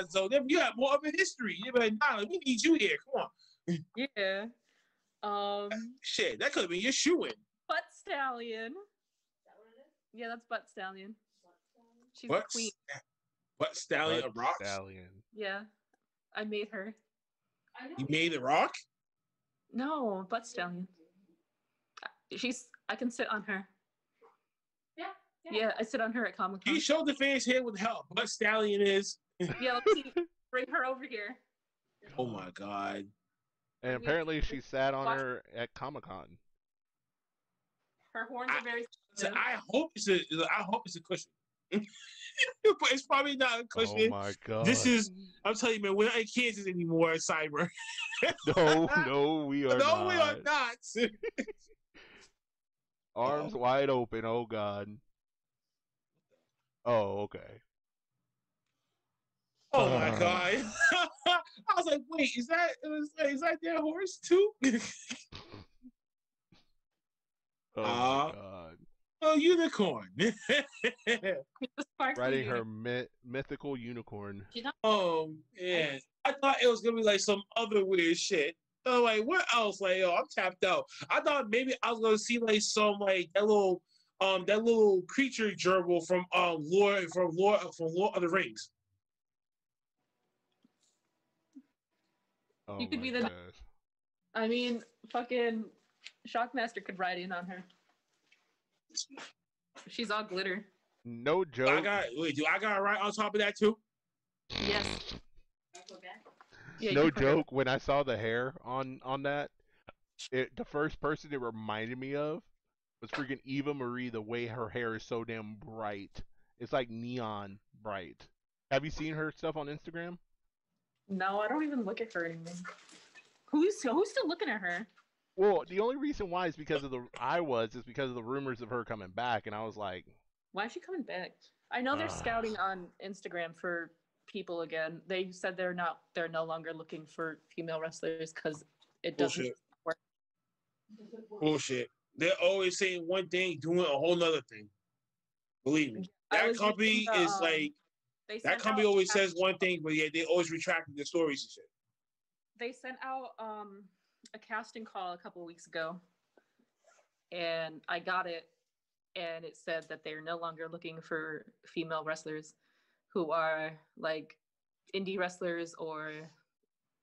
So then you have more of a history. You're like, nah, we need you here. Come on. Yeah. Shit, that could have been your shoe-in. Butt Stallion. Is that what it is? Yeah, that's Butt Stallion. She's the queen. What stallion of rocks? Stallion. Yeah, I made her. You made the rock? No, butt stallion. I can sit on her. Yeah, I sit on her at Comic-Con. He showed the fans here with help. Butt stallion is. Yeah, let's see. Bring her over here. Oh my god. And apparently she sat on her at Comic-Con. Her horns are very sensitive. I hope it's a cushion. But it's probably not a cushion. Oh my god. I'm telling you, man, we're not in Kansas anymore, Cyber. No, we are not. No, we are not. Arms wide open, oh god. Oh, okay. Oh my god. I was like, wait, is that their horse too? Oh my god. Oh, unicorn. Riding her mythical unicorn. Oh, yeah. I thought it was going to be like some other weird shit. So, like, what else? Like, yo, I'm tapped out. I thought maybe I was going to see, like, some, like, that little creature gerbil from Lord of the Rings. Oh, you could be the. gosh. I mean, fucking Shockmaster could ride in on her. She's all glitter. No joke. Do I got right on top of that too? Yes. Yeah, no joke. When I saw the hair on that, the first person it reminded me of was freaking Eva Marie. The way her hair is so damn bright, it's like neon bright. Have you seen her stuff on Instagram? No, I don't even look at her anymore. Who's still looking at her? Well, the only reason why is because of the rumors of her coming back, and I was like, why is she coming back? I know they're scouting on Instagram for people again. They said they're no longer looking for female wrestlers because it doesn't work. Bullshit. They're always saying one thing, doing a whole nother thing. Believe me. That company is like that company always says one thing, but yeah, they always retract their stories and shit. They sent out a casting call a couple of weeks ago, and I got it, and it said that they're no longer looking for female wrestlers who are like indie wrestlers or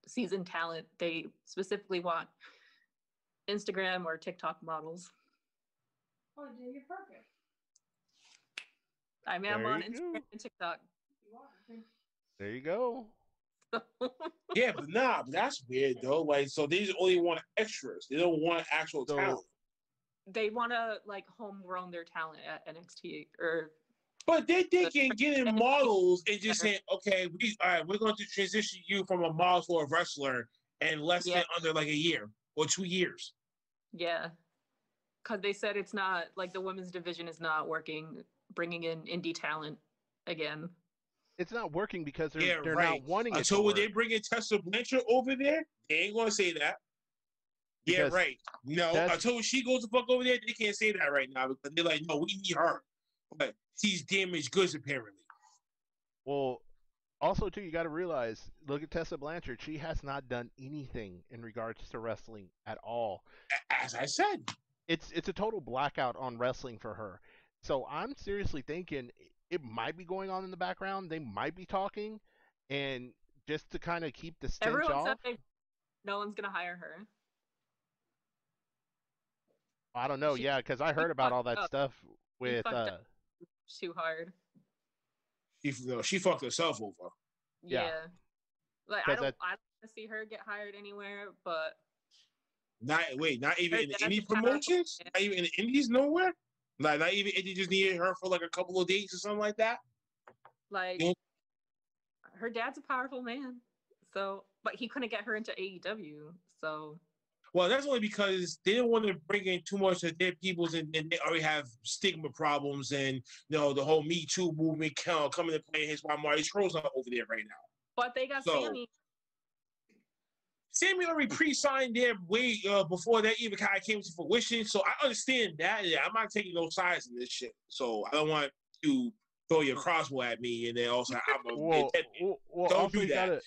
seasoned talent. They specifically want Instagram or TikTok models. Oh, dude, you're perfect. I mean, I'm on Instagram and TikTok. There you go. Yeah, but that's weird though. Like, so they just only want extras. They don't want actual talent. They want to like homegrown their talent at NXT or. But they can get in models and just say, okay, we're going to transition you from a model to a wrestler in less than under like a year or 2 years. Yeah, because they said it's not like the women's division is not working, bringing in indie talent again. It's not working because they're not wanting it. Until when they bring in Tessa Blanchard over there, they ain't gonna say that. Yeah, right. No, until she goes the fuck over there, they can't say that right now because they're like, no, we need her. But she's damaged goods apparently. Well, also too, you got to realize, look at Tessa Blanchard. She has not done anything in regards to wrestling at all. As I said, it's a total blackout on wrestling for her. So I'm seriously thinking it might be going on in the background. They might be talking, and just to kind of keep the stench off. Said no one's gonna hire her. I don't know. Because I heard about all that stuff with. Too hard. She fucked herself over. Yeah. Like I don't want to see her get hired anywhere, but. Not even in any promotions. Not even in the indies, nowhere. Like, not even if you just needed her for like a couple of days or something like that. Like, her dad's a powerful man, so but he couldn't get her into AEW. So, well, that's only because they didn't want to bring in too much of their peoples, and they already have stigma problems, and the whole Me Too movement coming to play. His why Marty Scurll's not over there right now. But they got Sammy. Sammy already pre-signed there way before that even kind of came to fruition. So I understand that. Yeah, I'm not taking no sides in this shit. So I don't want to throw your crossbow at me and then also don't do that.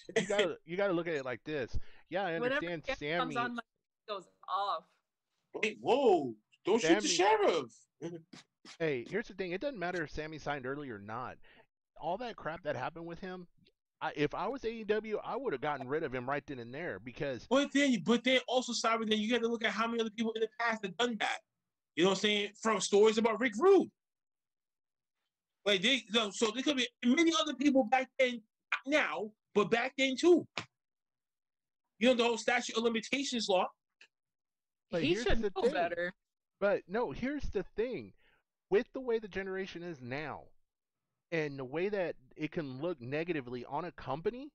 You gotta look at it like this. Yeah, I understand Sammy goes off. Wait, whoa! Don't shoot the sheriff. Hey, here's the thing. It doesn't matter if Sammy signed early or not. All that crap that happened with him, if I was AEW, I would have gotten rid of him right then and there because. But then also, Simon, then you got to look at how many other people in the past have done that. You know what I'm saying? From stories about Rick Rude. Like so there could be many other people back then, now, but back then too. You know the whole statute of limitations law. But he should know better. But no, here's the thing. With the way the generation is now, and the way that it can look negatively on a company,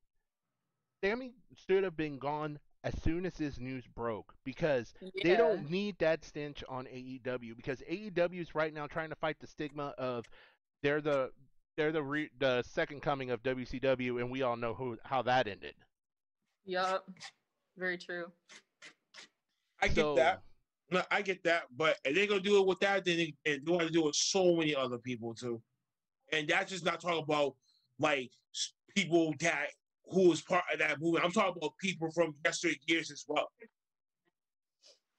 Sammy should have been gone as soon as this news broke because they don't need that stench on AEW because AEW is right now trying to fight the stigma of they're the second coming of WCW, and we all know how that ended. Yup, very true. I get that. No, I get that, but if they're gonna do it with that, then they want to do it with so many other people too, and that's just not talking about like people that who was part of that movement. I'm talking about people from years as well.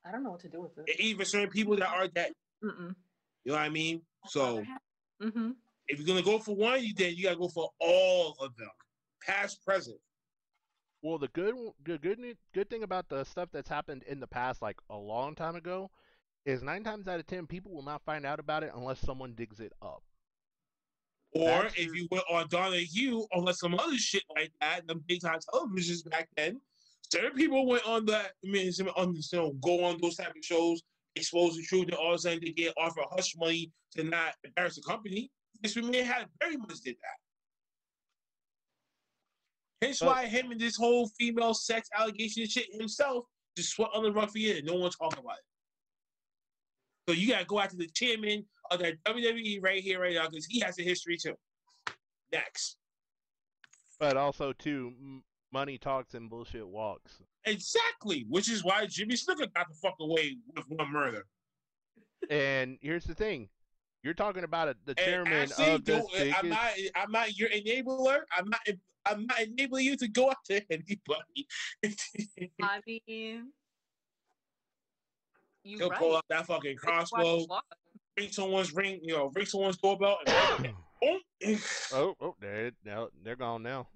I don't know what to do with it. Even certain people that are that. You know what I mean? So if you're gonna go for one, then you gotta go for all of them, past, present. Well, the good thing about the stuff that's happened in the past, like a long time ago, is 9 times out of 10 people will not find out about it unless someone digs it up. Or if you went on Donahue, unless some other shit like that, the big time televisions back then, certain people went on that. I mean, go on those type of shows, expose the truth, and all of a sudden they get offered hush money to not embarrass the company. This man had very much did that. Hence why him and this whole female sex allegation shit himself just swept on the rug for years. No one talking about it. So you gotta go after the chairman of that WWE right here, right now, because he has a history too. Next. But also too, money talks and bullshit walks. Exactly, which is why Jimmy Snuka got the fuck away with one murder. And here's the thing. You're talking about the chairman of this biggest... I'm not your enabler. I'm not enabling you to go after anybody. I mean, he'll pull out that fucking crossbow, ring someone's doorbell, and they're gone now.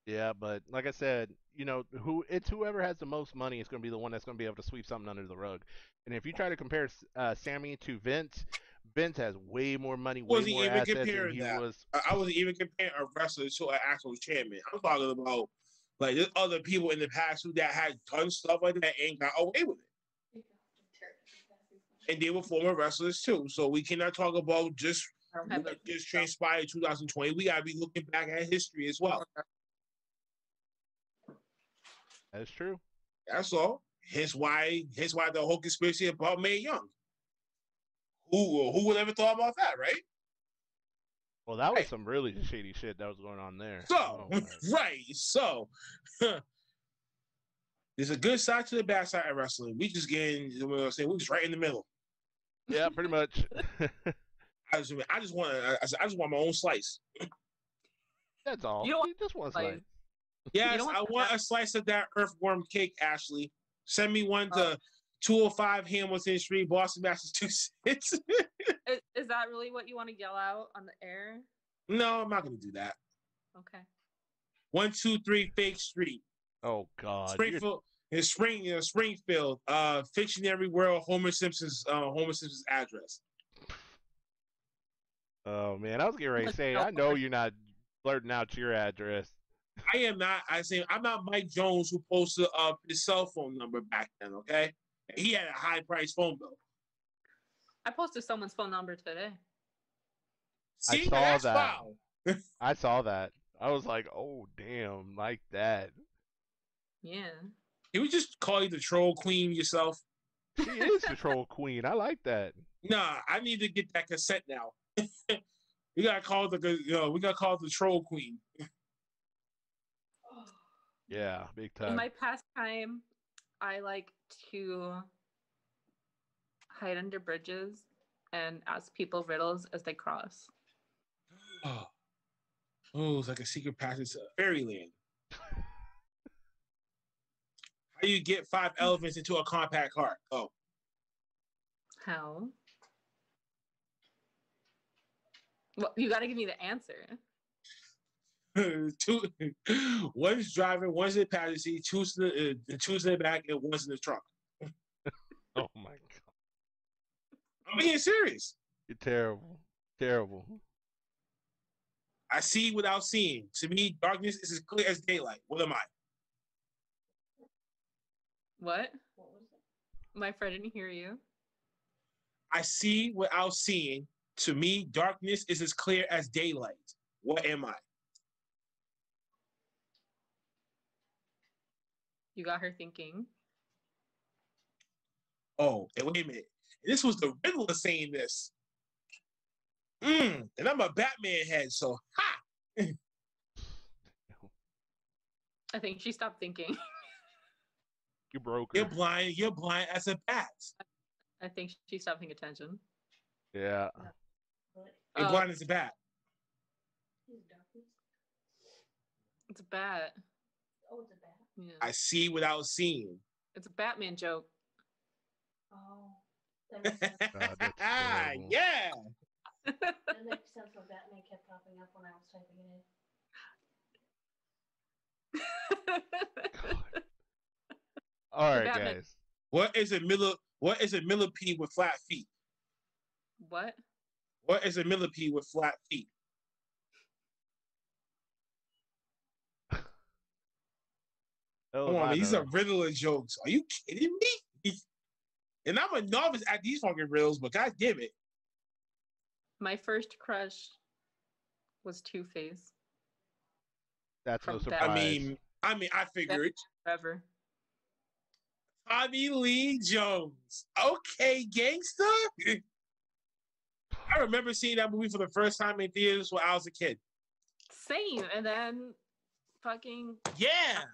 Yeah, but like I said, it's whoever has the most money is going to be the one that's going to be able to sweep something under the rug. And if you try to compare Sammy to Vince has way more money, way more assets than he was. I wasn't even comparing a wrestler to an actual chairman. I'm talking about like there's other people in the past that had done stuff like that and got away with it. And they were former wrestlers too. So we cannot talk about just what just transpired in 2020. We gotta be looking back at history as well. That's true. That's all. Hence why the whole conspiracy about Mae Young. Who would ever thought about that, right? Well, that was some really shady shit that was going on there. So, So, there's a good side to the bad side of wrestling. We just we're just right in the middle. Yeah, pretty much. I just want my own slice. That's all. You just want a slice. Yes, I want a slice of that earthworm cake, Ashley. Send me one to 205 Hamilton Street, Boston, Massachusetts. Is that really what you want to yell out on the air? No, I'm not going to do that. Okay. 123 Fake Street. Oh God. Springfield. Springfield. Fictionary World. Homer Simpson's address. Oh man, I was getting ready to say, I know you're not blurting out your address. I am not. I'm not Mike Jones who posted up his cell phone number back then. Okay, he had a high price phone bill. I posted someone's phone number today. See, I saw that. Wow. I saw that. I was like, oh damn, like that. Yeah. Can we just call you the troll queen yourself? She is the troll queen. I like that. Nah, I need to get that cassette now. We gotta call the troll queen. Yeah, big time. In my pastime, I like to hide under bridges and ask people riddles as they cross. Oh, it's like a secret passage to fairyland. How do you get 5 elephants into a compact car? Oh. How? Well, you got to give me the answer. One's driving, one's in the passenger seat, two's in the back, and one's in the trunk. Oh my god. I'm being serious. You're terrible. Terrible. I see without seeing. To me, darkness is as clear as daylight. What am I? What? What was it? My friend didn't hear you. I see without seeing. To me, darkness is as clear as daylight. What am I? You got her thinking. Oh, and wait a minute. This was the Riddler saying this. And I'm a Batman head, so ha! I think she stopped thinking. You broke her. You're blind as a bat. I think she stopped paying attention. Yeah. You're blind as a bat. It's a bat. Oh, it's a bat? Yeah. I see without seeing. It's a Batman joke. Oh. That makes sense. God, that's terrible. Yeah. That makes sense when Batman kept popping up when I was typing it in. God. All right, Batman. guys. What is a millipede with flat feet? What? What is a millipede with flat feet? Come on, man, these are Riddler jokes. Are you kidding me? And I'm a novice at these fucking riddles, but god damn it. My first crush was Two-Face. That's no From surprise. I mean, I figured. Forever. Tommy Lee Jones. Okay, gangster. I remember seeing that movie for the first time in theaters when I was a kid. Same. And then fucking Yeah.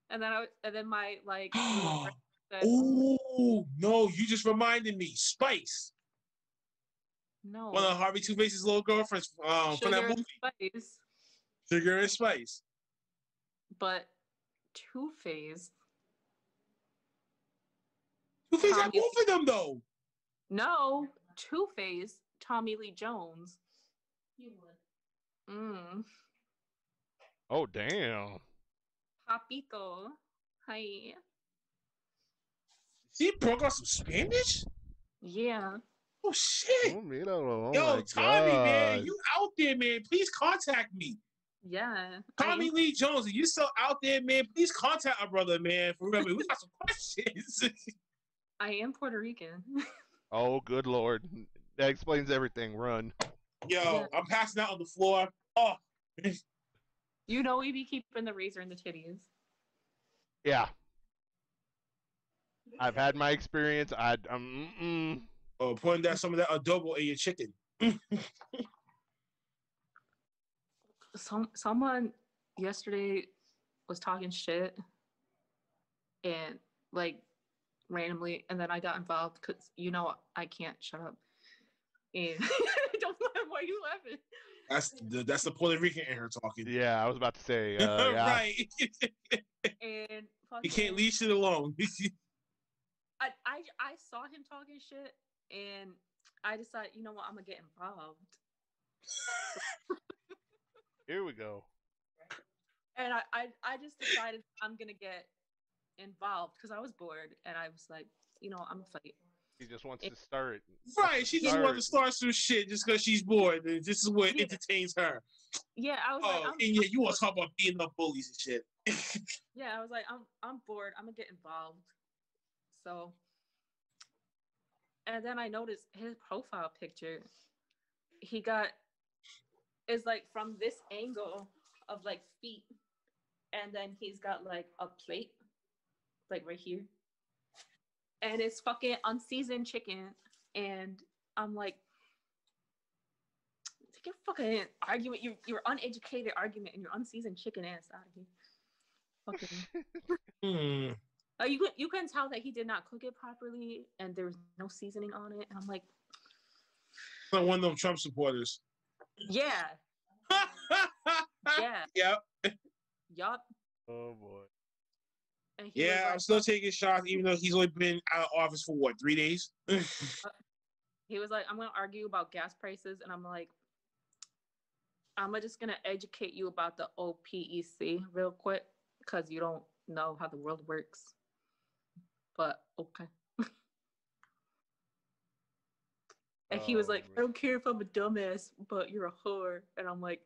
and then my like said, oh no, you just reminded me. Spice. no. One of Harvey Two-Face's little girlfriends from that movie. Spice. Sugar and Spice. But Two-Face. Two-Face had both of them though. No, Two-Face, Tommy Lee Jones. You would. Oh, damn. Papito. Hi. She broke out some Spanish? Yeah. Oh, shit. Oh, yo, Tommy, man, you out there, man. Please contact me. Yeah. Tommy Lee Jones, if you still out there, man, please contact our brother, man. For real, we got some questions. I am Puerto Rican. Oh, good Lord. That explains everything. Run. Yo, Yeah. I'm passing out on the floor. Oh. You know we be keeping the razor in the titties. Yeah. I've had my experience. Oh, putting that some of that adobo in your chicken. Someone yesterday was talking shit and like randomly, and then I got involved because I can't shut up. And I don't know why you laughing. That's the Puerto Rican in her talking. Yeah, I was about to say. Yeah. Right. And you can't leave shit alone. I saw him talking shit, and I decided, you know what, I'm gonna get involved. Here we go. And I just decided I'm gonna get involved because I was bored, and I was like, I'm gonna fight. He just wants to start. Right, she just wants to start some shit just because she's bored. And this is what entertains her. Yeah, I was like, you want to talk about beating up bullies and shit. Yeah, I was like, I'm bored. I'm gonna get involved. So, and then I noticed his profile picture. Is like from this angle of like feet, and then he's got like a plate, like right here, and it's fucking unseasoned chicken, and I'm like, take your fucking argument, your uneducated argument, and your unseasoned chicken ass out of here. Fucking. You can tell that he did not cook it properly, and there was no seasoning on it, and I'm like, like one of them Trump supporters. Yeah. Yeah. Yep. Yup. Oh boy. And yeah, I'm still taking shots, even though he's only been out of office for 3 days? He was like, I'm gonna argue about gas prices, and I'm like, I'm just gonna educate you about the OPEC real quick because you don't know how the world works. But okay. And he was like, I don't care if I'm a dumbass, but you're a whore. And I'm like,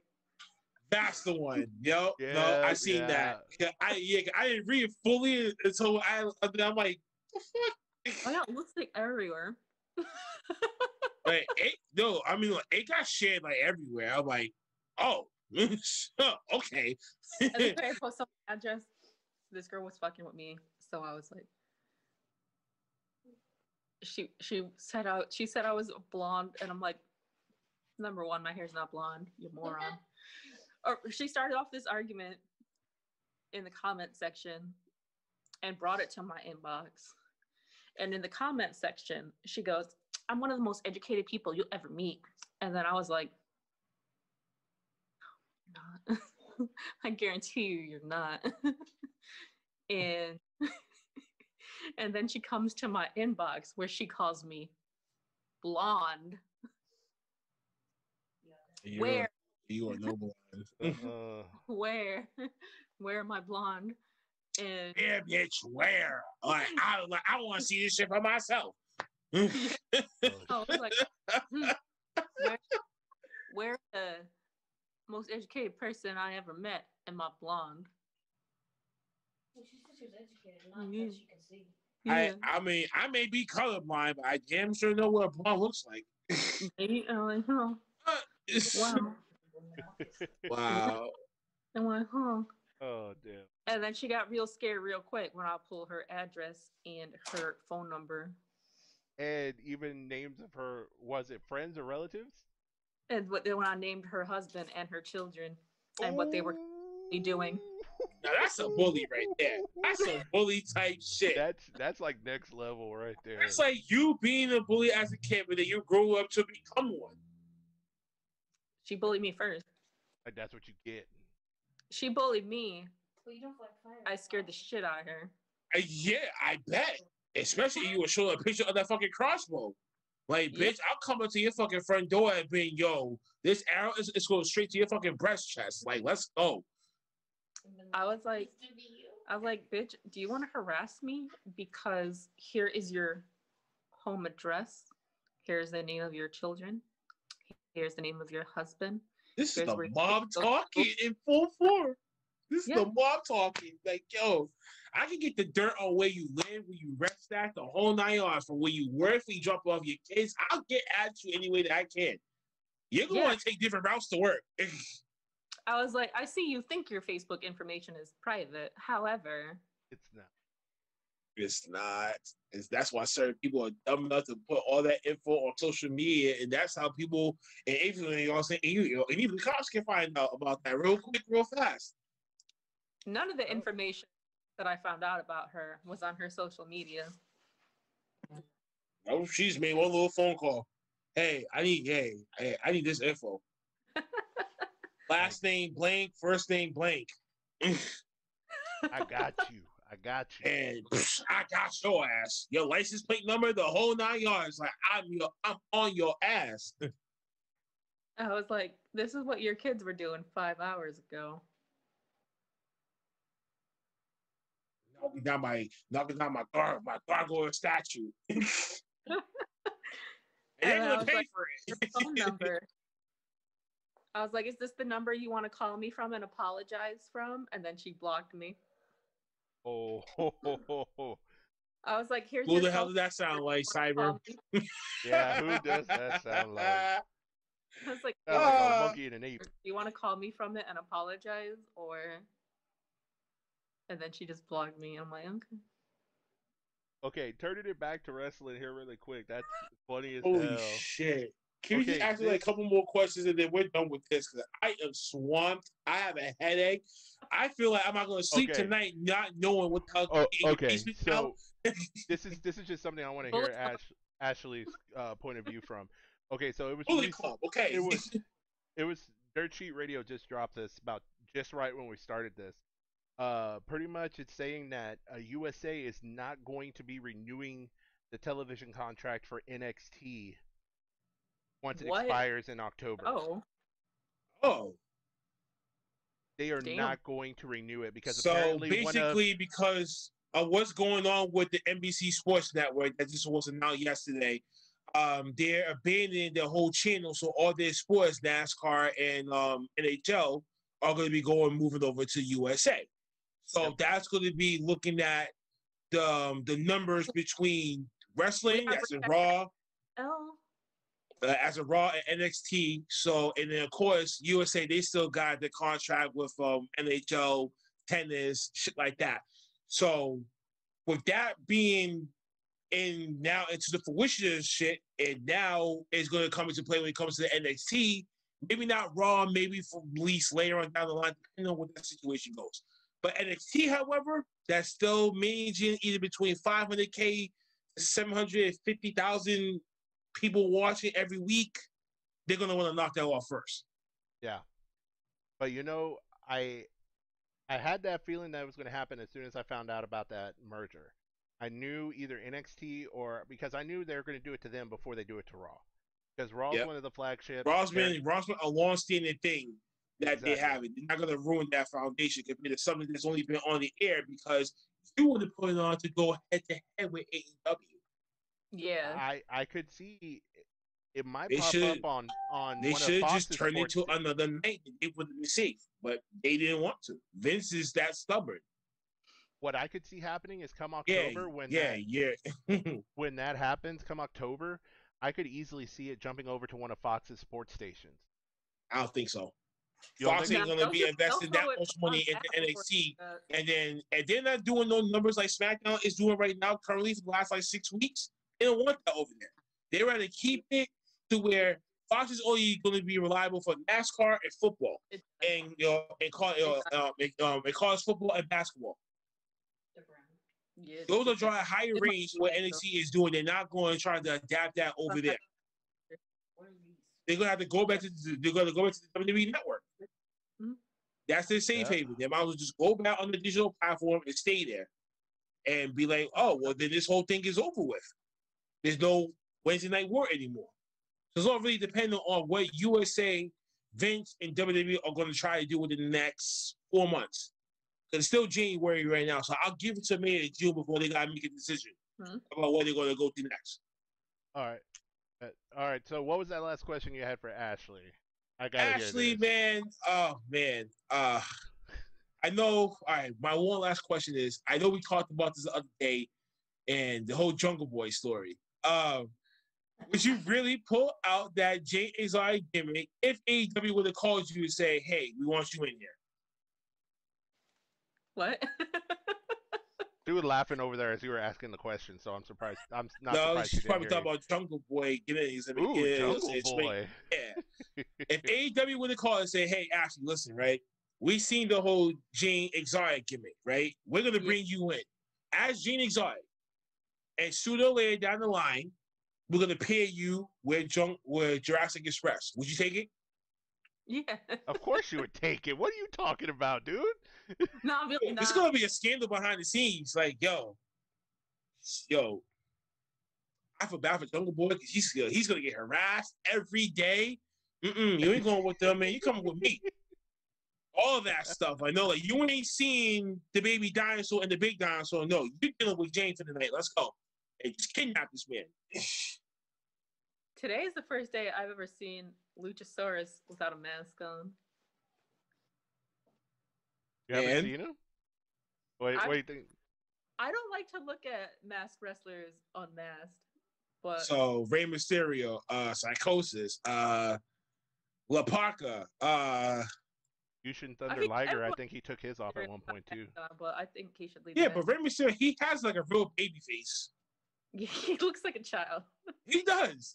that's the one. Yo, yeah, no, I seen that. I didn't read it fully until I'm like, the fuck? Oh yeah, it looks like everywhere. Like, I mean, like, it got shared like everywhere. I'm like, oh, okay. And then I posted my address. This girl was fucking with me, so I was like, she said I was blonde, and I'm like, number one, my hair's not blonde, you moron. Or she started off this argument in the comment section and brought it to my inbox. And in the comment section, she goes, I'm one of the most educated people you'll ever meet. And then I was like, no, you're not. I guarantee you're not. And then she comes to my inbox where she calls me blonde. Where? You are no blonde. Where am I blonde? And yeah, bitch, where? Like, I want to see this shit for myself. I was like, where the most educated person I ever met? Am I blonde? Well, she said she was educated, not that she can see. Yeah. I mean, I may be colorblind, but I damn sure know what a blonde looks like. Wow. Wow. I went, huh. Oh, damn. And then she got real scared real quick when I pulled her address and her phone number. And even names of her, was it friends or relatives? And when I named her husband and her children and what they were doing. Now that's a bully right there. That's a bully type shit. That's like next level right there. It's like you being a bully as a kid, but then you grow up to become one. She bullied me first. Like that's what you get. She bullied me. Well, you don't like fire. I scared the shit out of her. Yeah, I bet. Especially if you would show a picture of that fucking crossbow. Like, bitch, I'll come up to your fucking front door and be, yo, this arrow is going straight to your fucking breast chest. Like, let's go. I was like, bitch, do you want to harass me? Because here is your home address. Here's the name of your children. Here's the name of your husband. This is the mob talking in full form. This is the mob talking. Like, yo, I can get the dirt on where you live, where you rest stack, the whole 9 yards, from where you work, where you drop off your kids. I'll get at you any way that I can. You're going to take different routes to work. I was like, I see you think your Facebook information is private. However, it's not. It's not. That's why certain people are dumb enough to put all that info on social media, and that's how people and even the cops can find out about that real quick, real fast. None of the information that I found out about her was on her social media. Oh, she's made one little phone call. Hey, I need this info. Last name blank, first name blank. I got you. And I got your ass. Your license plate number, the whole 9 yards. Like I'm on your ass. I was like, this is what your kids were doing 5 hours ago. Knocking down my gargoyle statue. And they're gonna pay for it. Your phone number. I was like, is this the number you want to call me from and apologize from? And then she blocked me. Oh. I was like, here's who the hell does that sound like, Cyber? Yeah, who does that sound like? I was like, sounds like a monkey and an ape. Do you want to call me from it and apologize, or? And then she just blocked me. I'm like, okay. Okay, turning it back to wrestling here really quick. That's funny as Holy hell. Shit. Can we just ask you like a couple more questions and then we're done with this? Because I am swamped. I have a headache. I feel like I'm not going to sleep tonight not knowing what the hell. Okay, so this is just something I want to hear Ashley's point of view from. Okay, so it was it was Dirt Sheet Radio just dropped this about just right when we started this. Pretty much it's saying that USA is not going to be renewing the television contract for NXT once it expires in October. Oh. They are not going to renew it because so apparently basically because of what's going on with the NBC Sports Network that just was announced yesterday, they're abandoning their whole channel, so all their sports, NASCAR and NHL, are going to be moving over to USA. So that's going to be looking at the numbers between wrestling as a Raw, and NXT. So, and then of course USA, they still got the contract with NHL, tennis, shit like that. So, with that being now into the fruition of shit, and now it's going to come into play when it comes to the NXT. Maybe not Raw, maybe for release later on down the line, depending on what that situation goes. But NXT, however, that's still managing either between 500K to 750,000 people watching every week. They're going to want to knock that off first. Yeah. But I had that feeling that it was going to happen as soon as I found out about that merger. I knew either NXT because I knew they were going to do it to them before they do it to Raw. Because Raw's one of the flagships. Raw's been a long-standing thing that they have. They're not going to ruin that foundation compared to something that's only been on the air because you want to put it on to go head-to-head with AEW. Yeah. I could see it might pop up on They one should of have Fox's just turned it to another night and it would have been safe, but they didn't want to. Vince is that stubborn. What I could see happening is come October when that happens, come October, I could easily see it jumping over to one of Fox's sports stations. I don't think so. Fox ain't going to be investing that much money into NXT, and they're not doing no numbers like SmackDown is doing right now currently for the last 6 weeks. They don't want that over there. They rather keep it to where Fox is only going to be reliable for NASCAR and football, and college football and basketball. Yeah, those are drawing higher range what NXT is doing. They're not going to try to adapt that over there. They're going to have to go back to the WWE network. Mm-hmm. That's their safe haven. They might as well just go back on the digital platform and stay there and be like, oh, well, then this whole thing is over with. There's no Wednesday Night War anymore. So it's all really dependent on what USA, Vince, and WWE are going to try to do within the next 4 months. It's still January right now, so I'll give it to May and June before they gotta make a decision about what they're gonna go through next. All right. So, what was that last question you had for Ashley? Ashley, man. Oh man. I know. All right. My one last question is: I know we talked about this the other day, and the whole Jungle Boy story. Would you really pull out that Jay Exotic gimmick if AEW would have called you and say, "Hey, we want you in here"? What? She was laughing over there as you were asking the question, so I'm surprised. I'm not surprised. She's probably talking about Jungle Boy. Jungle Boy. Yeah. If AEW would have called and say, "Hey, Ashley, listen, right? We seen the whole Jane Exotic gimmick, right? We're gonna bring you in as Jane Exotic, and sooner or later down the line, we're gonna pair you with Jurassic Express. Would you take it?" Yeah. Of course you would take it. What are you talking about, dude? No, really not. It's gonna be a scandal behind the scenes. Like, yo, I feel bad for Jungle Boy because he's gonna get harassed every day. You ain't going with them, man. You coming with me. All that stuff. I know, like you ain't seen the baby dinosaur and the big dinosaur. No, you're dealing with Jane for the night. Let's go. Hey, just kidnap this man. Today is the first day I've ever seen Luchasaurus without a mask on. You haven't seen him? Wait. I don't like to look at masked wrestlers unmasked, but so Rey Mysterio, Psychosis, La Parka, Yushin Thunder Liger. I think he took his off at one point too. But I think he should leave. Yeah, but Rey Mysterio, he has like a real baby face. He looks like a child. He does.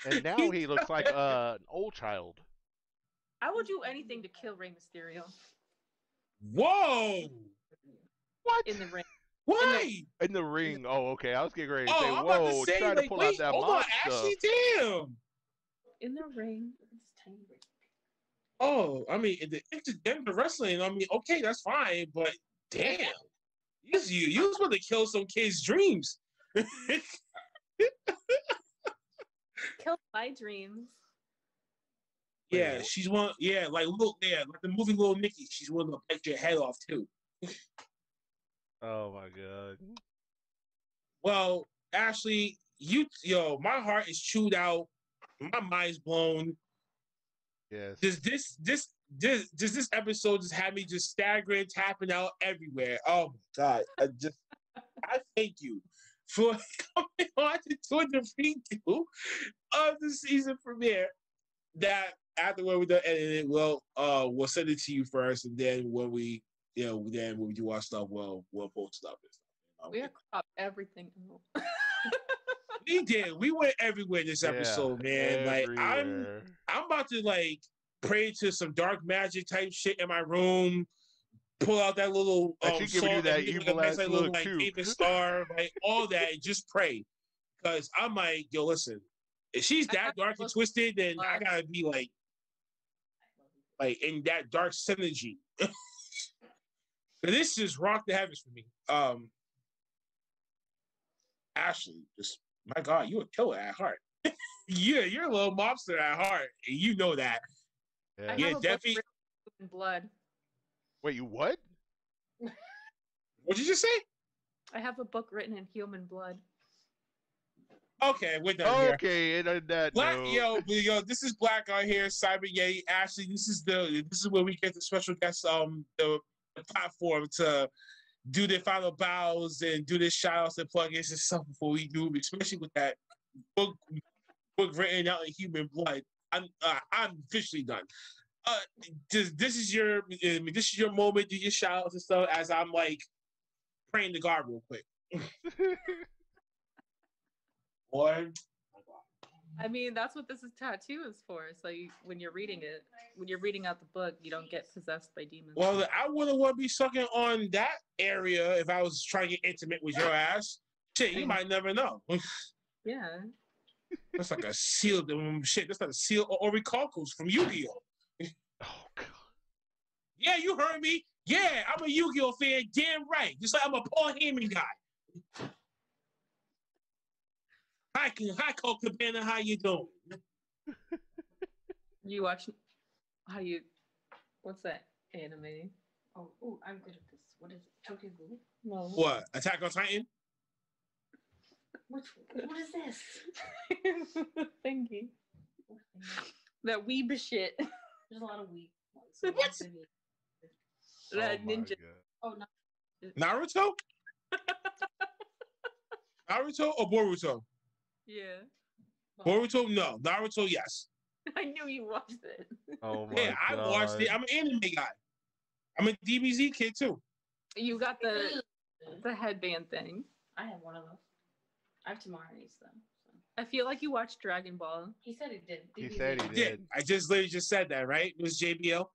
And now he looks like an old child. I would do anything to kill Rey Mysterio. Whoa! What? In the ring. Why? In the ring. Oh, okay. I was getting ready to say, whoa, trying to pull out that monster. Actually, damn. In the ring. Oh, I mean, in the wrestling, I mean, okay, that's fine, but damn. You was supposed to kill some kids' dreams. killed my dreams. Yeah, she's one. Yeah, like the movie Little Nicky. She's one to bite your head off too. Oh my god. Well, Ashley, my heart is chewed out. My mind's blown. Yes. Does this episode just have me just staggering, tapping out everywhere? Oh my god! I thank you for coming on to the preview of the season premiere. That after when we're done editing, we'll send it to you first, and then when we do our stuff, we'll post stuff. We have cropped everything. We did. We went everywhere this episode, man. Everywhere. Like I'm about to like pray to some dark magic type shit in my room. Pull out that little she giving you that evil ass look like too. David Star, like all that, and just pray. Because I'm like, yo, listen, if she's that dark and twisted, then I gotta be like in that dark synergy. This just rocked the heavens for me. Ashley, just my God, you a killer at heart. You're a little mobster at heart, and you know that. Yeah, definitely. In blood. Wait, you what? What'd you just say? I have a book written in human blood. Okay, we're done here. Okay, and on that note. Yo, this is Black out here, Cyber Yay. Ashley, this is where we get the special guests, the platform to do their final bows and do their shout outs and plugins and stuff before we do, especially with that book written out in human blood. I'm officially done. This is your moment. Do your shout outs and stuff as I'm like praying to God real quick. Boy. I mean, that's what this tattoo is for. So when you're reading out the book, you don't get possessed by demons. Well, I wouldn't want to be sucking on that area if I was trying to get intimate with your ass. Shit, you might never know. Yeah. That's like a sealed shit. That's like a sealed orichalcos from Yu-Gi-Oh. Oh god. Yeah, you heard me. Yeah, I'm a Yu-Gi-Oh fan. Damn right. Just like I'm a Paul Heyman guy. Hi, Colt Cabana. How you doing? You watch? What's that anime? Oh, I'm good at this. What is it? Tokyo Ghoul? No. What? Attack on Titan? What is this? Thingy. That weeb shit. There's a lot of weeb. What? That ninja. Oh no. Naruto? Naruto or Boruto? Yeah. Boruto? No. Naruto? Yes. I knew you watched it. Oh my god. I watched it. I'm an anime guy. I'm a DBZ kid too. You got the headband thing. I have one of those. I have Tamari's though. So. I feel like you watched Dragon Ball. He said he did. He said he did. I just literally just said that, right? It was JBL.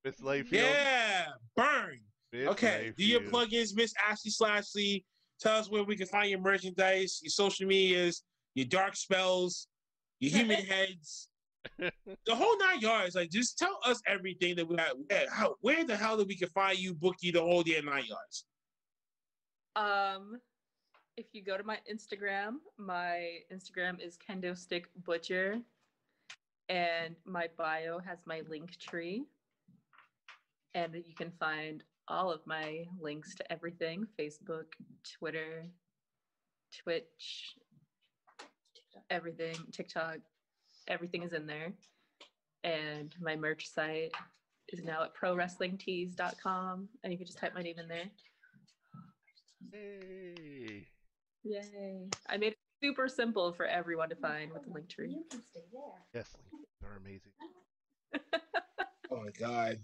Miss Layfield. Yeah, burn. Okay, do your plugins, Miss Ashley Slashey. Tell us where we can find your merchandise, your social medias, your dark spells, your human heads, the whole 9 yards. Like, just tell us everything that we have. Where the hell do we can find you, book you the whole day 9 yards? If you go to my Instagram is Kendo Stick Butcher, and my bio has my link tree, and you can find all of my links to everything: Facebook, Twitter, Twitch, everything, TikTok, everything is in there. And my merch site is now at prowrestlingtees.com, and you can just type my name in there. Hey. Yay. I made it super simple for everyone to find with the link tree. You can stay there. Yes, they're amazing. Oh my God.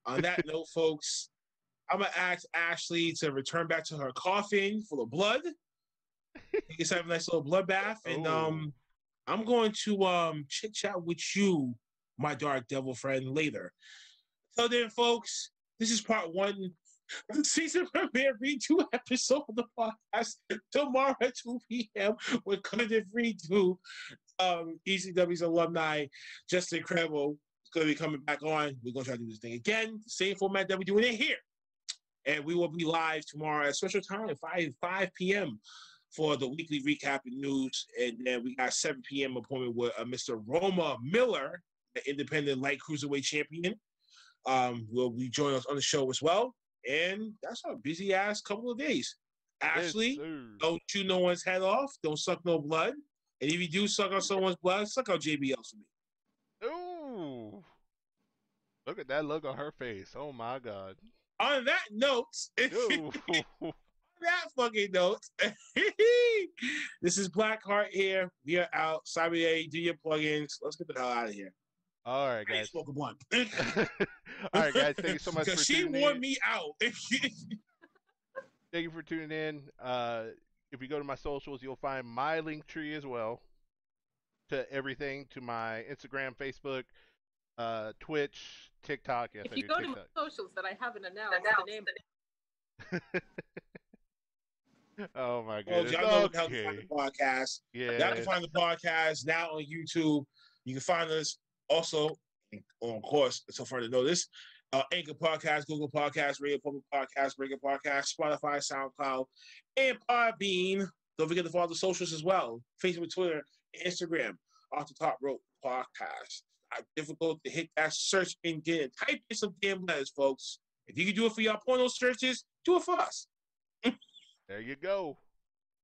On that note, folks, I'm going to ask Ashley to return back to her coffin full of blood. You can have a nice little bloodbath. And I'm going to chit-chat with you, my dark devil friend, later. So then, folks, this is part 1 of the season premiere redo episode of the podcast tomorrow at 2 p.m. with Content Redo. ECW's alumni, Just Incredible, is going to be coming back on. We're going to try to do this thing again. Same format that we're doing it here. And we will be live tomorrow at special time at 5 p.m. for the weekly recap and news. And then we got 7 p.m. appointment with Mr. Roma Miller, the independent light cruiserweight champion. Will be joining us on the show as well. And that's a busy ass couple of days. Ashley, don't chew no one's head off. Don't suck no blood. And if you do suck on someone's blood, suck out JBL for me. Ooh. Look at that look on her face. Oh my God. On that note, that fucking note, this is Blackheart here. We are out. Saturday, do your plugins. Let's get the hell out of here. All right, guys. Smoke a blunt. All right, guys. Thank you so much for tuning in. Because she wore me out. Thank you for tuning in. If you go to my socials, you'll find my link tree as well to everything, to my Instagram, Facebook, Twitch, TikTok. Yes, if you go TikTok. to my socials that I haven't announced the name. Oh my goodness. Y'all know how to find the podcast. Yeah. Y'all can find the podcast now on YouTube. You can find us also, of course, so far to know this, Anchor Podcast, Google Podcast, Radio Public Podcast, Breaker Podcast, Spotify, SoundCloud, and Podbean. Don't forget to follow the socials as well. Facebook, Twitter, and Instagram. Off the Top Rope Podcast. Not difficult to hit that search engine. Type in some damn letters, folks. If you can do it for your porno searches, do it for us. There you go.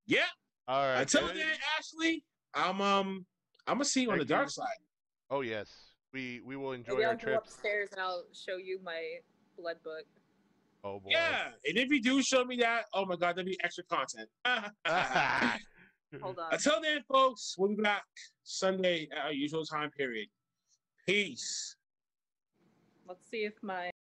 Yeah. All right. Until then, Ashley, I'm gonna see you on the dark side. Oh yes. We will enjoy Maybe our I'll trip. go upstairs and I'll show you my blood book. Oh boy. Yeah. And if you do show me that, oh my God, that'll be extra content. Hold on. Until then, folks, we'll be back Sunday at our usual time period. Peace. Let's see if my